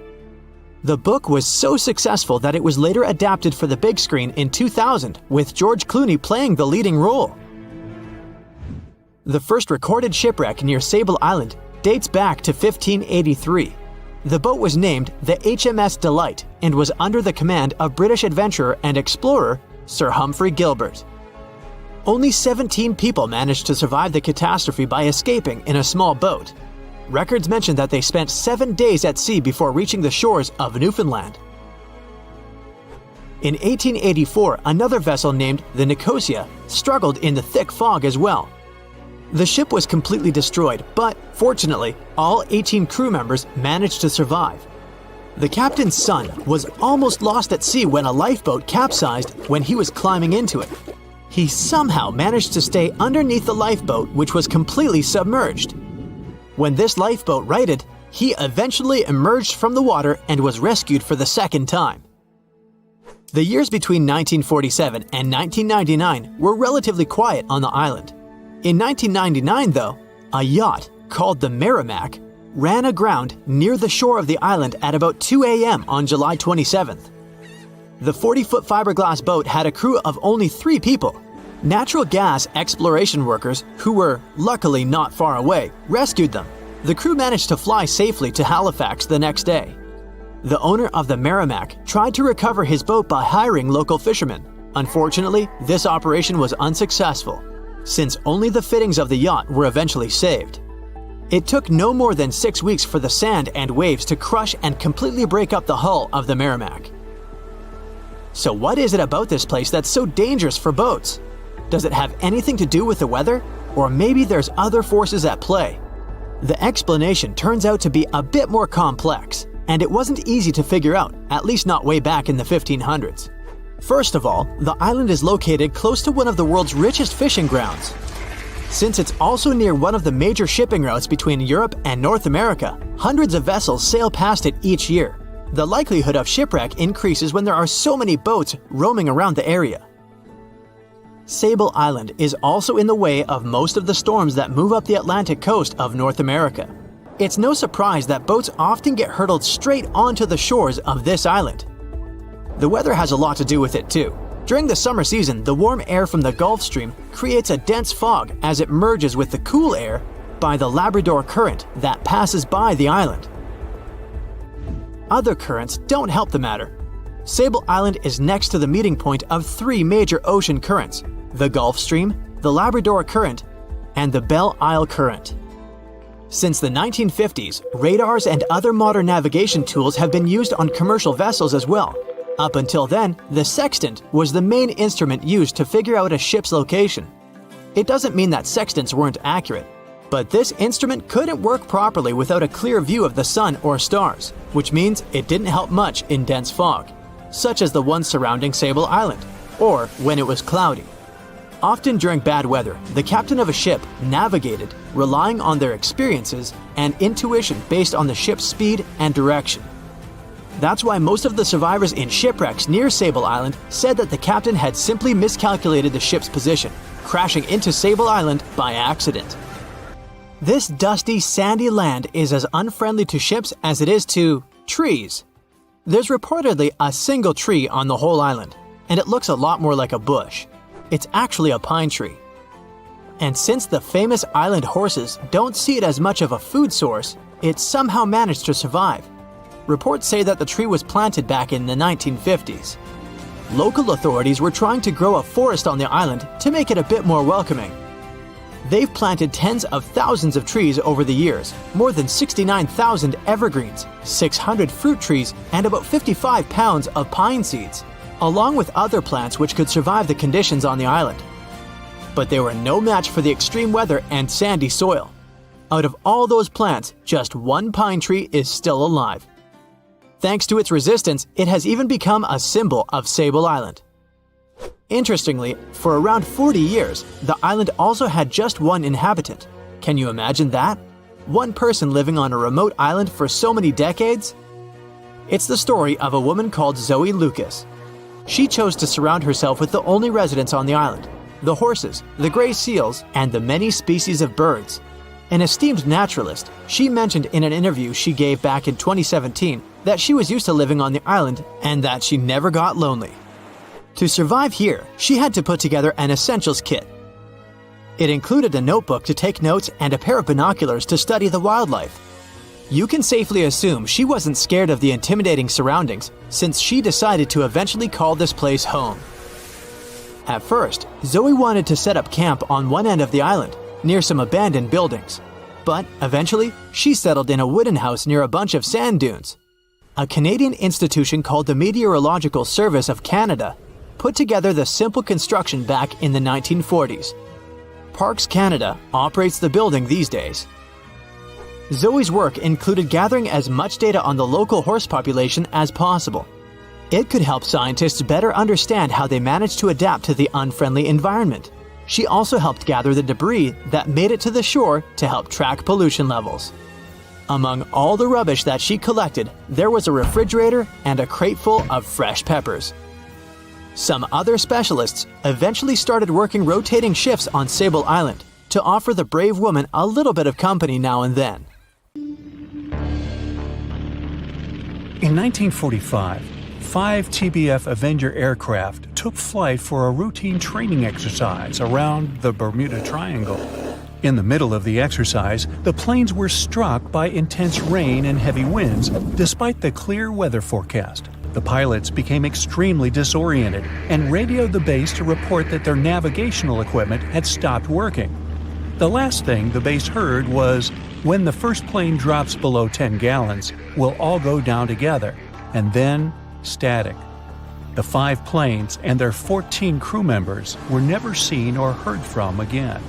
The book was so successful that it was later adapted for the big screen in 2000, with George Clooney playing the leading role. The first recorded shipwreck near Sable Island dates back to 1583. The boat was named the HMS Delight and was under the command of British adventurer and explorer Sir Humphrey Gilbert. Only 17 people managed to survive the catastrophe by escaping in a small boat. Records mention that they spent 7 days at sea before reaching the shores of Newfoundland. In 1884, another vessel named the Nicosia struggled in the thick fog as well. The ship was completely destroyed, but fortunately, all 18 crew members managed to survive. The captain's son was almost lost at sea when a lifeboat capsized when he was climbing into it. He somehow managed to stay underneath the lifeboat, which was completely submerged. When this lifeboat righted, he eventually emerged from the water and was rescued for the second time. The years between 1947 and 1999 were relatively quiet on the island. In 1999, though, a yacht called the Merrimack ran aground near the shore of the island at about 2 a.m. on July 27th. The 40-foot fiberglass boat had a crew of only 3 people. Natural gas exploration workers, who were luckily not far away, rescued them. The crew managed to fly safely to Halifax the next day. The owner of the Merrimack tried to recover his boat by hiring local fishermen. Unfortunately, this operation was unsuccessful, since only the fittings of the yacht were eventually saved. It took no more than 6 weeks for the sand and waves to crush and completely break up the hull of the Merrimack. So what is it about this place that's so dangerous for boats? Does it have anything to do with the weather? Or maybe there's other forces at play? The explanation turns out to be a bit more complex, and it wasn't easy to figure out, at least not way back in the 1500s. First of all, the island is located close to one of the world's richest fishing grounds. Since it's also near one of the major shipping routes between Europe and North America, hundreds of vessels sail past it each year. The likelihood of shipwreck increases when there are so many boats roaming around the area. Sable Island is also in the way of most of the storms that move up the Atlantic coast of North America. It's no surprise that boats often get hurtled straight onto the shores of this island. The weather has a lot to do with it too. During the summer season, the warm air from the Gulf Stream creates a dense fog as it merges with the cool air by the Labrador Current that passes by the island. Other currents don't help the matter. Sable Island is next to the meeting point of three major ocean currents: the Gulf Stream, the Labrador Current, and the Belle Isle Current. Since the 1950s, radars and other modern navigation tools have been used on commercial vessels as well. Up until then, the sextant was the main instrument used to figure out a ship's location. It doesn't mean that sextants weren't accurate, but this instrument couldn't work properly without a clear view of the sun or stars, which means it didn't help much in dense fog, such as the one surrounding Sable Island, or when it was cloudy. Often during bad weather, the captain of a ship navigated, relying on their experiences and intuition based on the ship's speed and direction. That's why most of the survivors in shipwrecks near Sable Island said that the captain had simply miscalculated the ship's position, crashing into Sable Island by accident. This dusty, sandy land is as unfriendly to ships as it is to trees. There's reportedly a single tree on the whole island, and it looks a lot more like a bush. It's actually a pine tree. And since the famous island horses don't see it as much of a food source, it somehow managed to survive. Reports say that the tree was planted back in the 1950s. Local authorities were trying to grow a forest on the island to make it a bit more welcoming. They've planted tens of thousands of trees over the years, more than 69,000 evergreens, 600 fruit trees, and about 55 pounds of pine seeds, along with other plants which could survive the conditions on the island. But they were no match for the extreme weather and sandy soil. Out of all those plants, just one pine tree is still alive. Thanks to its resistance, it has even become a symbol of Sable Island. Interestingly, for around 40 years, the island also had just one inhabitant. Can you imagine that? One person living on a remote island for so many decades? It's the story of a woman called Zoe Lucas. She chose to surround herself with the only residents on the island: the horses, the gray seals, and the many species of birds. An esteemed naturalist, she mentioned in an interview she gave back in 2017 that she was used to living on the island and that she never got lonely. To survive here, she had to put together an essentials kit. It included a notebook to take notes and a pair of binoculars to study the wildlife. You can safely assume she wasn't scared of the intimidating surroundings, since she decided to eventually call this place home. At first, Zoe wanted to set up camp on one end of the island, near some abandoned buildings. But eventually, she settled in a wooden house near a bunch of sand dunes. A Canadian institution called the Meteorological Service of Canada put together the simple construction back in the 1940s. Parks Canada operates the building these days. Zoe's work included gathering as much data on the local horse population as possible. It could help scientists better understand how they managed to adapt to the unfriendly environment. She also helped gather the debris that made it to the shore to help track pollution levels. Among all the rubbish that she collected, there was a refrigerator and a crate full of fresh peppers. Some other specialists eventually started working rotating shifts on Sable Island to offer the brave woman a little bit of company now and then. In 1945, 5 TBF Avenger aircraft took flight for a routine training exercise around the Bermuda Triangle. In the middle of the exercise, the planes were struck by intense rain and heavy winds, despite the clear weather forecast. The pilots became extremely disoriented and radioed the base to report that their navigational equipment had stopped working. The last thing the base heard was, "When the first plane drops below 10 gallons, we'll all go down together," and then static. The 5 planes and their 14 crew members were never seen or heard from again.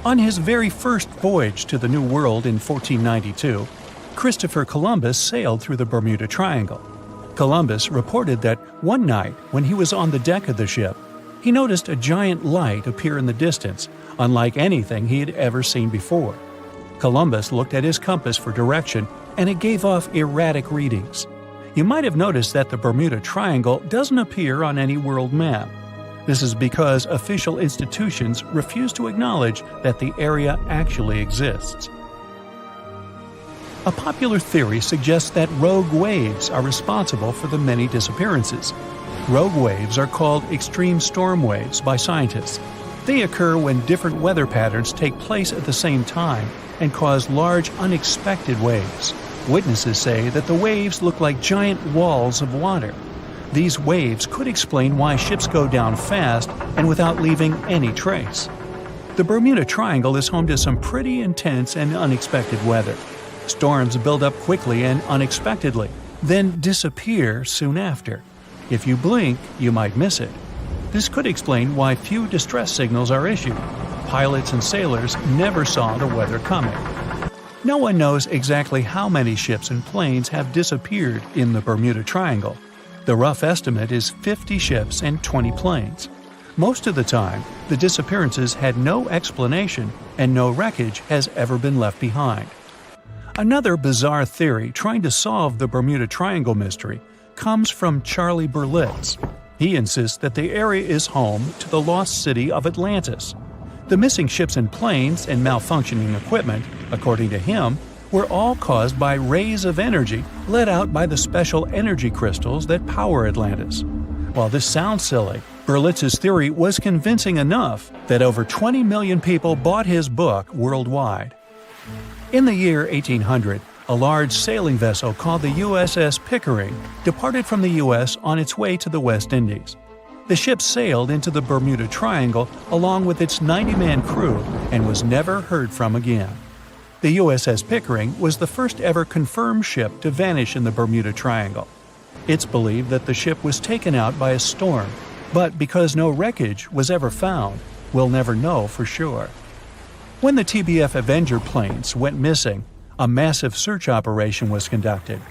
On his very first voyage to the New World in 1492, Christopher Columbus sailed through the Bermuda Triangle. Columbus reported that one night when he was on the deck of the ship, he noticed a giant light appear in the distance, unlike anything he had ever seen before. Columbus looked at his compass for direction, and it gave off erratic readings. You might have noticed that the Bermuda Triangle doesn't appear on any world map. This is because official institutions refuse to acknowledge that the area actually exists. A popular theory suggests that rogue waves are responsible for the many disappearances. Rogue waves are called extreme storm waves by scientists. They occur when different weather patterns take place at the same time and cause large, unexpected waves. Witnesses say that the waves look like giant walls of water. These waves could explain why ships go down fast and without leaving any trace. The Bermuda Triangle is home to some pretty intense and unexpected weather. Storms build up quickly and unexpectedly, then disappear soon after. If you blink, you might miss it. This could explain why few distress signals are issued. Pilots and sailors never saw the weather coming. No one knows exactly how many ships and planes have disappeared in the Bermuda Triangle. The rough estimate is 50 ships and 20 planes. Most of the time, the disappearances had no explanation and no wreckage has ever been left behind. Another bizarre theory trying to solve the Bermuda Triangle mystery comes from Charlie Berlitz. He insists that the area is home to the lost city of Atlantis. The missing ships and planes and malfunctioning equipment, according to him, were all caused by rays of energy let out by the special energy crystals that power Atlantis. While this sounds silly, Berlitz's theory was convincing enough that over 20 million people bought his book worldwide. In the year 1800, a large sailing vessel called the USS Pickering departed from the U.S. on its way to the West Indies. The ship sailed into the Bermuda Triangle along with its 90-man crew and was never heard from again. The USS Pickering was the first ever confirmed ship to vanish in the Bermuda Triangle. It's believed that the ship was taken out by a storm, but because no wreckage was ever found, we'll never know for sure. When the TBF Avenger planes went missing, a massive search operation was conducted.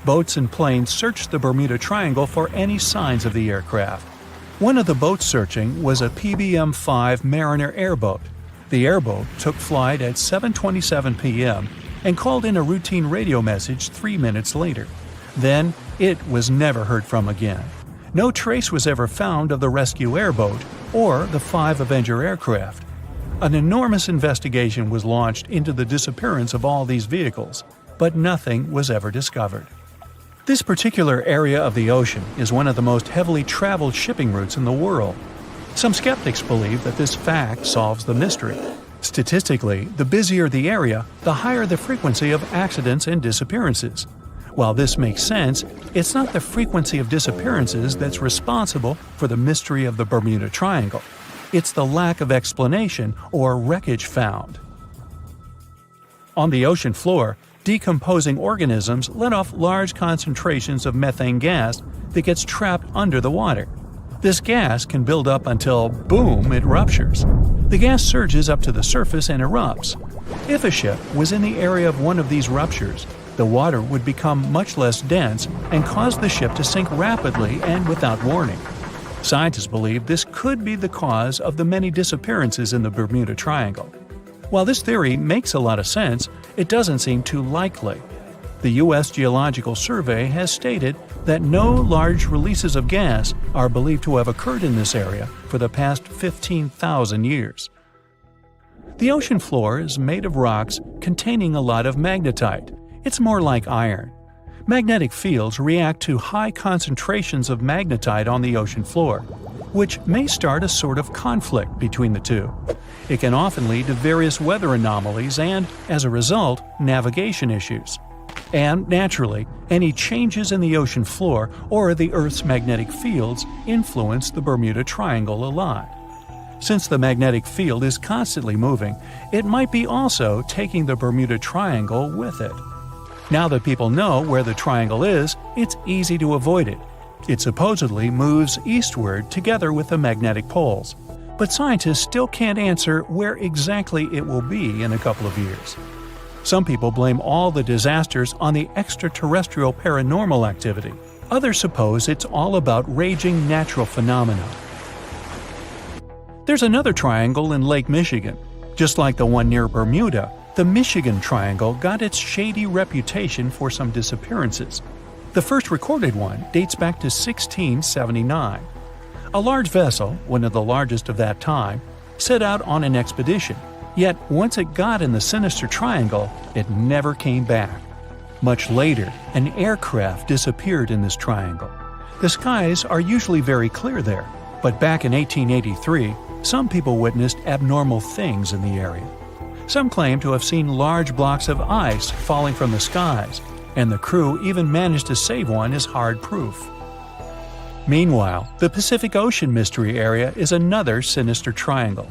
Boats and planes searched the Bermuda Triangle for any signs of the aircraft. One of the boats searching was a PBM-5 Mariner airboat. The airboat took flight at 7:27 p.m. and called in a routine radio message 3 minutes later. Then, it was never heard from again. No trace was ever found of the rescue airboat or the 5 Avenger aircraft. An enormous investigation was launched into the disappearance of all these vehicles, but nothing was ever discovered. This particular area of the ocean is one of the most heavily traveled shipping routes in the world. Some skeptics believe that this fact solves the mystery. Statistically, the busier the area, the higher the frequency of accidents and disappearances. While this makes sense, it's not the frequency of disappearances that's responsible for the mystery of the Bermuda Triangle. It's the lack of explanation or wreckage found. On the ocean floor, decomposing organisms let off large concentrations of methane gas that gets trapped under the water. This gas can build up until, boom, it ruptures. The gas surges up to the surface and erupts. If a ship was in the area of one of these ruptures, the water would become much less dense and cause the ship to sink rapidly and without warning. Scientists believe this could be the cause of the many disappearances in the Bermuda Triangle. While this theory makes a lot of sense, it doesn't seem too likely. The U.S. Geological Survey has stated that no large releases of gas are believed to have occurred in this area for the past 15,000 years. The ocean floor is made of rocks containing a lot of magnetite. It's more like iron. Magnetic fields react to high concentrations of magnetite on the ocean floor, which may start a sort of conflict between the two. It can often lead to various weather anomalies and, as a result, navigation issues. And, naturally, any changes in the ocean floor or the Earth's magnetic fields influence the Bermuda Triangle a lot. Since the magnetic field is constantly moving, it might be also taking the Bermuda Triangle with it. Now that people know where the triangle is, it's easy to avoid it. It supposedly moves eastward together with the magnetic poles, but scientists still can't answer where exactly it will be in a couple of years. Some people blame all the disasters on the extraterrestrial paranormal activity. Others suppose it's all about raging natural phenomena. There's another triangle in Lake Michigan. Just like the one near Bermuda, the Michigan Triangle got its shady reputation for some disappearances. The first recorded one dates back to 1679. A large vessel, one of the largest of that time, set out on an expedition, yet once it got in the sinister triangle, it never came back. Much later, an aircraft disappeared in this triangle. The skies are usually very clear there, but back in 1883, some people witnessed abnormal things in the area. Some claim to have seen large blocks of ice falling from the skies, and the crew even managed to save one as hard proof. Meanwhile, the Pacific Ocean mystery area is another sinister triangle.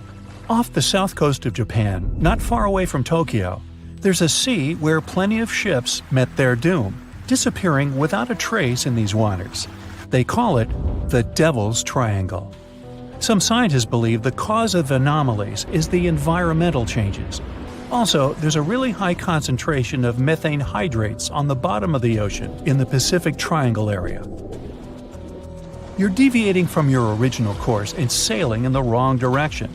Off the south coast of Japan, not far away from Tokyo, there's a sea where plenty of ships met their doom, disappearing without a trace in these waters. They call it the Devil's Triangle. Some scientists believe the cause of anomalies is the environmental changes. Also, there's a really high concentration of methane hydrates on the bottom of the ocean in the Pacific Triangle area. You're deviating from your original course and sailing in the wrong direction.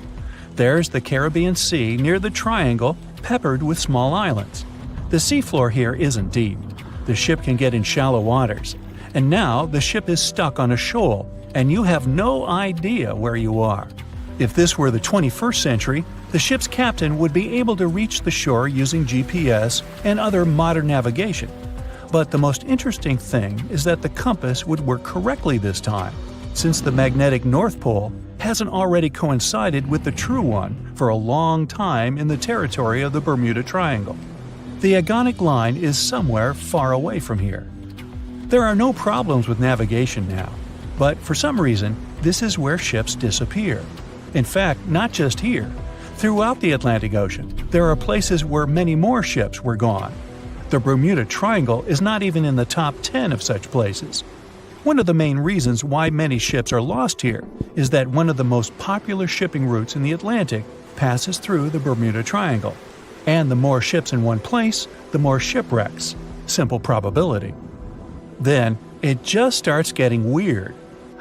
There's the Caribbean Sea near the triangle, peppered with small islands. The seafloor here isn't deep. The ship can get in shallow waters. And now the ship is stuck on a shoal, and you have no idea where you are. If this were the 21st century, the ship's captain would be able to reach the shore using GPS and other modern navigation. But the most interesting thing is that the compass would work correctly this time, since the magnetic North Pole hasn't already coincided with the true one for a long time in the territory of the Bermuda Triangle. The agonic line is somewhere far away from here. There are no problems with navigation now, but for some reason, this is where ships disappear. In fact, not just here. Throughout the Atlantic Ocean, there are places where many more ships were gone. The Bermuda Triangle is not even in the top 10 of such places. One of the main reasons why many ships are lost here is that one of the most popular shipping routes in the Atlantic passes through the Bermuda Triangle. And the more ships in one place, the more shipwrecks. Simple probability. Then, it just starts getting weird.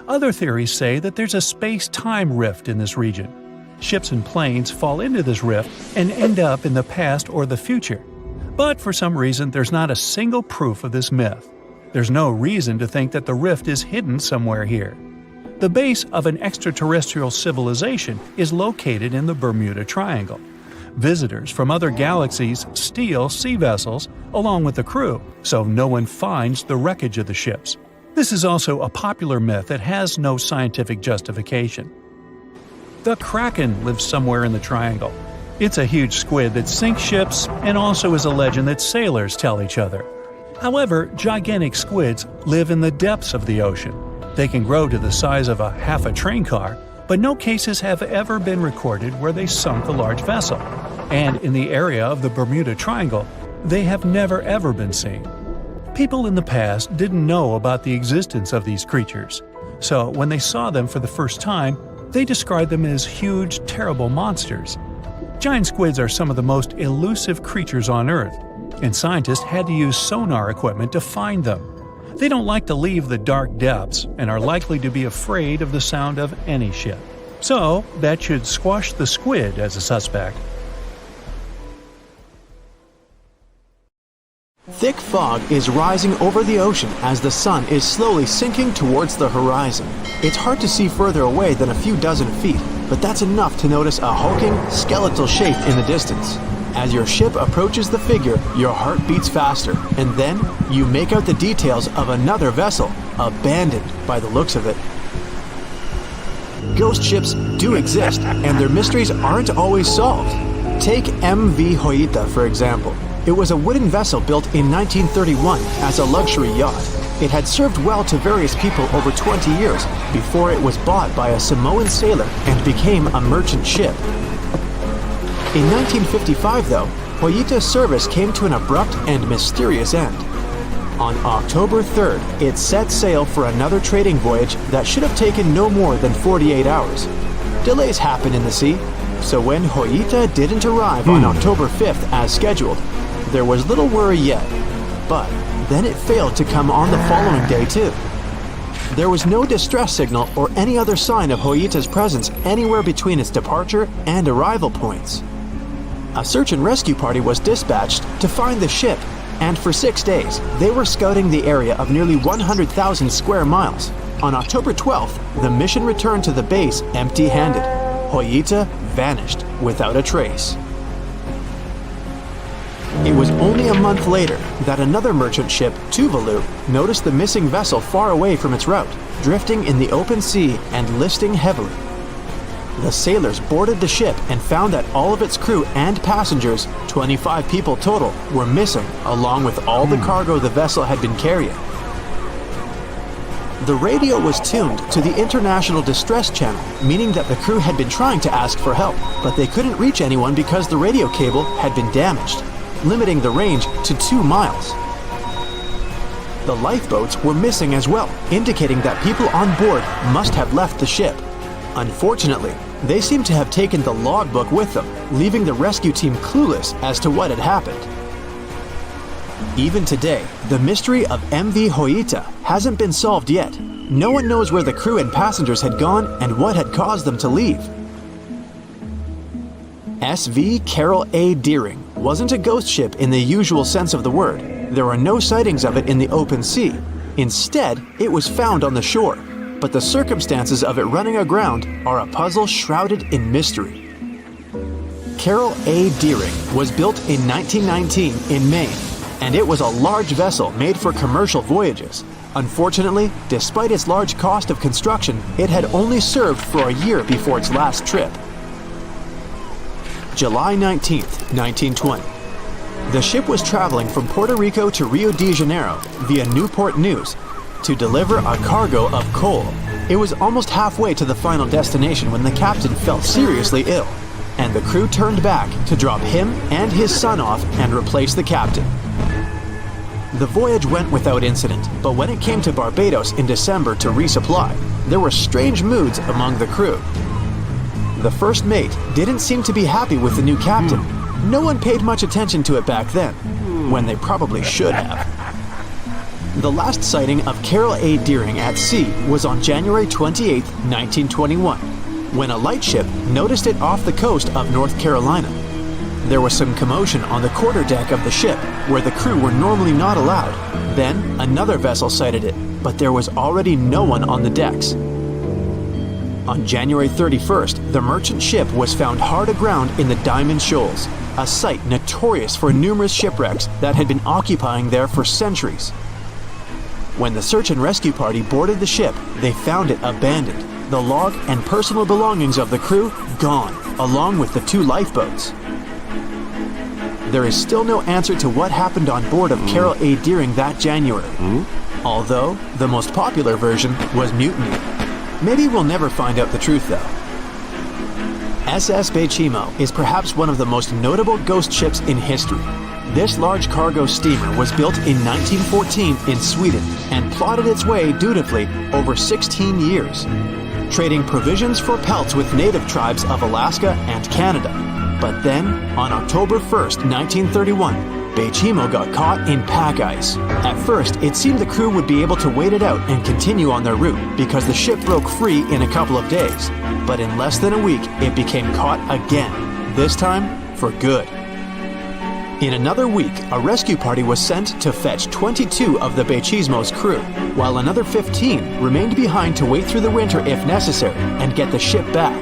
Other theories say that there's a space-time rift in this region. Ships and planes fall into this rift and end up in the past or the future. But for some reason, there's not a single proof of this myth. There's no reason to think that the rift is hidden somewhere here. The base of an extraterrestrial civilization is located in the Bermuda Triangle. Visitors from other galaxies steal sea vessels along with the crew, so no one finds the wreckage of the ships. This is also a popular myth that has no scientific justification. The Kraken lives somewhere in the triangle. It's a huge squid that sinks ships and also is a legend that sailors tell each other. However, gigantic squids live in the depths of the ocean. They can grow to the size of half a train car, but no cases have ever been recorded where they sunk a large vessel. And in the area of the Bermuda Triangle, they have never ever been seen. People in the past didn't know about the existence of these creatures, so when they saw them for the first time, they described them as huge, terrible monsters. Giant squids are some of the most elusive creatures on Earth, and scientists had to use sonar equipment to find them. They don't like to leave the dark depths and are likely to be afraid of the sound of any ship. So, that should squash the squid as a suspect. Thick fog is rising over the ocean as the sun is slowly sinking towards the horizon. It's hard to see further away than a few dozen feet, but that's enough to notice a hulking, skeletal shape in the distance. As your ship approaches the figure, your heart beats faster, and then you make out the details of another vessel, abandoned by the looks of it. Ghost ships do exist, and their mysteries aren't always solved. Take MV Hoita, for example. It was a wooden vessel built in 1931 as a luxury yacht. It had served well to various people over 20 years before it was bought by a Samoan sailor and became a merchant ship. In 1955, though, Hoita's service came to an abrupt and mysterious end. On October 3rd, it set sail for another trading voyage that should have taken no more than 48 hours. Delays happen in the sea, so when Hoita didn't arrive on October 5th as scheduled, there was little worry yet. But then it failed to come on the following day too. There was no distress signal or any other sign of Hoita's presence anywhere between its departure and arrival points. A search and rescue party was dispatched to find the ship, and for 6 days, they were scouting the area of nearly 100,000 square miles. On October 12th, the mission returned to the base empty-handed. Hoita vanished without a trace. It was only a month later that another merchant ship, Tuvalu, noticed the missing vessel far away from its route, drifting in the open sea and listing heavily. the sailors boarded the ship and found that all of its crew and passengers, 25 people total, were missing, along with all the cargo the vessel had been carrying. The radio was tuned to the International Distress Channel, meaning that the crew had been trying to ask for help, but they couldn't reach anyone because the radio cable had been damaged, limiting the range to 2 miles. The lifeboats were missing as well, indicating that people on board must have left the ship. Unfortunately, they seem to have taken the logbook with them, leaving the rescue team clueless as to what had happened. Even today, the mystery of MV Hoita hasn't been solved yet. No one knows where the crew and passengers had gone and what had caused them to leave. SV Carol A. Deering wasn't a ghost ship in the usual sense of the word. There are no sightings of it in the open sea. Instead, it was found on the shore, but the circumstances of it running aground are a puzzle shrouded in mystery. Carol A. Deering was built in 1919 in Maine, and it was a large vessel made for commercial voyages. Unfortunately, despite its large cost of construction, it had only served for a year before its last trip. July 19, 1920. The ship was traveling from Puerto Rico to Rio de Janeiro via Newport News to deliver a cargo of coal. It was almost halfway to the final destination when the captain fell seriously ill, and the crew turned back to drop him and his son off and replace the captain. The voyage went without incident, but when it came to Barbados in December to resupply, there were strange moods among the crew. The first mate didn't seem to be happy with the new captain. No one paid much attention to it back then, when they probably should have. The last sighting of Carol A. Deering at sea was on January 28, 1921, when a lightship noticed it off the coast of North Carolina. There was some commotion on the quarterdeck of the ship, where the crew were normally not allowed. Then, another vessel sighted it, but there was already no one on the decks. On January 31st, the merchant ship was found hard aground in the Diamond Shoals, a site notorious for numerous shipwrecks that had been occupying there for centuries. When the search and rescue party boarded the ship, they found it abandoned, the log and personal belongings of the crew gone, along with the 2 lifeboats. There is still no answer to what happened on board of Carol A. Deering that January, although the most popular version was mutiny. Maybe we'll never find out the truth though. SS Bechimo is perhaps one of the most notable ghost ships in history. This large cargo steamer was built in 1914 in Sweden and plodded its way dutifully over 16 years, trading provisions for pelts with native tribes of Alaska and Canada. But then, on October 1st, 1931, Bechimo got caught in pack ice. At first, it seemed the crew would be able to wait it out and continue on their route because the ship broke free in a couple of days. But in less than a week, it became caught again, this time for good. In another week, a rescue party was sent to fetch 22 of the Bechimo's crew, while another 15 remained behind to wait through the winter if necessary and get the ship back.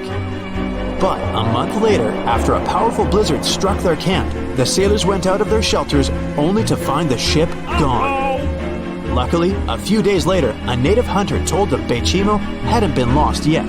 But a month later, after a powerful blizzard struck their camp, the sailors went out of their shelters only to find the ship gone. Luckily, a few days later, a native hunter told them Bechimo hadn't been lost yet.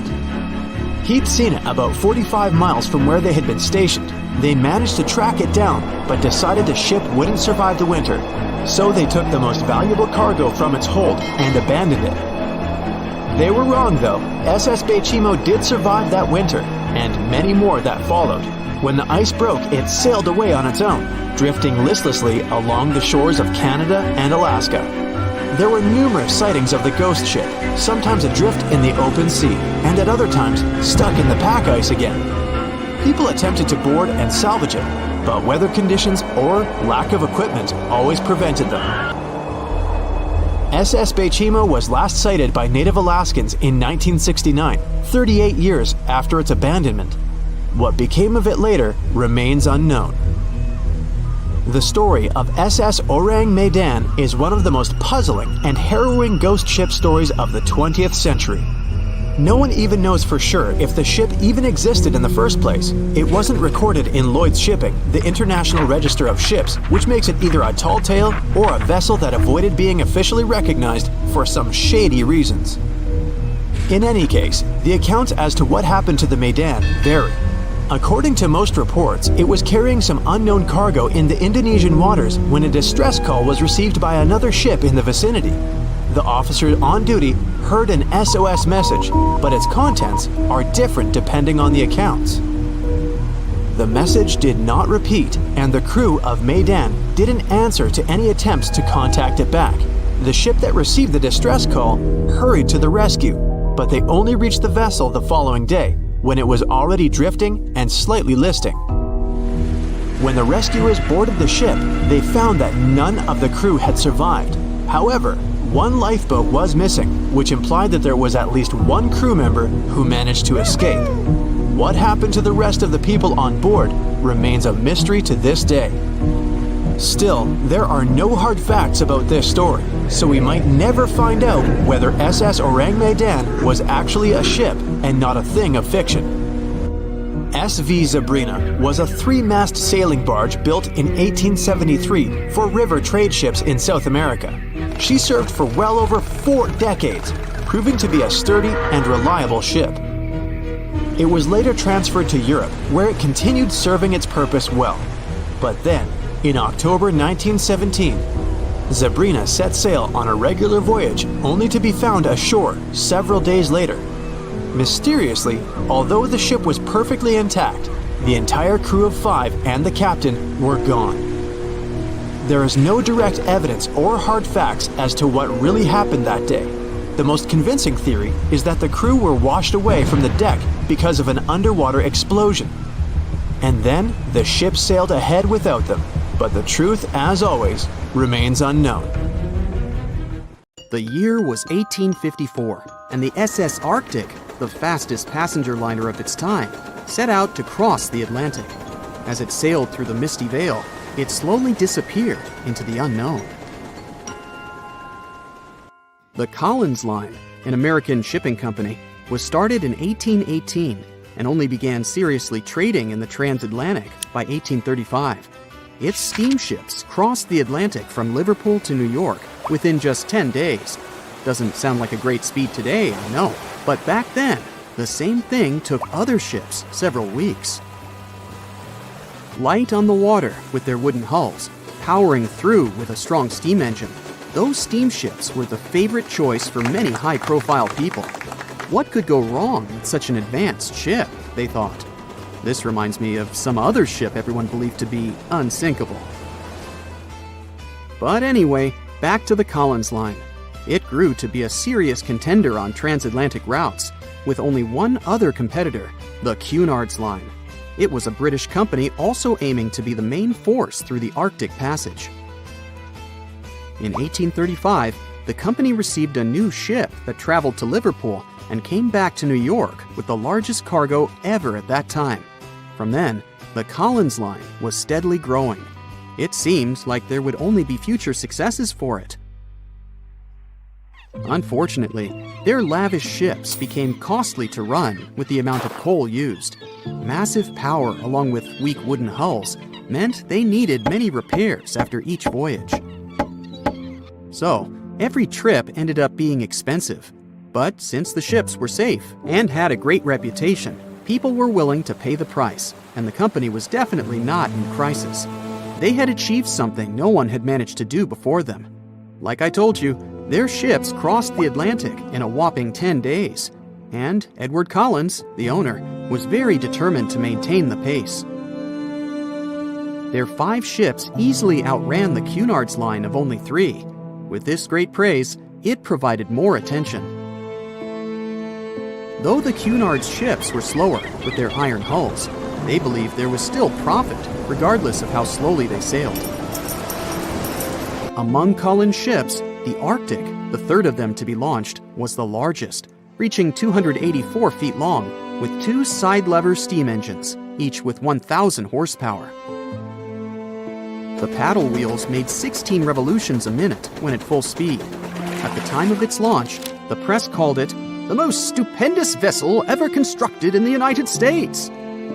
He'd seen it about 45 miles from where they had been stationed. They managed to track it down, but decided the ship wouldn't survive the winter, so they took the most valuable cargo from its hold and abandoned it. They were wrong though. SS Bechimo did survive that winter, and many more that followed. When the ice broke, it sailed away on its own, drifting listlessly along the shores of Canada and Alaska. There were numerous sightings of the ghost ship, sometimes adrift in the open sea, and at other times stuck in the pack ice again. People attempted to board and salvage it, but weather conditions or lack of equipment always prevented them. SS Bechimo was last sighted by native Alaskans in 1969, 38 years after its abandonment. What became of it later remains unknown. The story of SS Orang Medan is one of the most puzzling and harrowing ghost ship stories of the 20th century. No one even knows for sure if the ship even existed in the first place. It wasn't recorded in Lloyd's Shipping, the International Register of Ships, which makes it either a tall tale or a vessel that avoided being officially recognized for some shady reasons. In any case, the accounts as to what happened to the Medan vary. According to most reports, it was carrying some unknown cargo in the Indonesian waters when a distress call was received by another ship in the vicinity. The officer on duty heard an SOS message, but its contents are different depending on the accounts. The message did not repeat, and the crew of Medan didn't answer to any attempts to contact it back. The ship that received the distress call hurried to the rescue, but they only reached the vessel the following day, when it was already drifting and slightly listing. When the rescuers boarded the ship, they found that none of the crew had survived. However, one lifeboat was missing, which implied that there was at least one crew member who managed to escape. What happened to the rest of the people on board remains a mystery to this day. Still, there are no hard facts about this story, so we might never find out whether SS Orang Medan was actually a ship and not a thing of fiction. SV Zabrina was a 3-mast sailing barge built in 1873 for river trade ships in South America. She served for well over 4 decades, proving to be a sturdy and reliable ship. It was later transferred to Europe, where it continued serving its purpose well. But then, in October 1917, Zabrina set sail on a regular voyage only to be found ashore several days later. Mysteriously, although the ship was perfectly intact, the entire crew of 5 and the captain were gone. There is no direct evidence or hard facts as to what really happened that day. The most convincing theory is that the crew were washed away from the deck because of an underwater explosion. And then the ship sailed ahead without them. But the truth, as always, remains unknown. The year was 1854, and the SS Arctic, the fastest passenger liner of its time, set out to cross the Atlantic. As it sailed through the misty veil, it slowly disappeared into the unknown. The Collins Line, an American shipping company, was started in 1818 and only began seriously trading in the transatlantic by 1835. Its steamships crossed the Atlantic from Liverpool to New York within just 10 days. Doesn't sound like a great speed today, I know, but back then, the same thing took other ships several weeks. Light on the water with their wooden hulls, powering through with a strong steam engine, those steamships were the favorite choice for many high-profile people. What could go wrong with such an advanced ship, they thought. This reminds me of some other ship everyone believed to be unsinkable. But anyway, back to the Collins Line. It grew to be a serious contender on transatlantic routes, with only one other competitor, the Cunard's Line. It was a British company also aiming to be the main force through the Arctic Passage. In 1835, the company received a new ship that traveled to Liverpool and came back to New York with the largest cargo ever at that time. From then, the Collins Line was steadily growing. It seemed like there would only be future successes for it. Unfortunately, their lavish ships became costly to run with the amount of coal used. Massive power along with weak wooden hulls meant they needed many repairs after each voyage. So, every trip ended up being expensive. But since the ships were safe and had a great reputation, people were willing to pay the price, and the company was definitely not in crisis. They had achieved something no one had managed to do before them. Like I told you, their ships crossed the Atlantic in a whopping 10 days, and Edward Collins, the owner, was very determined to maintain the pace. Their 5 ships easily outran the Cunard's Line of only 3. With this great praise, it provided more attention. Though the Cunard's ships were slower with their iron hulls, they believed there was still profit, regardless of how slowly they sailed. Among Collins' ships, the Arctic, the third of them to be launched, was the largest, reaching 284 feet long, with 2 side-lever steam engines, each with 1,000 horsepower. The paddle wheels made 16 revolutions a minute when at full speed. At the time of its launch, the press called it the most stupendous vessel ever constructed in the United States.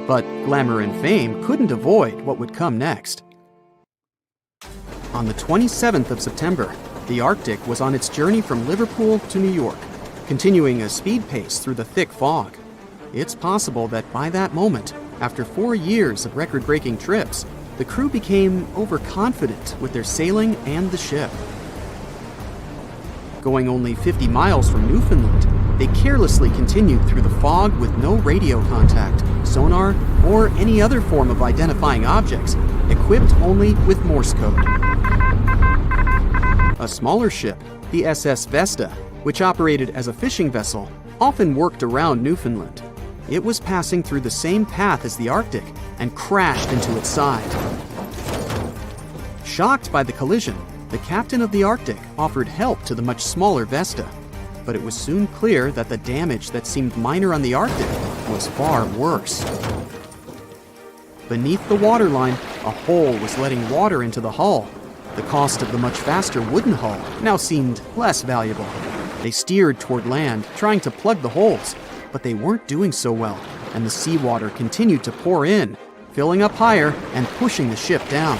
But glamour and fame couldn't avoid what would come next. On the 27th of September, the Arctic was on its journey from Liverpool to New York. continuing a speed pace through the thick fog. It's possible that by that moment, after 4 years of record-breaking trips, the crew became overconfident with their sailing and the ship. Going only 50 miles from Newfoundland, they carelessly continued through the fog with no radio contact, sonar, or any other form of identifying objects, equipped only with Morse code. A smaller ship, the SS Vesta, which operated as a fishing vessel, often worked around Newfoundland. It was passing through the same path as the Arctic and crashed into its side. Shocked by the collision, the captain of the Arctic offered help to the much smaller Vesta, but it was soon clear that the damage that seemed minor on the Arctic was far worse. Beneath the waterline, a hole was letting water into the hull. The cost of the much faster wooden hull now seemed less valuable. They steered toward land, trying to plug the holes, but they weren't doing so well, and the seawater continued to pour in, filling up higher and pushing the ship down.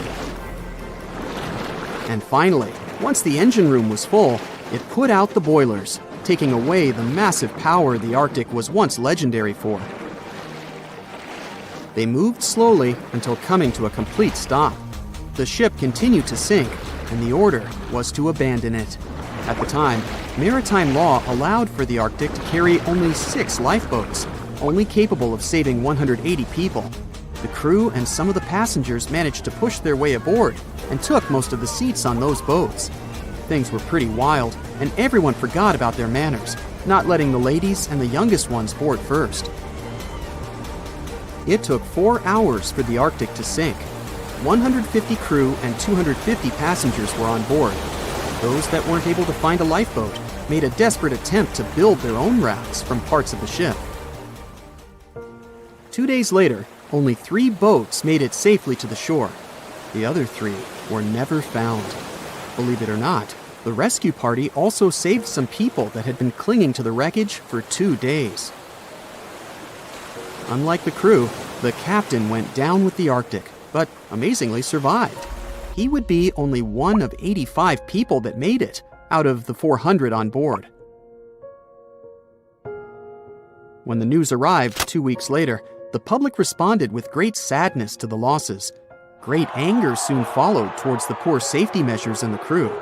And finally, once the engine room was full, it put out the boilers, taking away the massive power the Arctic was once legendary for. They moved slowly until coming to a complete stop. The ship continued to sink, and the order was to abandon it. At the time, maritime law allowed for the Arctic to carry only 6 lifeboats, only capable of saving 180 people. The crew and some of the passengers managed to push their way aboard and took most of the seats on those boats. Things were pretty wild, and everyone forgot about their manners, not letting the ladies and the youngest ones board first. It took 4 hours for the Arctic to sink. 150 crew and 250 passengers were on board. Those that weren't able to find a lifeboat made a desperate attempt to build their own rafts from parts of the ship. 2 days later, only 3 boats made it safely to the shore. The other 3 were never found. Believe it or not, the rescue party also saved some people that had been clinging to the wreckage for 2 days. Unlike the crew, the captain went down with the Arctic, but amazingly survived. He would be only one of 85 people that made it, out of the 400 on board. When the news arrived 2 weeks later, the public responded with great sadness to the losses. Great anger soon followed towards the poor safety measures in the crew.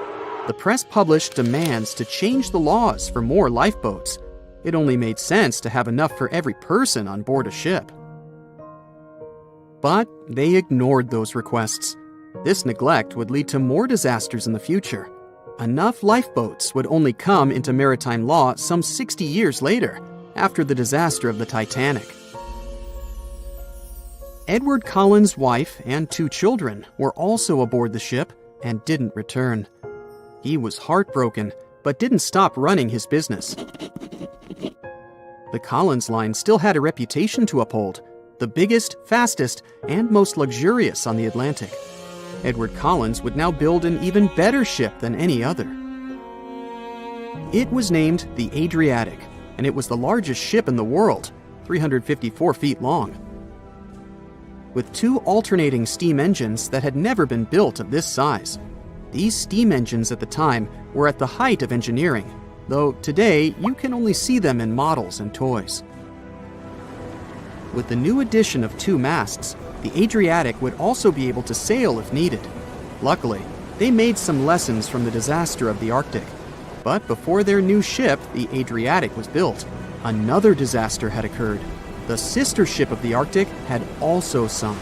The press published demands to change the laws for more lifeboats. It only made sense to have enough for every person on board a ship. But they ignored those requests. This neglect would lead to more disasters in the future. Enough lifeboats would only come into maritime law some 60 years later, after the disaster of the Titanic. Edward Cullen's wife and 2 children were also aboard the ship and didn't return. He was heartbroken, but didn't stop running his business. The Collins line still had a reputation to uphold, the biggest, fastest, and most luxurious on the Atlantic. Edward Collins would now build an even better ship than any other. It was named the Adriatic, and it was the largest ship in the world, 354 feet long. With 2 alternating steam engines that had never been built of this size. These steam engines at the time were at the height of engineering, though today you can only see them in models and toys. With the new addition of 2 masts, the Adriatic would also be able to sail if needed. Luckily, they made some lessons from the disaster of the Arctic. But before their new ship, the Adriatic, was built, another disaster had occurred. The sister ship of the Arctic had also sunk.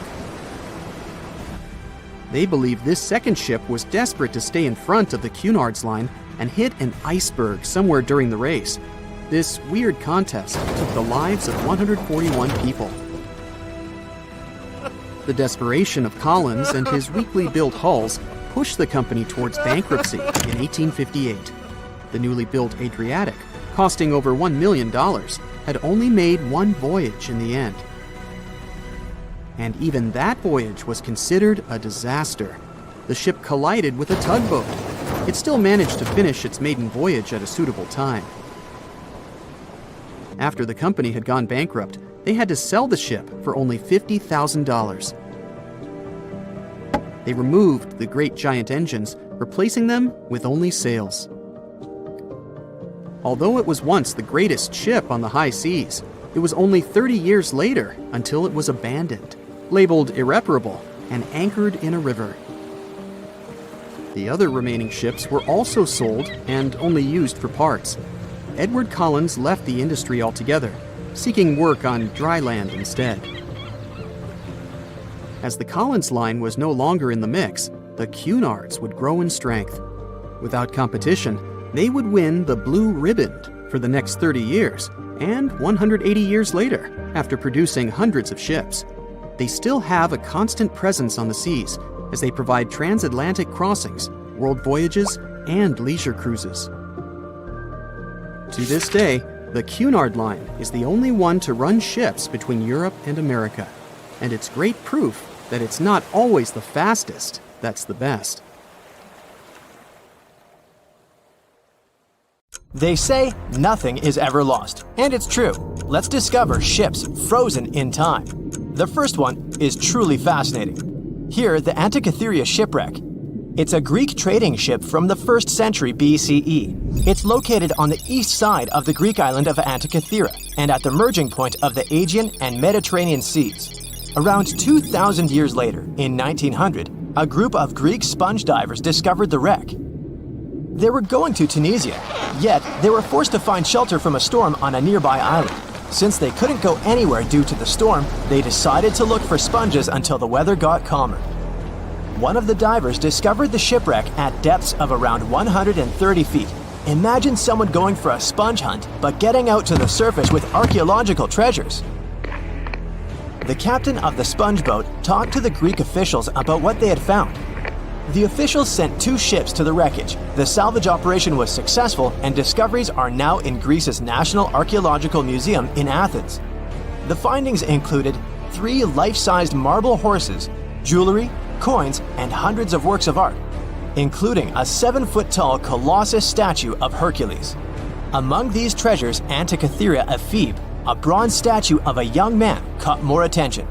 They believe this second ship was desperate to stay in front of the Cunard's line and hit an iceberg somewhere during the race. This weird contest took the lives of 141 people. The desperation of Collins and his weakly built hulls pushed the company towards bankruptcy in 1858. The newly built Adriatic, costing over $1 million, had only made 1 voyage in the end. And even that voyage was considered a disaster. The ship collided with a tugboat. It still managed to finish its maiden voyage at a suitable time. After the company had gone bankrupt, they had to sell the ship for only $50,000. They removed the great giant engines, replacing them with only sails. Although it was once the greatest ship on the high seas, it was only 30 years later until it was abandoned, labeled irreparable, and anchored in a river. The other remaining ships were also sold and only used for parts. Edward Collins left the industry altogether, seeking work on dry land instead. As the Collins line was no longer in the mix, the Cunards would grow in strength. Without competition, they would win the Blue Riband for the next 30 years, and 180 years later, after producing hundreds of ships. They still have a constant presence on the seas as they provide transatlantic crossings, world voyages, and leisure cruises. To this day, the Cunard line is the only one to run ships between Europe and America, and it's great proof that it's not always the fastest that's the best. They say nothing is ever lost, and it's true. Let's discover ships frozen in time. The first one is truly fascinating. Here, the Antikythera shipwreck. It's a Greek trading ship from the 1st century BCE. It's located on the east side of the Greek island of Antikythera and at the merging point of the Aegean and Mediterranean seas. Around 2,000 years later, in 1900, a group of Greek sponge divers discovered the wreck. They were going to Tunisia, yet they were forced to find shelter from a storm on a nearby island. Since they couldn't go anywhere due to the storm, they decided to look for sponges until the weather got calmer. One of the divers discovered the shipwreck at depths of around 130 feet. Imagine someone going for a sponge hunt, but getting out to the surface with archaeological treasures. The captain of the sponge boat talked to the Greek officials about what they had found. The officials sent 2 ships to the wreckage. The salvage operation was successful, and discoveries are now in Greece's National Archaeological Museum in Athens. The findings included 3 life-sized marble horses, jewelry, coins, and hundreds of works of art, including a 7-foot-tall Colossus statue of Hercules. Among these treasures, Antikythera ephebe, a bronze statue of a young man, caught more attention.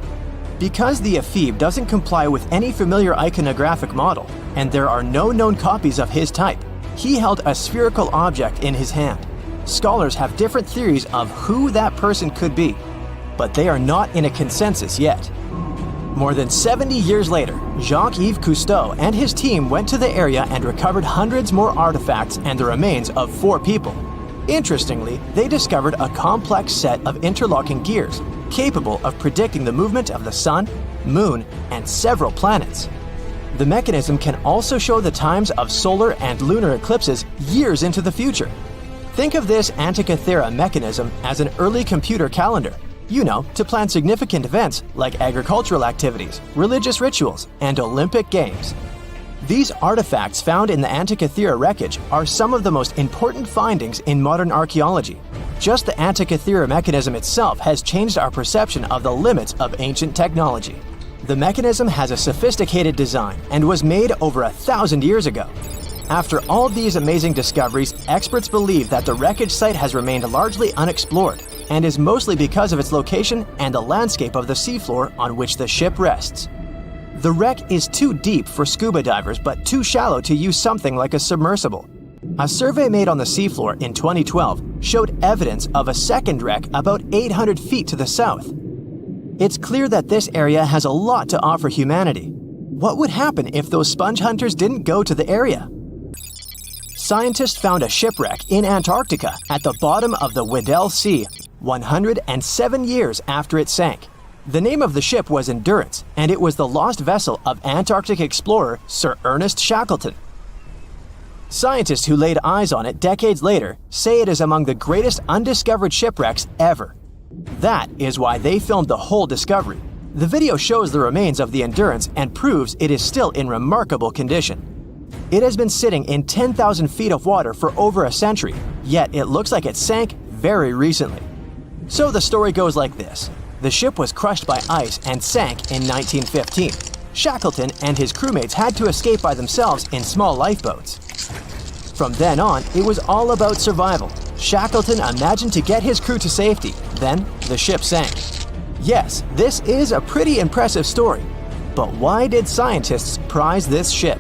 Because the ephebe doesn't comply with any familiar iconographic model, and there are no known copies of his type, he held a spherical object in his hand. Scholars have different theories of who that person could be, but they are not in a consensus yet. More than 70 years later, Jacques-Yves Cousteau and his team went to the area and recovered hundreds more artifacts and the remains of 4 people. Interestingly, they discovered a complex set of interlocking gears, capable of predicting the movement of the sun, moon, and several planets. The mechanism can also show the times of solar and lunar eclipses years into the future. Think of this Antikythera mechanism as an early computer calendar, to plan significant events like agricultural activities, religious rituals, and Olympic Games. These artifacts found in the Antikythera wreckage are some of the most important findings in modern archaeology. Just the Antikythera mechanism itself has changed our perception of the limits of ancient technology. The mechanism has a sophisticated design and was made over 1,000 years ago. After all these amazing discoveries, experts believe that the wreckage site has remained largely unexplored, and is mostly because of its location and the landscape of the seafloor on which the ship rests. The wreck is too deep for scuba divers but too shallow to use something like a submersible. A survey made on the seafloor in 2012 showed evidence of a second wreck about 800 feet to the south. It's clear that this area has a lot to offer humanity. What would happen if those sponge hunters didn't go to the area? Scientists found a shipwreck in Antarctica at the bottom of the Weddell Sea, 107 years after it sank. The name of the ship was Endurance, and it was the lost vessel of Antarctic explorer Sir Ernest Shackleton. Scientists who laid eyes on it decades later say it is among the greatest undiscovered shipwrecks ever. That is why they filmed the whole discovery. The video shows the remains of the Endurance and proves it is still in remarkable condition. It has been sitting in 10,000 feet of water for over a century, yet it looks like it sank very recently. So the story goes like this. The ship was crushed by ice and sank in 1915. Shackleton and his crewmates had to escape by themselves in small lifeboats. From then on, it was all about survival. Shackleton imagined to get his crew to safety. Then, the ship sank. Yes, this is a pretty impressive story. But why did scientists prize this ship?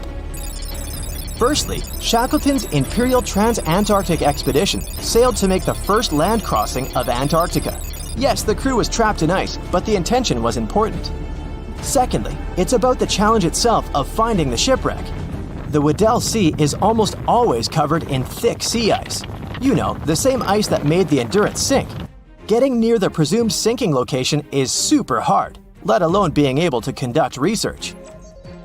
Firstly, Shackleton's Imperial Trans-Antarctic Expedition sailed to make the first land crossing of Antarctica. Yes, the crew was trapped in ice, but the intention was important. Secondly, it's about the challenge itself of finding the shipwreck. The Weddell Sea is almost always covered in thick sea ice. You know, the same ice that made the Endurance sink. Getting near the presumed sinking location is super hard, let alone being able to conduct research.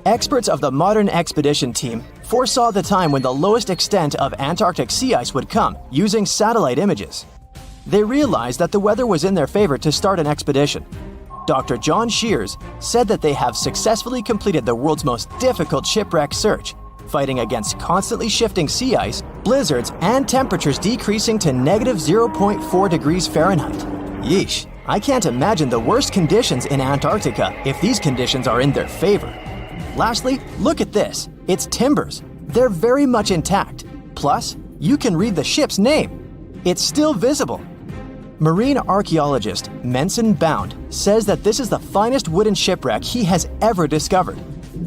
Experts of the modern expedition team foresaw the time when the lowest extent of Antarctic sea ice would come using satellite images. They realized that the weather was in their favor to start an expedition. Dr. John Shears said that they have successfully completed the world's most difficult shipwreck search, fighting against constantly shifting sea ice, blizzards, and temperatures decreasing to -0.4 degrees Fahrenheit. Yeesh, I can't imagine the worst conditions in Antarctica if these conditions are in their favor. Lastly, look at this. It's timbers. They're very much intact. Plus, you can read the ship's name. It's still visible. Marine archaeologist Menson Bound says that this is the finest wooden shipwreck he has ever discovered.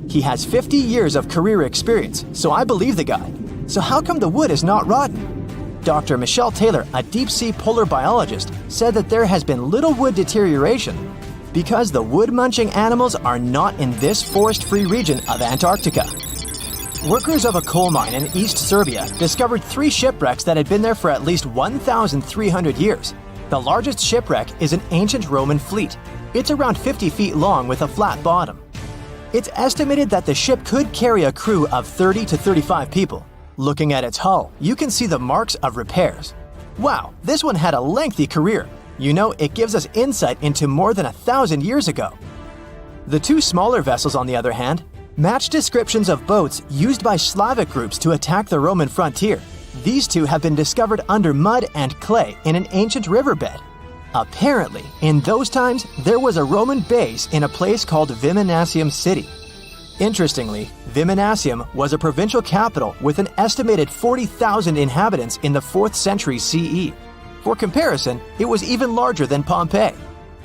He has 50 years of career experience, so I believe the guy. So how come the wood is not rotten? Dr. Michelle Taylor, a deep-sea polar biologist, said that there has been little wood deterioration because the wood-munching animals are not in this forest-free region of Antarctica. Workers of a coal mine in East Serbia discovered 3 shipwrecks that had been there for at least 1,300 years. The largest shipwreck is an ancient Roman fleet. It's around 50 feet long with a flat bottom. It's estimated that the ship could carry a crew of 30 to 35 people. Looking at its hull, you can see the marks of repairs. Wow, this one had a lengthy career. You know, it gives us insight into more than 1,000 years ago. The 2 smaller vessels, on the other hand, match descriptions of boats used by Slavic groups to attack the Roman frontier. These 2 have been discovered under mud and clay in an ancient riverbed. Apparently, in those times, there was a Roman base in a place called Viminacium City. Interestingly, Viminacium was a provincial capital with an estimated 40,000 inhabitants in the 4th century CE. For comparison, it was even larger than Pompeii.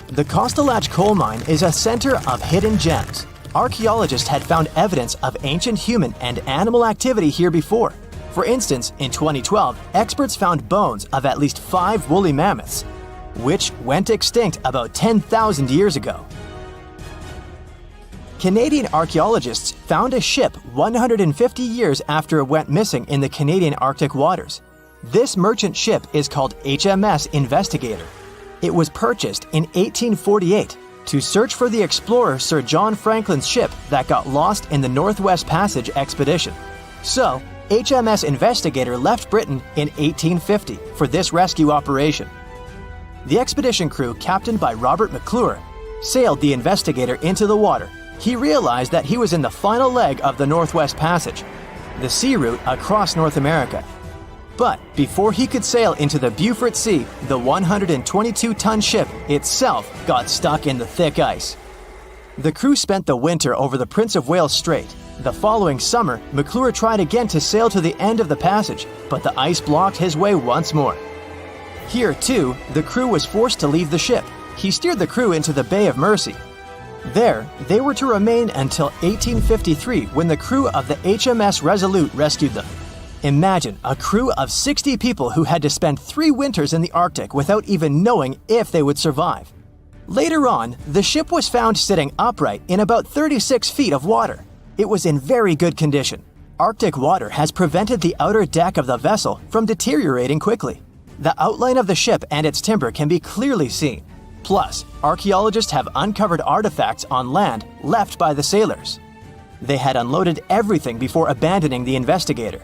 The Kostelach coal mine is a center of hidden gems. Archaeologists had found evidence of ancient human and animal activity here before. For instance, in 2012, experts found bones of at least 5 woolly mammoths, which went extinct about 10,000 years ago. Canadian archaeologists found a ship 150 years after it went missing in the Canadian Arctic waters. This merchant ship is called HMS Investigator. It was purchased in 1848 to search for the explorer Sir John Franklin's ship that got lost in the Northwest Passage expedition. So, HMS Investigator left Britain in 1850 for this rescue operation. The expedition crew, captained by Robert McClure, sailed the Investigator into the water. He realized that he was in the final leg of the Northwest Passage, the sea route across North America. But before he could sail into the Beaufort Sea, the 122-ton ship itself got stuck in the thick ice. The crew spent the winter over the Prince of Wales Strait. The following summer, McClure tried again to sail to the end of the passage, but the ice blocked his way once more. Here, too, the crew was forced to leave the ship. He steered the crew into the Bay of Mercy. There, they were to remain until 1853 when the crew of the HMS Resolute rescued them. Imagine a crew of 60 people who had to spend 3 winters in the Arctic without even knowing if they would survive. Later on, the ship was found sitting upright in about 36 feet of water. It was in very good condition. Arctic water has prevented the outer deck of the vessel from deteriorating quickly. The outline of the ship and its timber can be clearly seen. Plus, archaeologists have uncovered artifacts on land left by the sailors. They had unloaded everything before abandoning the Investigator.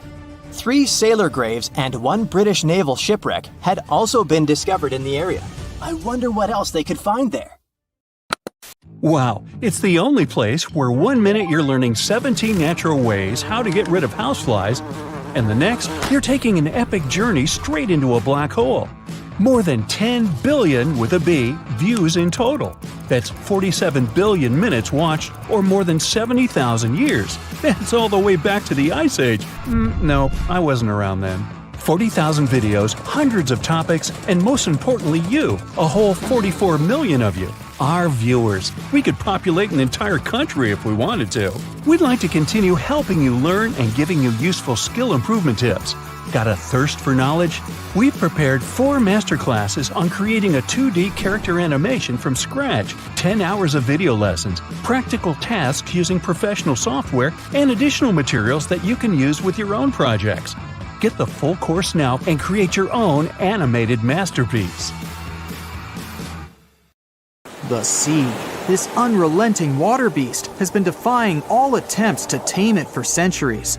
3 sailor graves and 1 British naval shipwreck had also been discovered in the area. I wonder what else they could find there. Wow, it's the only place where 1 minute you're learning 17 natural ways how to get rid of houseflies, and the next, you're taking an epic journey straight into a black hole. More than 10 billion, with a B, views in total. That's 47 billion minutes watched, or more than 70,000 years. That's all the way back to the Ice Age. No, I wasn't around then. 40,000 videos, hundreds of topics, and most importantly you, a whole 44 million of you. our viewers. We could populate an entire country if we wanted to. We'd like to continue helping you learn and giving you useful skill improvement tips. Got a thirst for knowledge? We've prepared 4 masterclasses on creating a 2D character animation from scratch, 10 hours of video lessons, practical tasks using professional software, and additional materials that you can use with your own projects. Get the full course now and create your own animated masterpiece. The sea, this unrelenting water beast, has been defying all attempts to tame it for centuries.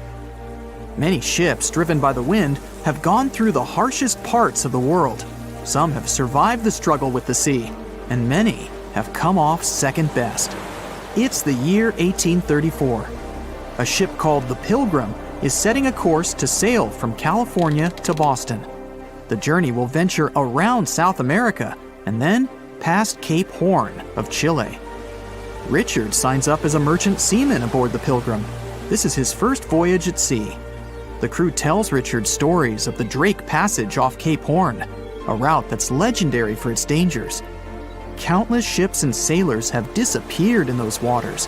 Many ships driven by the wind have gone through the harshest parts of the world. Some have survived the struggle with the sea, and many have come off second best. It's the year 1834. A ship called the Pilgrim is setting a course to sail from California to Boston. The journey will venture around South America and then past Cape Horn of Chile. Richard signs up as a merchant seaman aboard the Pilgrim. This is his first voyage at sea. The crew tells Richard stories of the Drake Passage off Cape Horn, a route that's legendary for its dangers. Countless ships and sailors have disappeared in those waters.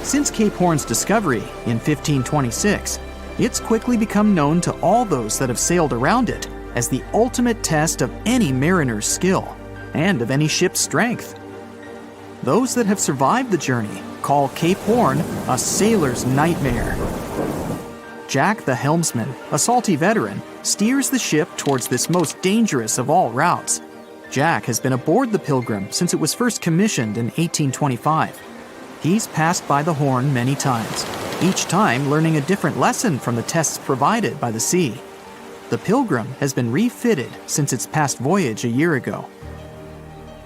Since Cape Horn's discovery in 1526, it's quickly become known to all those that have sailed around it as the ultimate test of any mariner's skill and of any ship's strength. Those that have survived the journey call Cape Horn a sailor's nightmare. Jack the helmsman, a salty veteran, steers the ship towards this most dangerous of all routes. Jack has been aboard the Pilgrim since it was first commissioned in 1825. He's passed by the Horn many times, each time learning a different lesson from the tests provided by the sea. The Pilgrim has been refitted since its past voyage a year ago.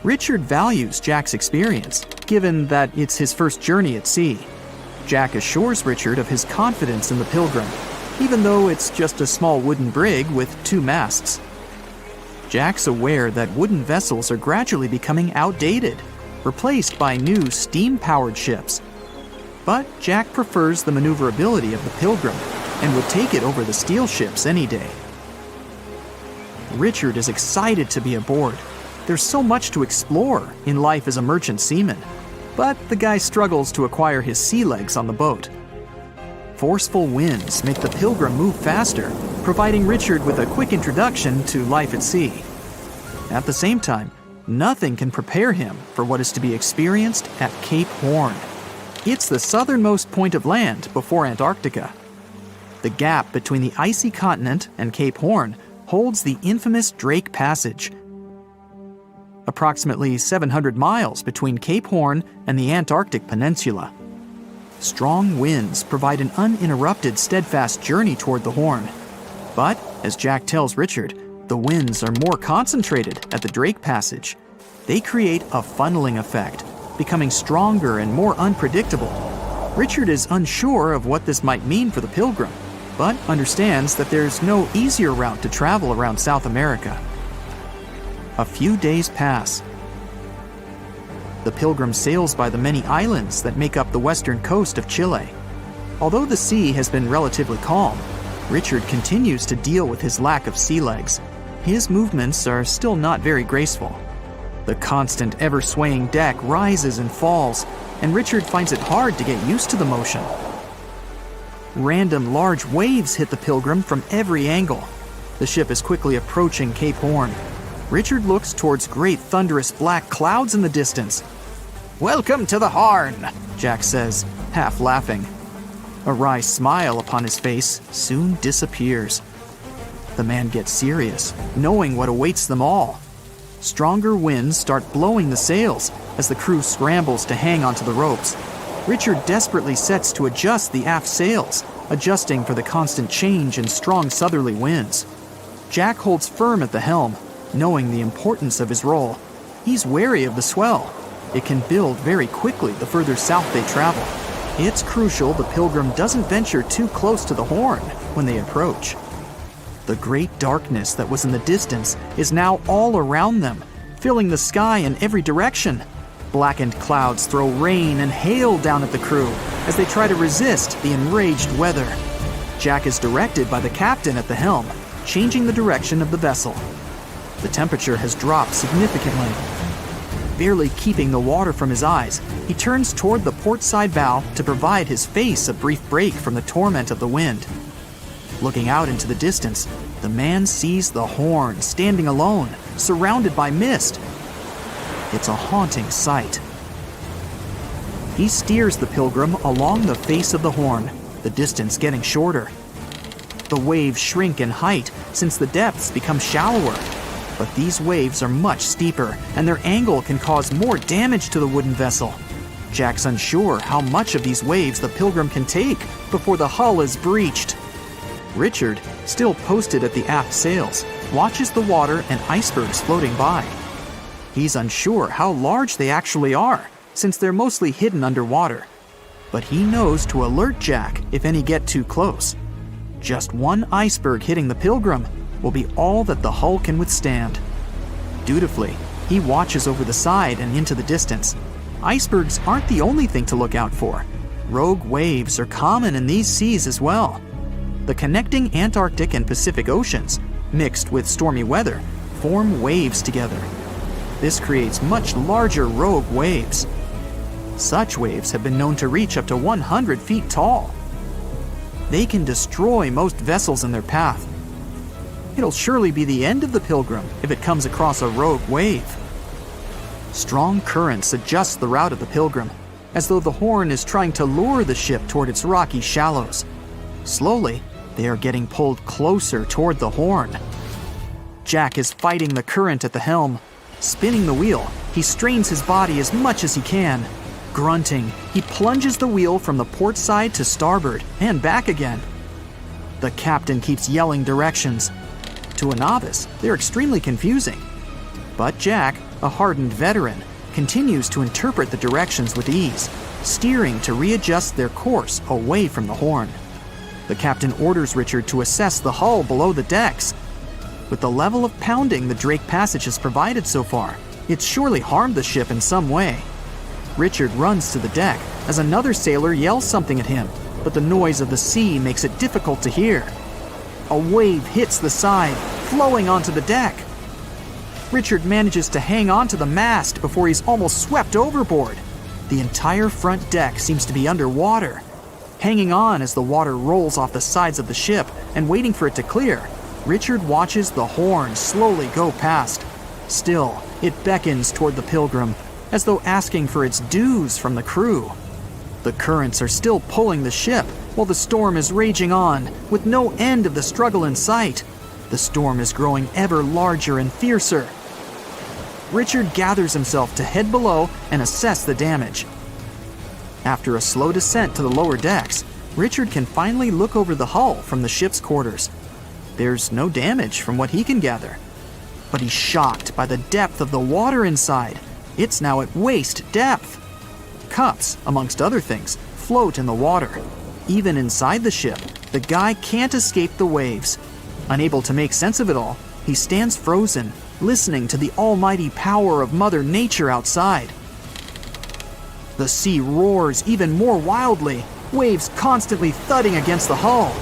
Richard values Jack's experience, given that it's his first journey at sea. Jack assures Richard of his confidence in the Pilgrim, even though it's just a small wooden brig with 2 masts. Jack's aware that wooden vessels are gradually becoming outdated, replaced by new steam-powered ships. But Jack prefers the maneuverability of the Pilgrim and would take it over the steel ships any day. Richard is excited to be aboard. There's so much to explore in life as a merchant seaman, but the guy struggles to acquire his sea legs on the boat. Forceful winds make the Pilgrim move faster, providing Richard with a quick introduction to life at sea. At the same time, nothing can prepare him for what is to be experienced at Cape Horn. It's the southernmost point of land before Antarctica. The gap between the icy continent and Cape Horn holds the infamous Drake Passage, approximately 700 miles between Cape Horn and the Antarctic Peninsula. Strong winds provide an uninterrupted, steadfast journey toward the Horn. But, as Jack tells Richard, the winds are more concentrated at the Drake Passage. They create a funneling effect, becoming stronger and more unpredictable. Richard is unsure of what this might mean for the Pilgrim, but understands that there's no easier route to travel around South America. A few days pass. The Pilgrim sails by the many islands that make up the western coast of Chile. Although the sea has been relatively calm, Richard continues to deal with his lack of sea legs. His movements are still not very graceful. The constant, ever-swaying deck rises and falls, and Richard finds it hard to get used to the motion. Random large waves hit the Pilgrim from every angle. The ship is quickly approaching Cape Horn. Richard looks towards great thunderous black clouds in the distance. "Welcome to the Horn," Jack says, half laughing. A wry smile upon his face soon disappears. The man gets serious, knowing what awaits them all. Stronger winds start blowing the sails as the crew scrambles to hang onto the ropes. Richard desperately sets to adjust the aft sails, adjusting for the constant change in strong southerly winds. Jack holds firm at the helm, knowing the importance of his role. He's wary of the swell. It can build very quickly the further south they travel. It's crucial the Pilgrim doesn't venture too close to the Horn when they approach. The great darkness that was in the distance is now all around them, filling the sky in every direction. Blackened clouds throw rain and hail down at the crew as they try to resist the enraged weather. Jack is directed by the captain at the helm, changing the direction of the vessel. The temperature has dropped significantly. Barely keeping the water from his eyes, he turns toward the port side bow to provide his face a brief break from the torment of the wind. Looking out into the distance, the man sees the Horn standing alone, surrounded by mist. It's a haunting sight. He steers the Pilgrim along the face of the Horn, the distance getting shorter. The waves shrink in height since the depths become shallower, but these waves are much steeper and their angle can cause more damage to the wooden vessel. Jack's unsure how much of these waves the Pilgrim can take before the hull is breached. Richard, still posted at the aft sails, watches the water and icebergs floating by. He's unsure how large they actually are, since they're mostly hidden underwater. But he knows to alert Jack if any get too close. Just one iceberg hitting the Pilgrim will be all that the hull can withstand. Dutifully, he watches over the side and into the distance. Icebergs aren't the only thing to look out for. Rogue waves are common in these seas as well. The connecting Antarctic and Pacific Oceans, mixed with stormy weather, form waves together. This creates much larger rogue waves. Such waves have been known to reach up to 100 feet tall. They can destroy most vessels in their path. It'll surely be the end of the Pilgrim if it comes across a rogue wave. Strong currents adjust the route of the Pilgrim, as though the Horn is trying to lure the ship toward its rocky shallows. Slowly, they are getting pulled closer toward the Horn. Jack is fighting the current at the helm. Spinning the wheel, he strains his body as much as he can. Grunting, he plunges the wheel from the port side to starboard and back again. The captain keeps yelling directions. To a novice, they're extremely confusing. But Jack, a hardened veteran, continues to interpret the directions with ease, steering to readjust their course away from the Horn. The captain orders Richard to assess the hull below the decks. With the level of pounding the Drake Passage has provided so far, it's surely harmed the ship in some way. Richard runs to the deck as another sailor yells something at him, but the noise of the sea makes it difficult to hear. A wave hits the side, flowing onto the deck. Richard manages to hang onto the mast before he's almost swept overboard. The entire front deck seems to be underwater. Hanging on as the water rolls off the sides of the ship and waiting for it to clear, Richard watches the Horn slowly go past. Still, it beckons toward the Pilgrim, as though asking for its dues from the crew. The currents are still pulling the ship, while the storm is raging on, with no end of the struggle in sight. The storm is growing ever larger and fiercer. Richard gathers himself to head below and assess the damage. After a slow descent to the lower decks, Richard can finally look over the hull from the ship's quarters. There's no damage from what he can gather. But he's shocked by the depth of the water inside. It's now at waist depth. Cups, amongst other things, float in the water. Even inside the ship, the guy can't escape the waves. Unable to make sense of it all, he stands frozen, listening to the almighty power of Mother Nature outside. The sea roars even more wildly, waves constantly thudding against the hull.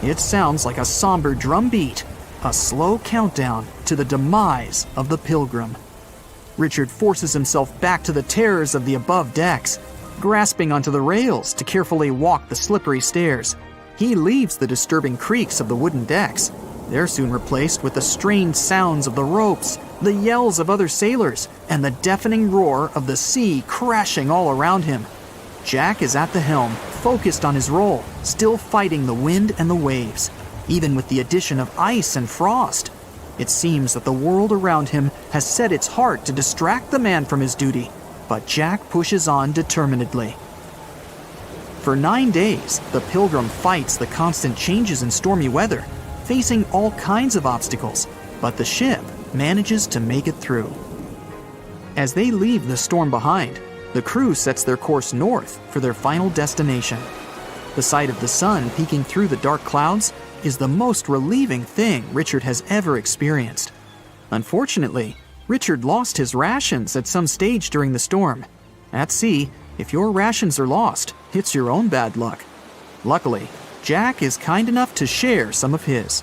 It sounds like a somber drumbeat, a slow countdown to the demise of the Pilgrim. Richard forces himself back to the terrors of the above decks, grasping onto the rails to carefully walk the slippery stairs. He leaves the disturbing creaks of the wooden decks. They're soon replaced with the strained sounds of the ropes, the yells of other sailors, and the deafening roar of the sea crashing all around him. Jack is at the helm, focused on his role, still fighting the wind and the waves, even with the addition of ice and frost. It seems that the world around him has set its heart to distract the man from his duty, but Jack pushes on determinedly. For 9 days, the Pilgrim fights the constant changes in stormy weather, facing all kinds of obstacles, but the ship manages to make it through. As they leave the storm behind, the crew sets their course north for their final destination. The sight of the sun peeking through the dark clouds is the most relieving thing Richard has ever experienced. Unfortunately, Richard lost his rations at some stage during the storm. At sea, if your rations are lost, it's your own bad luck. Luckily, Jack is kind enough to share some of his.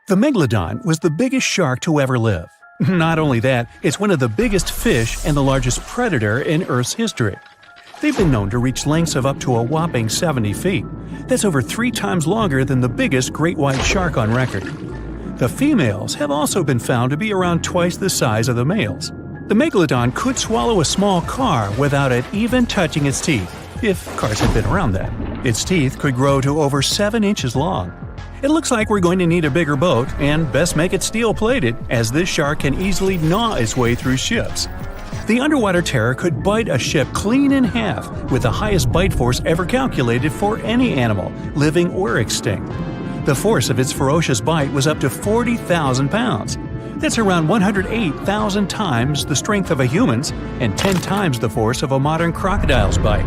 The megalodon was the biggest shark to ever live. Not only that, it's one of the biggest fish and the largest predator in Earth's history. They've been known to reach lengths of up to a whopping 70 feet. That's over 3 times longer than the biggest great white shark on record. The females have also been found to be around twice the size of the males. The megalodon could swallow a small car without it even touching its teeth, if cars had been around then. Its teeth could grow to over 7 inches long. It looks like we're going to need a bigger boat, and best make it steel-plated, as this shark can easily gnaw its way through ships. The underwater terror could bite a ship clean in half, with the highest bite force ever calculated for any animal, living or extinct. The force of its ferocious bite was up to 40,000 pounds. That's around 108,000 times the strength of a human's and 10 times the force of a modern crocodile's bite.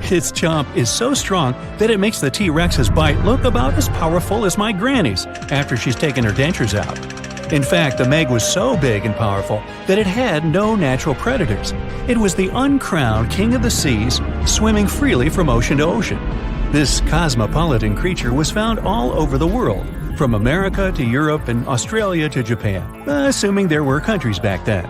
Its chomp is so strong that it makes the T-Rex's bite look about as powerful as my granny's after she's taken her dentures out. In fact, the Meg was so big and powerful that it had no natural predators. It was the uncrowned king of the seas, swimming freely from ocean to ocean. This cosmopolitan creature was found all over the world, from America to Europe and Australia to Japan, assuming there were countries back then.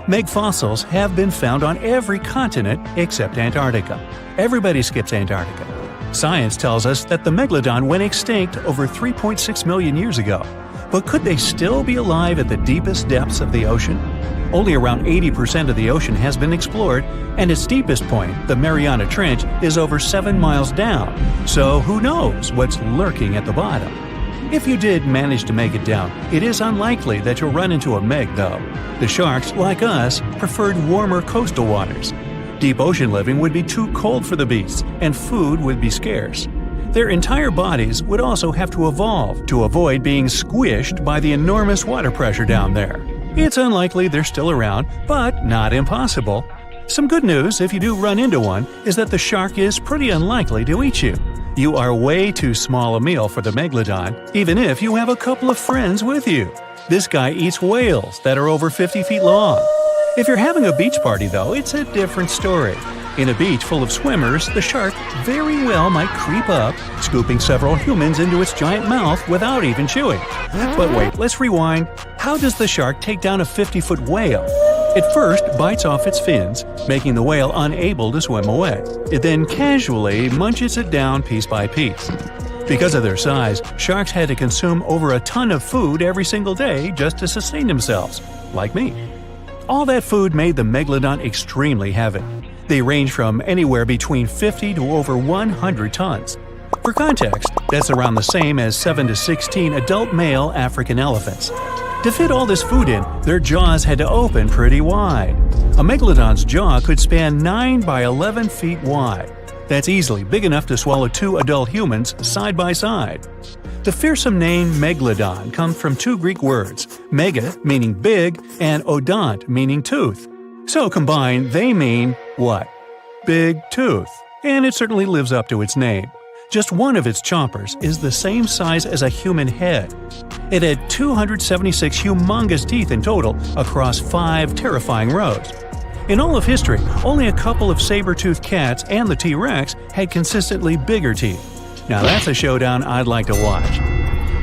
Meg fossils have been found on every continent except Antarctica. Everybody skips Antarctica. Science tells us that the megalodon went extinct over 3.6 million years ago. But could they still be alive at the deepest depths of the ocean? Only around 80% of the ocean has been explored, and its deepest point, the Mariana Trench, is over 7 miles down. So who knows what's lurking at the bottom? If you did manage to make it down, it is unlikely that you'll run into a Meg, though. The sharks, like us, preferred warmer coastal waters. Deep ocean living would be too cold for the beasts, and food would be scarce. Their entire bodies would also have to evolve to avoid being squished by the enormous water pressure down there. It's unlikely they're still around, but not impossible. Some good news, if you do run into one, is that the shark is pretty unlikely to eat you. You are way too small a meal for the megalodon, even if you have a couple of friends with you. This guy eats whales that are over 50 feet long. If you're having a beach party, though, it's a different story. In a beach full of swimmers, the shark very well might creep up, scooping several humans into its giant mouth without even chewing. But wait, let's rewind. How does the shark take down a 50-foot whale? It first bites off its fins, making the whale unable to swim away. It then casually munches it down piece by piece. Because of their size, sharks had to consume over a ton of food every single day just to sustain themselves, like me. All that food made the megalodon extremely heavy. They range from anywhere between 50 to over 100 tons. For context, that's around the same as 7 to 16 adult male African elephants. To fit all this food in, their jaws had to open pretty wide. A megalodon's jaw could span 9 by 11 feet wide. That's easily big enough to swallow 2 adult humans side by side. The fearsome name megalodon comes from 2 Greek words, mega meaning big and odont meaning tooth. So combined, they mean what? Big tooth. And it certainly lives up to its name. Just one of its chompers is the same size as a human head. It had 276 humongous teeth in total across 5 terrifying rows. In all of history, only a couple of saber-toothed cats and the T-Rex had consistently bigger teeth. Now that's a showdown I'd like to watch.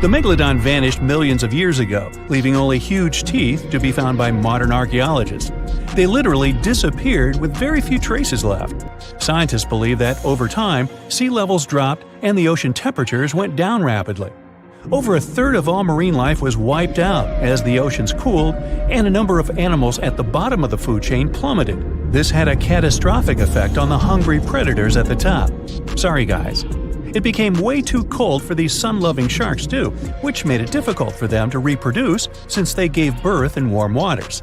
The megalodon vanished millions of years ago, leaving only huge teeth to be found by modern archaeologists. They literally disappeared with very few traces left. Scientists believe that over time, sea levels dropped and the ocean temperatures went down rapidly. Over a third of all marine life was wiped out as the oceans cooled, and a number of animals at the bottom of the food chain plummeted. This had a catastrophic effect on the hungry predators at the top. Sorry guys. It became way too cold for these sun-loving sharks too, which made it difficult for them to reproduce since they gave birth in warm waters.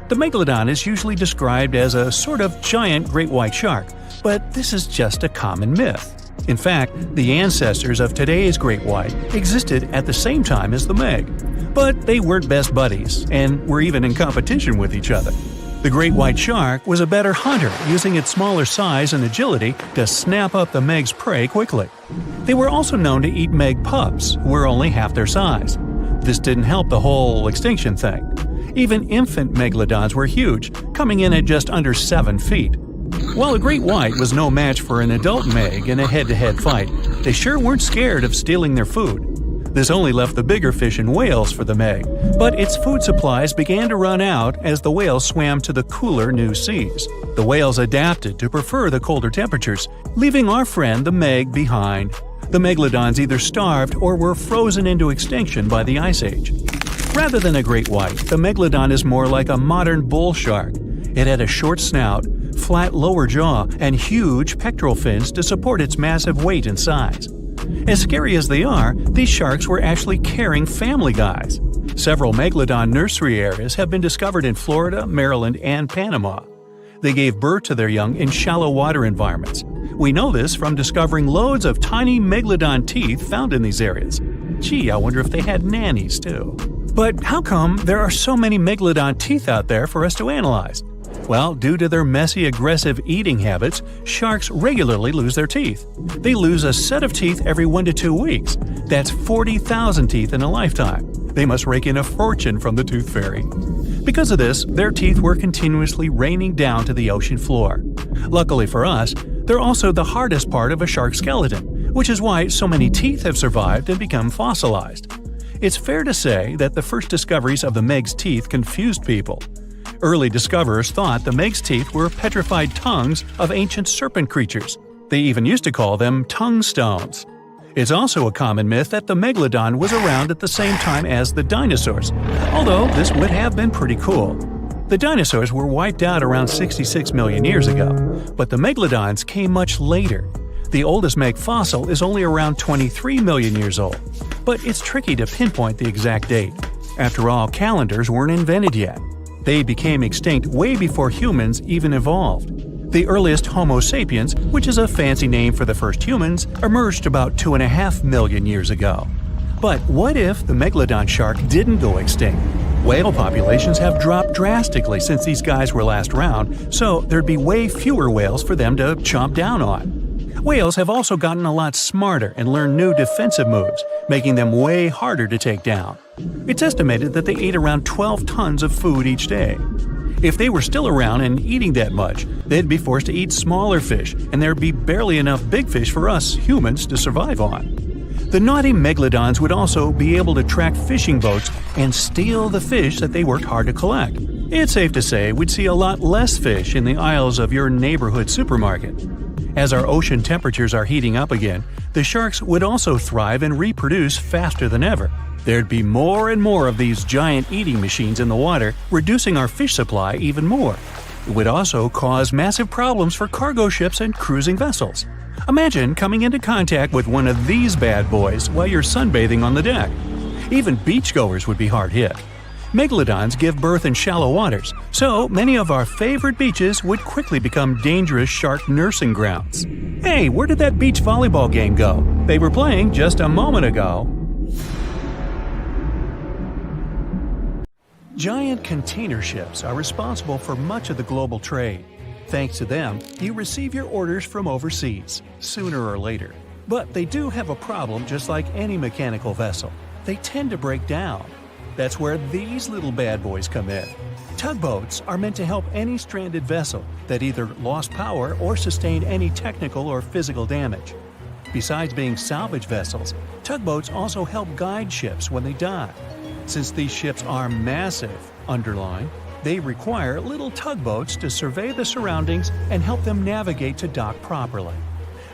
The megalodon is usually described as a sort of giant great white shark, but this is just a common myth. In fact, the ancestors of today's great white existed at the same time as the Meg. But they weren't best buddies, and were even in competition with each other. The great white shark was a better hunter, using its smaller size and agility to snap up the Meg's prey quickly. They were also known to eat Meg pups, who were only half their size. This didn't help the whole extinction thing. Even infant megalodons were huge, coming in at just under 7 feet. While a great white was no match for an adult Meg in a head-to-head fight, they sure weren't scared of stealing their food. This only left the bigger fish and whales for the meg, but its food supplies began to run out as the whales swam to the cooler new seas. The whales adapted to prefer the colder temperatures, leaving our friend the meg behind. The megalodons either starved or were frozen into extinction by the Ice Age. Rather than a great white, the megalodon is more like a modern bull shark. It had a short snout, flat lower jaw, and huge pectoral fins to support its massive weight and size. As scary as they are, these sharks were actually caring family guys. Several megalodon nursery areas have been discovered in Florida, Maryland, and Panama. They gave birth to their young in shallow water environments. We know this from discovering loads of tiny megalodon teeth found in these areas. Gee, I wonder if they had nannies too. But how come there are so many megalodon teeth out there for us to analyze? Well, due to their messy, aggressive eating habits, sharks regularly lose their teeth. They lose a set of teeth every 1 to 2 weeks. That's 40,000 teeth in a lifetime. They must rake in a fortune from the tooth fairy. Because of this, their teeth were continuously raining down to the ocean floor. Luckily for us, they're also the hardest part of a shark skeleton, which is why so many teeth have survived and become fossilized. It's fair to say that the first discoveries of the meg's teeth confused people. Early discoverers thought the meg's teeth were petrified tongues of ancient serpent creatures. They even used to call them tongue stones. It's also a common myth that the megalodon was around at the same time as the dinosaurs, although this would have been pretty cool. The dinosaurs were wiped out around 66 million years ago, but the megalodons came much later. The oldest meg fossil is only around 23 million years old, but it's tricky to pinpoint the exact date. After all, calendars weren't invented yet. They became extinct way before humans even evolved. The earliest Homo sapiens, which is a fancy name for the first humans, emerged about 2.5 million years ago. But what if the megalodon shark didn't go extinct? Whale populations have dropped drastically since these guys were last around, so there'd be way fewer whales for them to chomp down on. Whales have also gotten a lot smarter and learned new defensive moves, making them way harder to take down. It's estimated that they ate around 12 tons of food each day. If they were still around and eating that much, they'd be forced to eat smaller fish, and there'd be barely enough big fish for us humans to survive on. The naughty megalodons would also be able to track fishing boats and steal the fish that they worked hard to collect. It's safe to say we'd see a lot less fish in the aisles of your neighborhood supermarket. As our ocean temperatures are heating up again, the sharks would also thrive and reproduce faster than ever. There'd be more and more of these giant eating machines in the water, reducing our fish supply even more. It would also cause massive problems for cargo ships and cruising vessels. Imagine coming into contact with one of these bad boys while you're sunbathing on the deck. Even beachgoers would be hard hit. Megalodons give birth in shallow waters, so many of our favorite beaches would quickly become dangerous shark nursing grounds. Hey, where did that beach volleyball game go? They were playing just a moment ago. Giant container ships are responsible for much of the global trade. Thanks to them, you receive your orders from overseas, sooner or later. But they do have a problem just like any mechanical vessel. They tend to break down. That's where these little bad boys come in. Tugboats are meant to help any stranded vessel that either lost power or sustained any technical or physical damage. Besides being salvage vessels, tugboats also help guide ships when they dock. Since these ships are massive, underline, they require little tugboats to survey the surroundings and help them navigate to dock properly.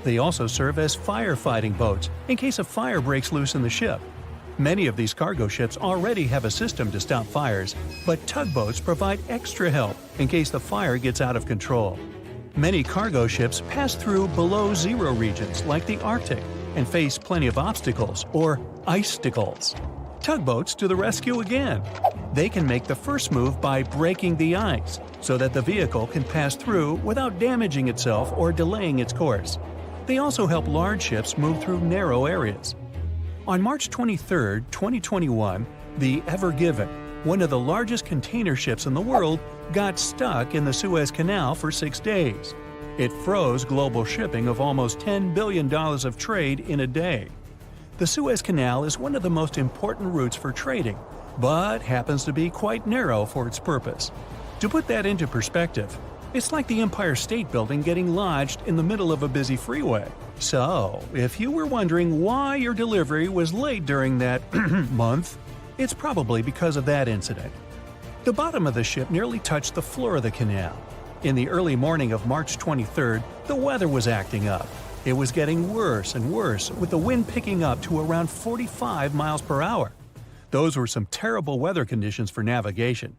They also serve as firefighting boats in case a fire breaks loose in the ship. Many of these cargo ships already have a system to stop fires, but tugboats provide extra help in case the fire gets out of control. Many cargo ships pass through below-zero regions like the Arctic and face plenty of obstacles, or icicles. Tugboats to the rescue again. They can make the first move by breaking the ice so that the vehicle can pass through without damaging itself or delaying its course. They also help large ships move through narrow areas. On March 23, 2021, the Ever Given, one of the largest container ships in the world, got stuck in the Suez Canal for 6 days. It froze global shipping of almost $10 billion of trade in a day. The Suez Canal is one of the most important routes for trading, but happens to be quite narrow for its purpose. To put that into perspective, It's like the Empire State Building getting lodged in the middle of a busy freeway. So, if you were wondering why your delivery was late during that month, it's probably because of that incident. The bottom of the ship nearly touched the floor of the canal. In the early morning of March 23rd, the weather was acting up. It was getting worse and worse, with the wind picking up to around 45 miles per hour. Those were some terrible weather conditions for navigation.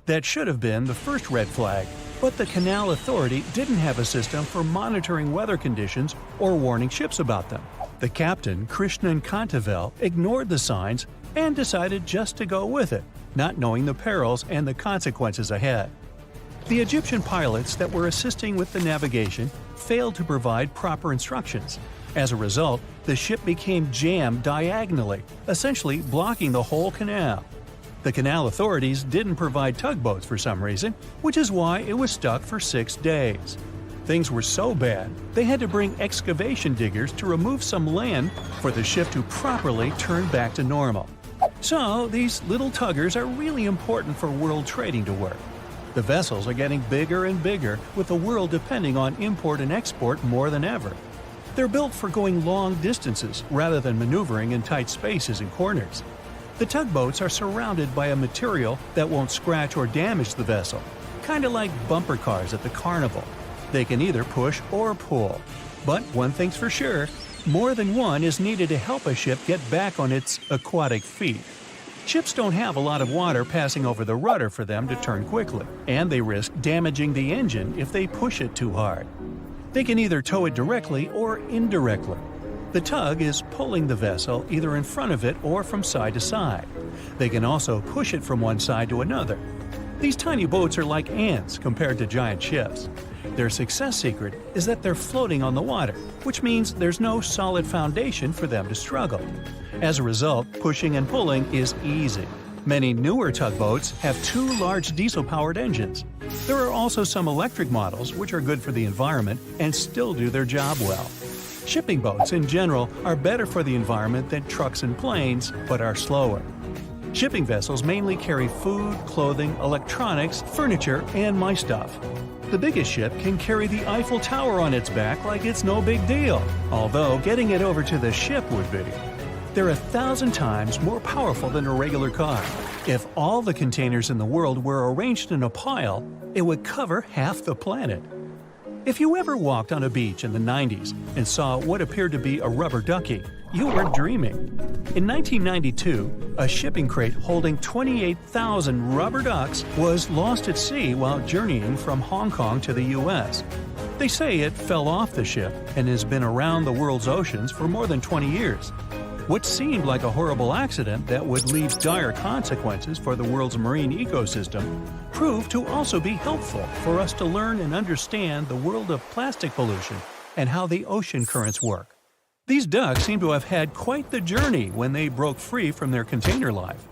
That should have been the first red flag, but the Canal Authority didn't have a system for monitoring weather conditions or warning ships about them. The captain, Krishnan Kantavel, ignored the signs and decided just to go with it, not knowing the perils and the consequences ahead. The Egyptian pilots that were assisting with the navigation failed to provide proper instructions. As a result, the ship became jammed diagonally, essentially blocking the whole canal. The canal authorities didn't provide tugboats for some reason, which is why it was stuck for 6 days. Things were so bad, they had to bring excavation diggers to remove some land for the ship to properly turn back to normal. So, these little tuggers are really important for world trading to work. The vessels are getting bigger and bigger, with the world depending on import and export more than ever. They're built for going long distances rather than maneuvering in tight spaces and corners. The tugboats are surrounded by a material that won't scratch or damage the vessel, kind of like bumper cars at the carnival. They can either push or pull. But one thing's for sure, more than one is needed to help a ship get back on its aquatic feet. Ships don't have a lot of water passing over the rudder for them to turn quickly, and they risk damaging the engine if they push it too hard. They can either tow it directly or indirectly. The tug is pulling the vessel either in front of it or from side to side. They can also push it from one side to another. These tiny boats are like ants compared to giant ships. Their success secret is that they're floating on the water, which means there's no solid foundation for them to struggle. As a result, pushing and pulling is easy. Many newer tugboats have 2 large diesel-powered engines. There are also some electric models which are good for the environment and still do their job well. Shipping boats in general are better for the environment than trucks and planes, but are slower. Shipping vessels mainly carry food, clothing, electronics, furniture, and my stuff. The biggest ship can carry the Eiffel Tower on its back like it's no big deal, although getting it over to the ship would be. They're 1,000 times more powerful than a regular car. If all the containers in the world were arranged in a pile, it would cover half the planet. If you ever walked on a beach in the 90s and saw what appeared to be a rubber ducky, you were dreaming. In 1992, a shipping crate holding 28,000 rubber ducks was lost at sea while journeying from Hong Kong to the U.S. They say it fell off the ship and has been around the world's oceans for more than 20 years. What seemed like a horrible accident that would leave dire consequences for the world's marine ecosystem proved to also be helpful for us to learn and understand the world of plastic pollution and how the ocean currents work. These ducks seem to have had quite the journey when they broke free from their container life.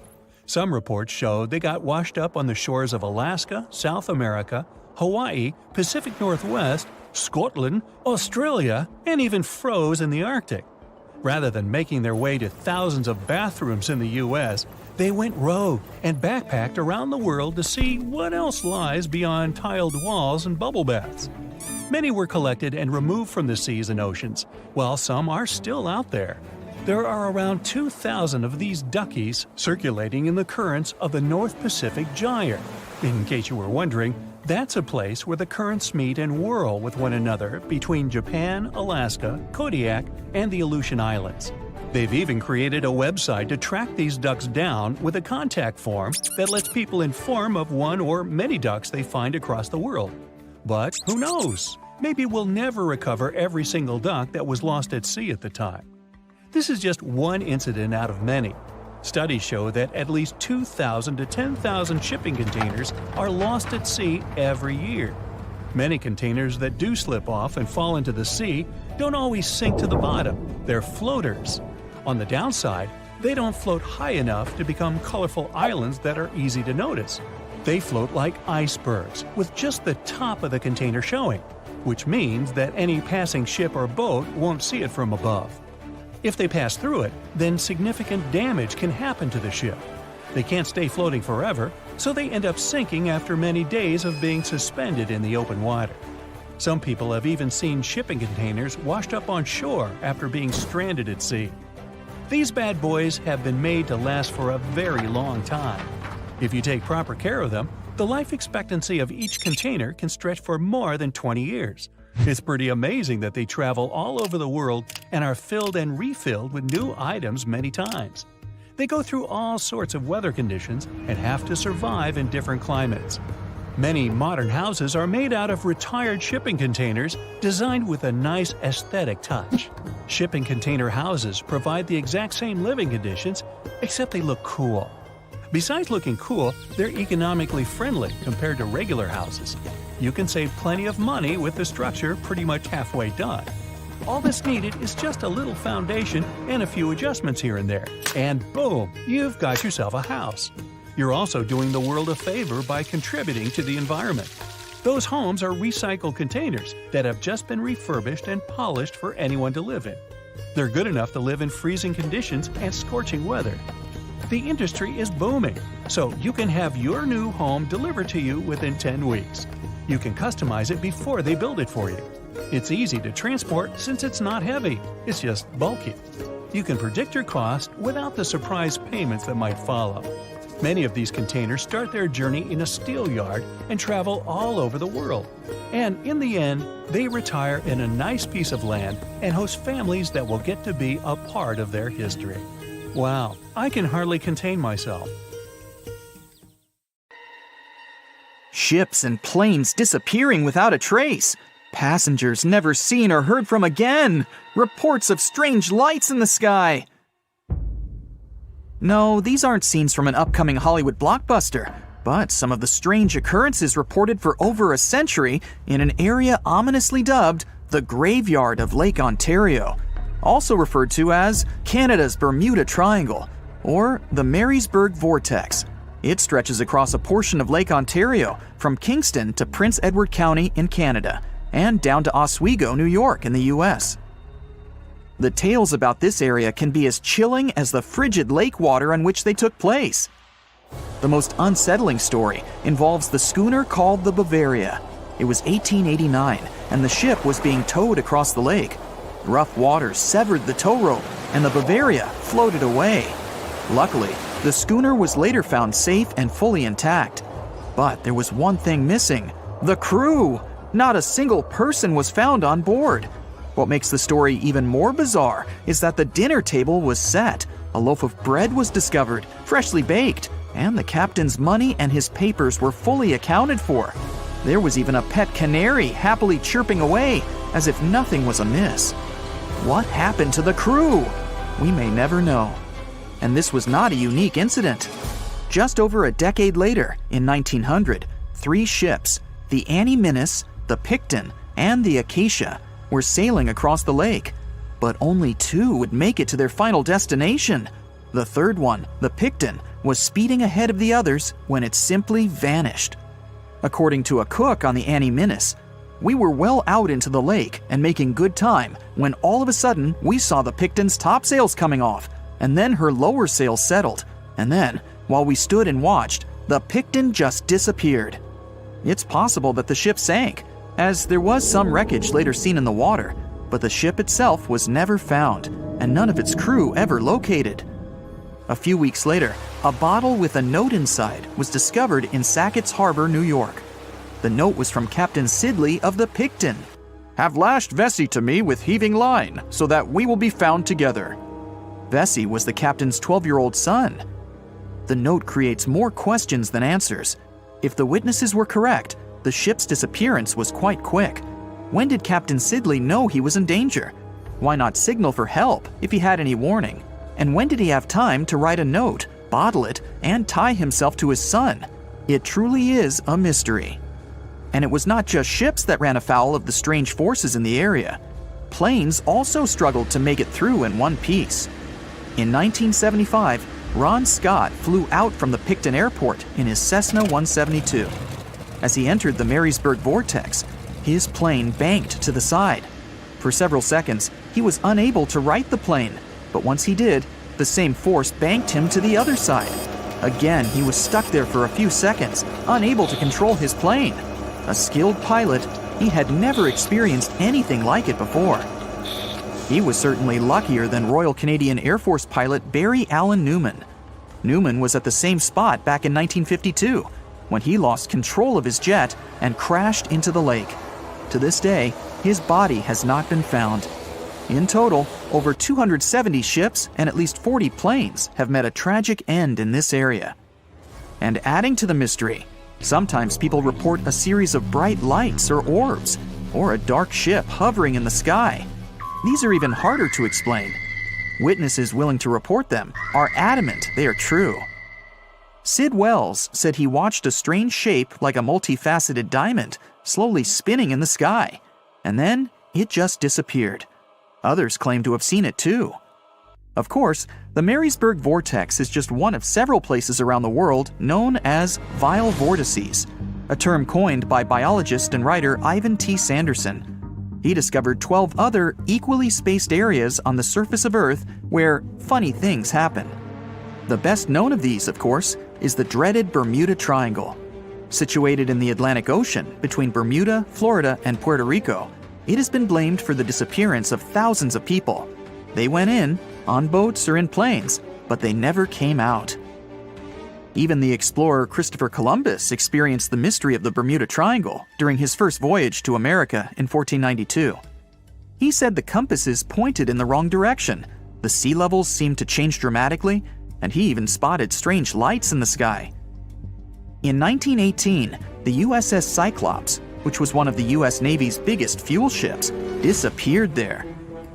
Some reports show they got washed up on the shores of Alaska, South America, Hawaii, Pacific Northwest, Scotland, Australia, and even froze in the Arctic. Rather than making their way to thousands of bathrooms in the U.S., they went rogue and backpacked around the world to see what else lies beyond tiled walls and bubble baths. Many were collected and removed from the seas and oceans, while some are still out there. There are around 2,000 of these duckies circulating in the currents of the North Pacific Gyre. In case you were wondering, that's a place where the currents meet and whirl with one another between Japan, Alaska, Kodiak, and the Aleutian Islands. They've even created a website to track these ducks down with a contact form that lets people inform of one or many ducks they find across the world. But who knows? Maybe we'll never recover every single duck that was lost at sea at the time. This is just one incident out of many. Studies show that at least 2,000 to 10,000 shipping containers are lost at sea every year. Many containers that do slip off and fall into the sea don't always sink to the bottom. They're floaters. On the downside, they don't float high enough to become colorful islands that are easy to notice. They float like icebergs, with just the top of the container showing, which means that any passing ship or boat won't see it from above. If they pass through it, then significant damage can happen to the ship. They can't stay floating forever, so they end up sinking after many days of being suspended in the open water. Some people have even seen shipping containers washed up on shore after being stranded at sea. These bad boys have been made to last for a very long time. If you take proper care of them, the life expectancy of each container can stretch for more than 20 years. It's pretty amazing that they travel all over the world and are filled and refilled with new items many times. They go through all sorts of weather conditions and have to survive in different climates. Many modern houses are made out of retired shipping containers designed with a nice aesthetic touch. Shipping container houses provide the exact same living conditions, except they look cool. Besides looking cool, they're economically friendly compared to regular houses. You can save plenty of money with the structure pretty much halfway done. All that's needed is just a little foundation and a few adjustments here and there, and boom, you've got yourself a house. You're also doing the world a favor by contributing to the environment. Those homes are recycled containers that have just been refurbished and polished for anyone to live in. They're good enough to live in freezing conditions and scorching weather. The industry is booming, so you can have your new home delivered to you within 10 weeks. You can customize it before they build it for you. It's easy to transport since it's not heavy, it's just bulky. You can predict your cost without the surprise payments that might follow. Many of these containers start their journey in a steel yard and travel all over the world. And in the end, they retire in a nice piece of land and host families that will get to be a part of their history. Wow, I can hardly contain myself. Ships and planes disappearing without a trace. Passengers never seen or heard from again. Reports of strange lights in the sky. No, these aren't scenes from an upcoming Hollywood blockbuster, but some of the strange occurrences reported for over a century in an area ominously dubbed the Graveyard of Lake Ontario, also referred to as Canada's Bermuda Triangle, or the Marysburg Vortex. It stretches across a portion of Lake Ontario from Kingston to Prince Edward County in Canada, and down to Oswego, New York in the US. The tales about this area can be as chilling as the frigid lake water on which they took place. The most unsettling story involves the schooner called the Bavaria. It was 1889, and the ship was being towed across the lake. Rough waters severed the tow rope, and the Bavaria floated away. Luckily, the schooner was later found safe and fully intact. But there was one thing missing: the crew! Not a single person was found on board. What makes the story even more bizarre is that the dinner table was set, a loaf of bread was discovered, freshly baked, and the captain's money and his papers were fully accounted for. There was even a pet canary happily chirping away, as if nothing was amiss. What happened to the crew? We may never know. And this was not a unique incident. Just over a decade later, in 1900, 3 ships, the Annie Minnis, the Picton, and the Acacia, were sailing across the lake, but only 2 would make it to their final destination. The third one, the Picton, was speeding ahead of the others when it simply vanished. According to a cook on the Annie Minnis, "We were well out into the lake and making good time when all of a sudden we saw the Picton's topsails coming off, and then her lower sails settled, and then, while we stood and watched, the Picton just disappeared." It's possible that the ship sank, as there was some wreckage later seen in the water, but the ship itself was never found, and none of its crew ever located. A few weeks later, a bottle with a note inside was discovered in Sackett's Harbor, New York. The note was from Captain Sidley of the Picton. "Have lashed Vesey to me with heaving line, so that we will be found together." Vesey was the captain's 12-year-old son. The note creates more questions than answers. If the witnesses were correct, the ship's disappearance was quite quick. When did Captain Sidley know he was in danger? Why not signal for help if he had any warning? And when did he have time to write a note, bottle it, and tie himself to his son? It truly is a mystery. And it was not just ships that ran afoul of the strange forces in the area. Planes also struggled to make it through in one piece. In 1975, Ron Scott flew out from the Picton Airport in his Cessna 172. As he entered the Marysburg Vortex, his plane banked to the side. For several seconds, he was unable to right the plane, but once he did, the same force banked him to the other side. Again, he was stuck there for a few seconds, unable to control his plane. A skilled pilot, he had never experienced anything like it before. He was certainly luckier than Royal Canadian Air Force pilot Barry Allen Newman. Newman was at the same spot back in 1952, when he lost control of his jet and crashed into the lake. To this day, his body has not been found. In total, over 270 ships and at least 40 planes have met a tragic end in this area. And adding to the mystery, sometimes people report a series of bright lights or orbs, or a dark ship hovering in the sky. These are even harder to explain. Witnesses willing to report them are adamant they are true. Sid Wells said he watched a strange shape like a multifaceted diamond slowly spinning in the sky, and then it just disappeared. Others claim to have seen it too. Of course, the Marysburg Vortex is just one of several places around the world known as vile vortices, a term coined by biologist and writer Ivan T. Sanderson. He discovered 12 other equally spaced areas on the surface of Earth where funny things happen. The best known of these, of course, is the dreaded Bermuda Triangle. Situated in the Atlantic Ocean between Bermuda, Florida, and Puerto Rico, it has been blamed for the disappearance of thousands of people. They went in, on boats or in planes, but they never came out. Even the explorer Christopher Columbus experienced the mystery of the Bermuda Triangle during his first voyage to America in 1492. He said the compasses pointed in the wrong direction, the sea levels seemed to change dramatically, and he even spotted strange lights in the sky. In 1918, the USS Cyclops, which was one of the US Navy's biggest fuel ships, disappeared there.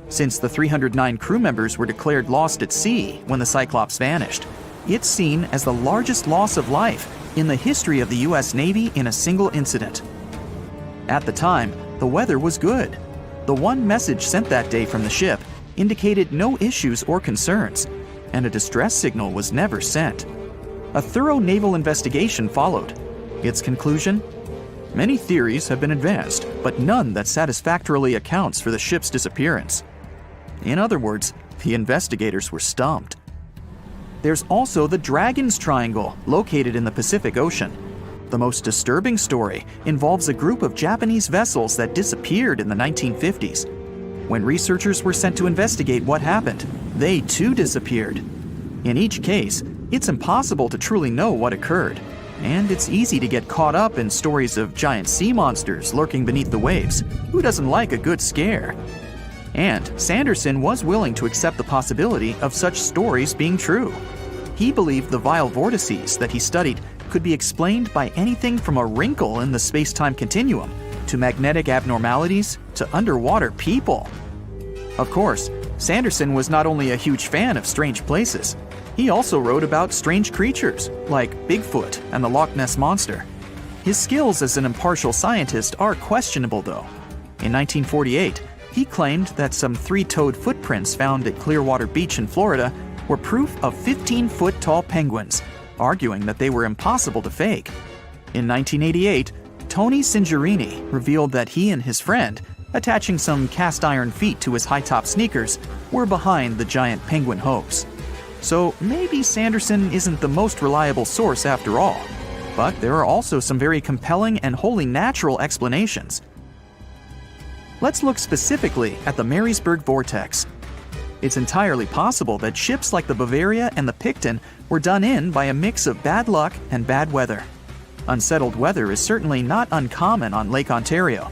Since the 309 crew members were declared lost at sea when the Cyclops vanished, it's seen as the largest loss of life in the history of the US Navy in a single incident. At the time, the weather was good. The one message sent that day from the ship indicated no issues or concerns, and a distress signal was never sent. A thorough naval investigation followed. Its conclusion? Many theories have been advanced, but none that satisfactorily accounts for the ship's disappearance. In other words, the investigators were stumped. There's also the Dragon's Triangle, located in the Pacific Ocean. The most disturbing story involves a group of Japanese vessels that disappeared in the 1950s. When researchers were sent to investigate what happened, they too disappeared. In each case, it's impossible to truly know what occurred, and it's easy to get caught up in stories of giant sea monsters lurking beneath the waves. Who doesn't like a good scare? And Sanderson was willing to accept the possibility of such stories being true. He believed the vile vortices that he studied could be explained by anything from a wrinkle in the space-time continuum to magnetic abnormalities to underwater people. Of course, Sanderson was not only a huge fan of strange places, he also wrote about strange creatures like Bigfoot and the Loch Ness Monster. His skills as an impartial scientist are questionable, though. In 1948, he claimed that some three-toed footprints found at Clearwater Beach in Florida were proof of 15-foot-tall penguins, arguing that they were impossible to fake. In 1988, Tony Singerini revealed that he and his friend, attaching some cast-iron feet to his high-top sneakers, were behind the giant penguin hoax. So maybe Sanderson isn't the most reliable source after all, but there are also some very compelling and wholly natural explanations. Let's look specifically at the Marysburg Vortex. It's entirely possible that ships like the Bavaria and the Picton were done in by a mix of bad luck and bad weather. Unsettled weather is certainly not uncommon on Lake Ontario,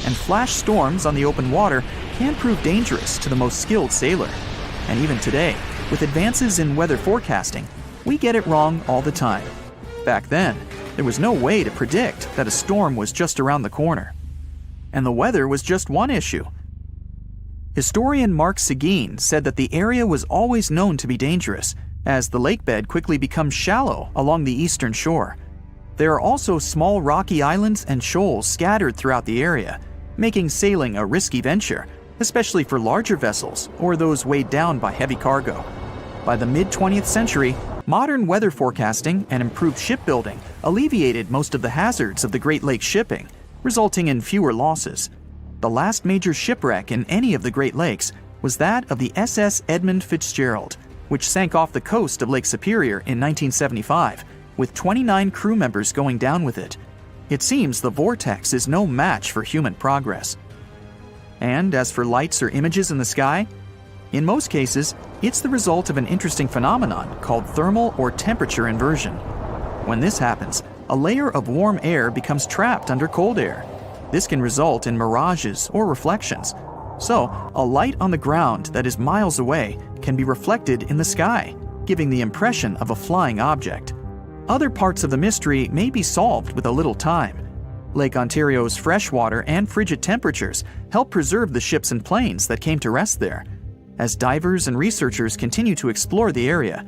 and flash storms on the open water can prove dangerous to the most skilled sailor. And even today, with advances in weather forecasting, we get it wrong all the time. Back then, there was no way to predict that a storm was just around the corner. And the weather was just one issue. Historian Mark Seguin said that the area was always known to be dangerous, as the lake bed quickly becomes shallow along the eastern shore. There are also small rocky islands and shoals scattered throughout the area, making sailing a risky venture, especially for larger vessels or those weighed down by heavy cargo. By the mid-20th century, modern weather forecasting and improved shipbuilding alleviated most of the hazards of the Great Lakes shipping, resulting in fewer losses. The last major shipwreck in any of the Great Lakes was that of the SS Edmund Fitzgerald, which sank off the coast of Lake Superior in 1975, with 29 crew members going down with it. It seems the vortex is no match for human progress. And as for lights or images in the sky, in most cases, it's the result of an interesting phenomenon called thermal or temperature inversion. When this happens, a layer of warm air becomes trapped under cold air. This can result in mirages or reflections. So, a light on the ground that is miles away can be reflected in the sky, giving the impression of a flying object. Other parts of the mystery may be solved with a little time. Lake Ontario's freshwater and frigid temperatures help preserve the ships and planes that came to rest there. As divers and researchers continue to explore the area,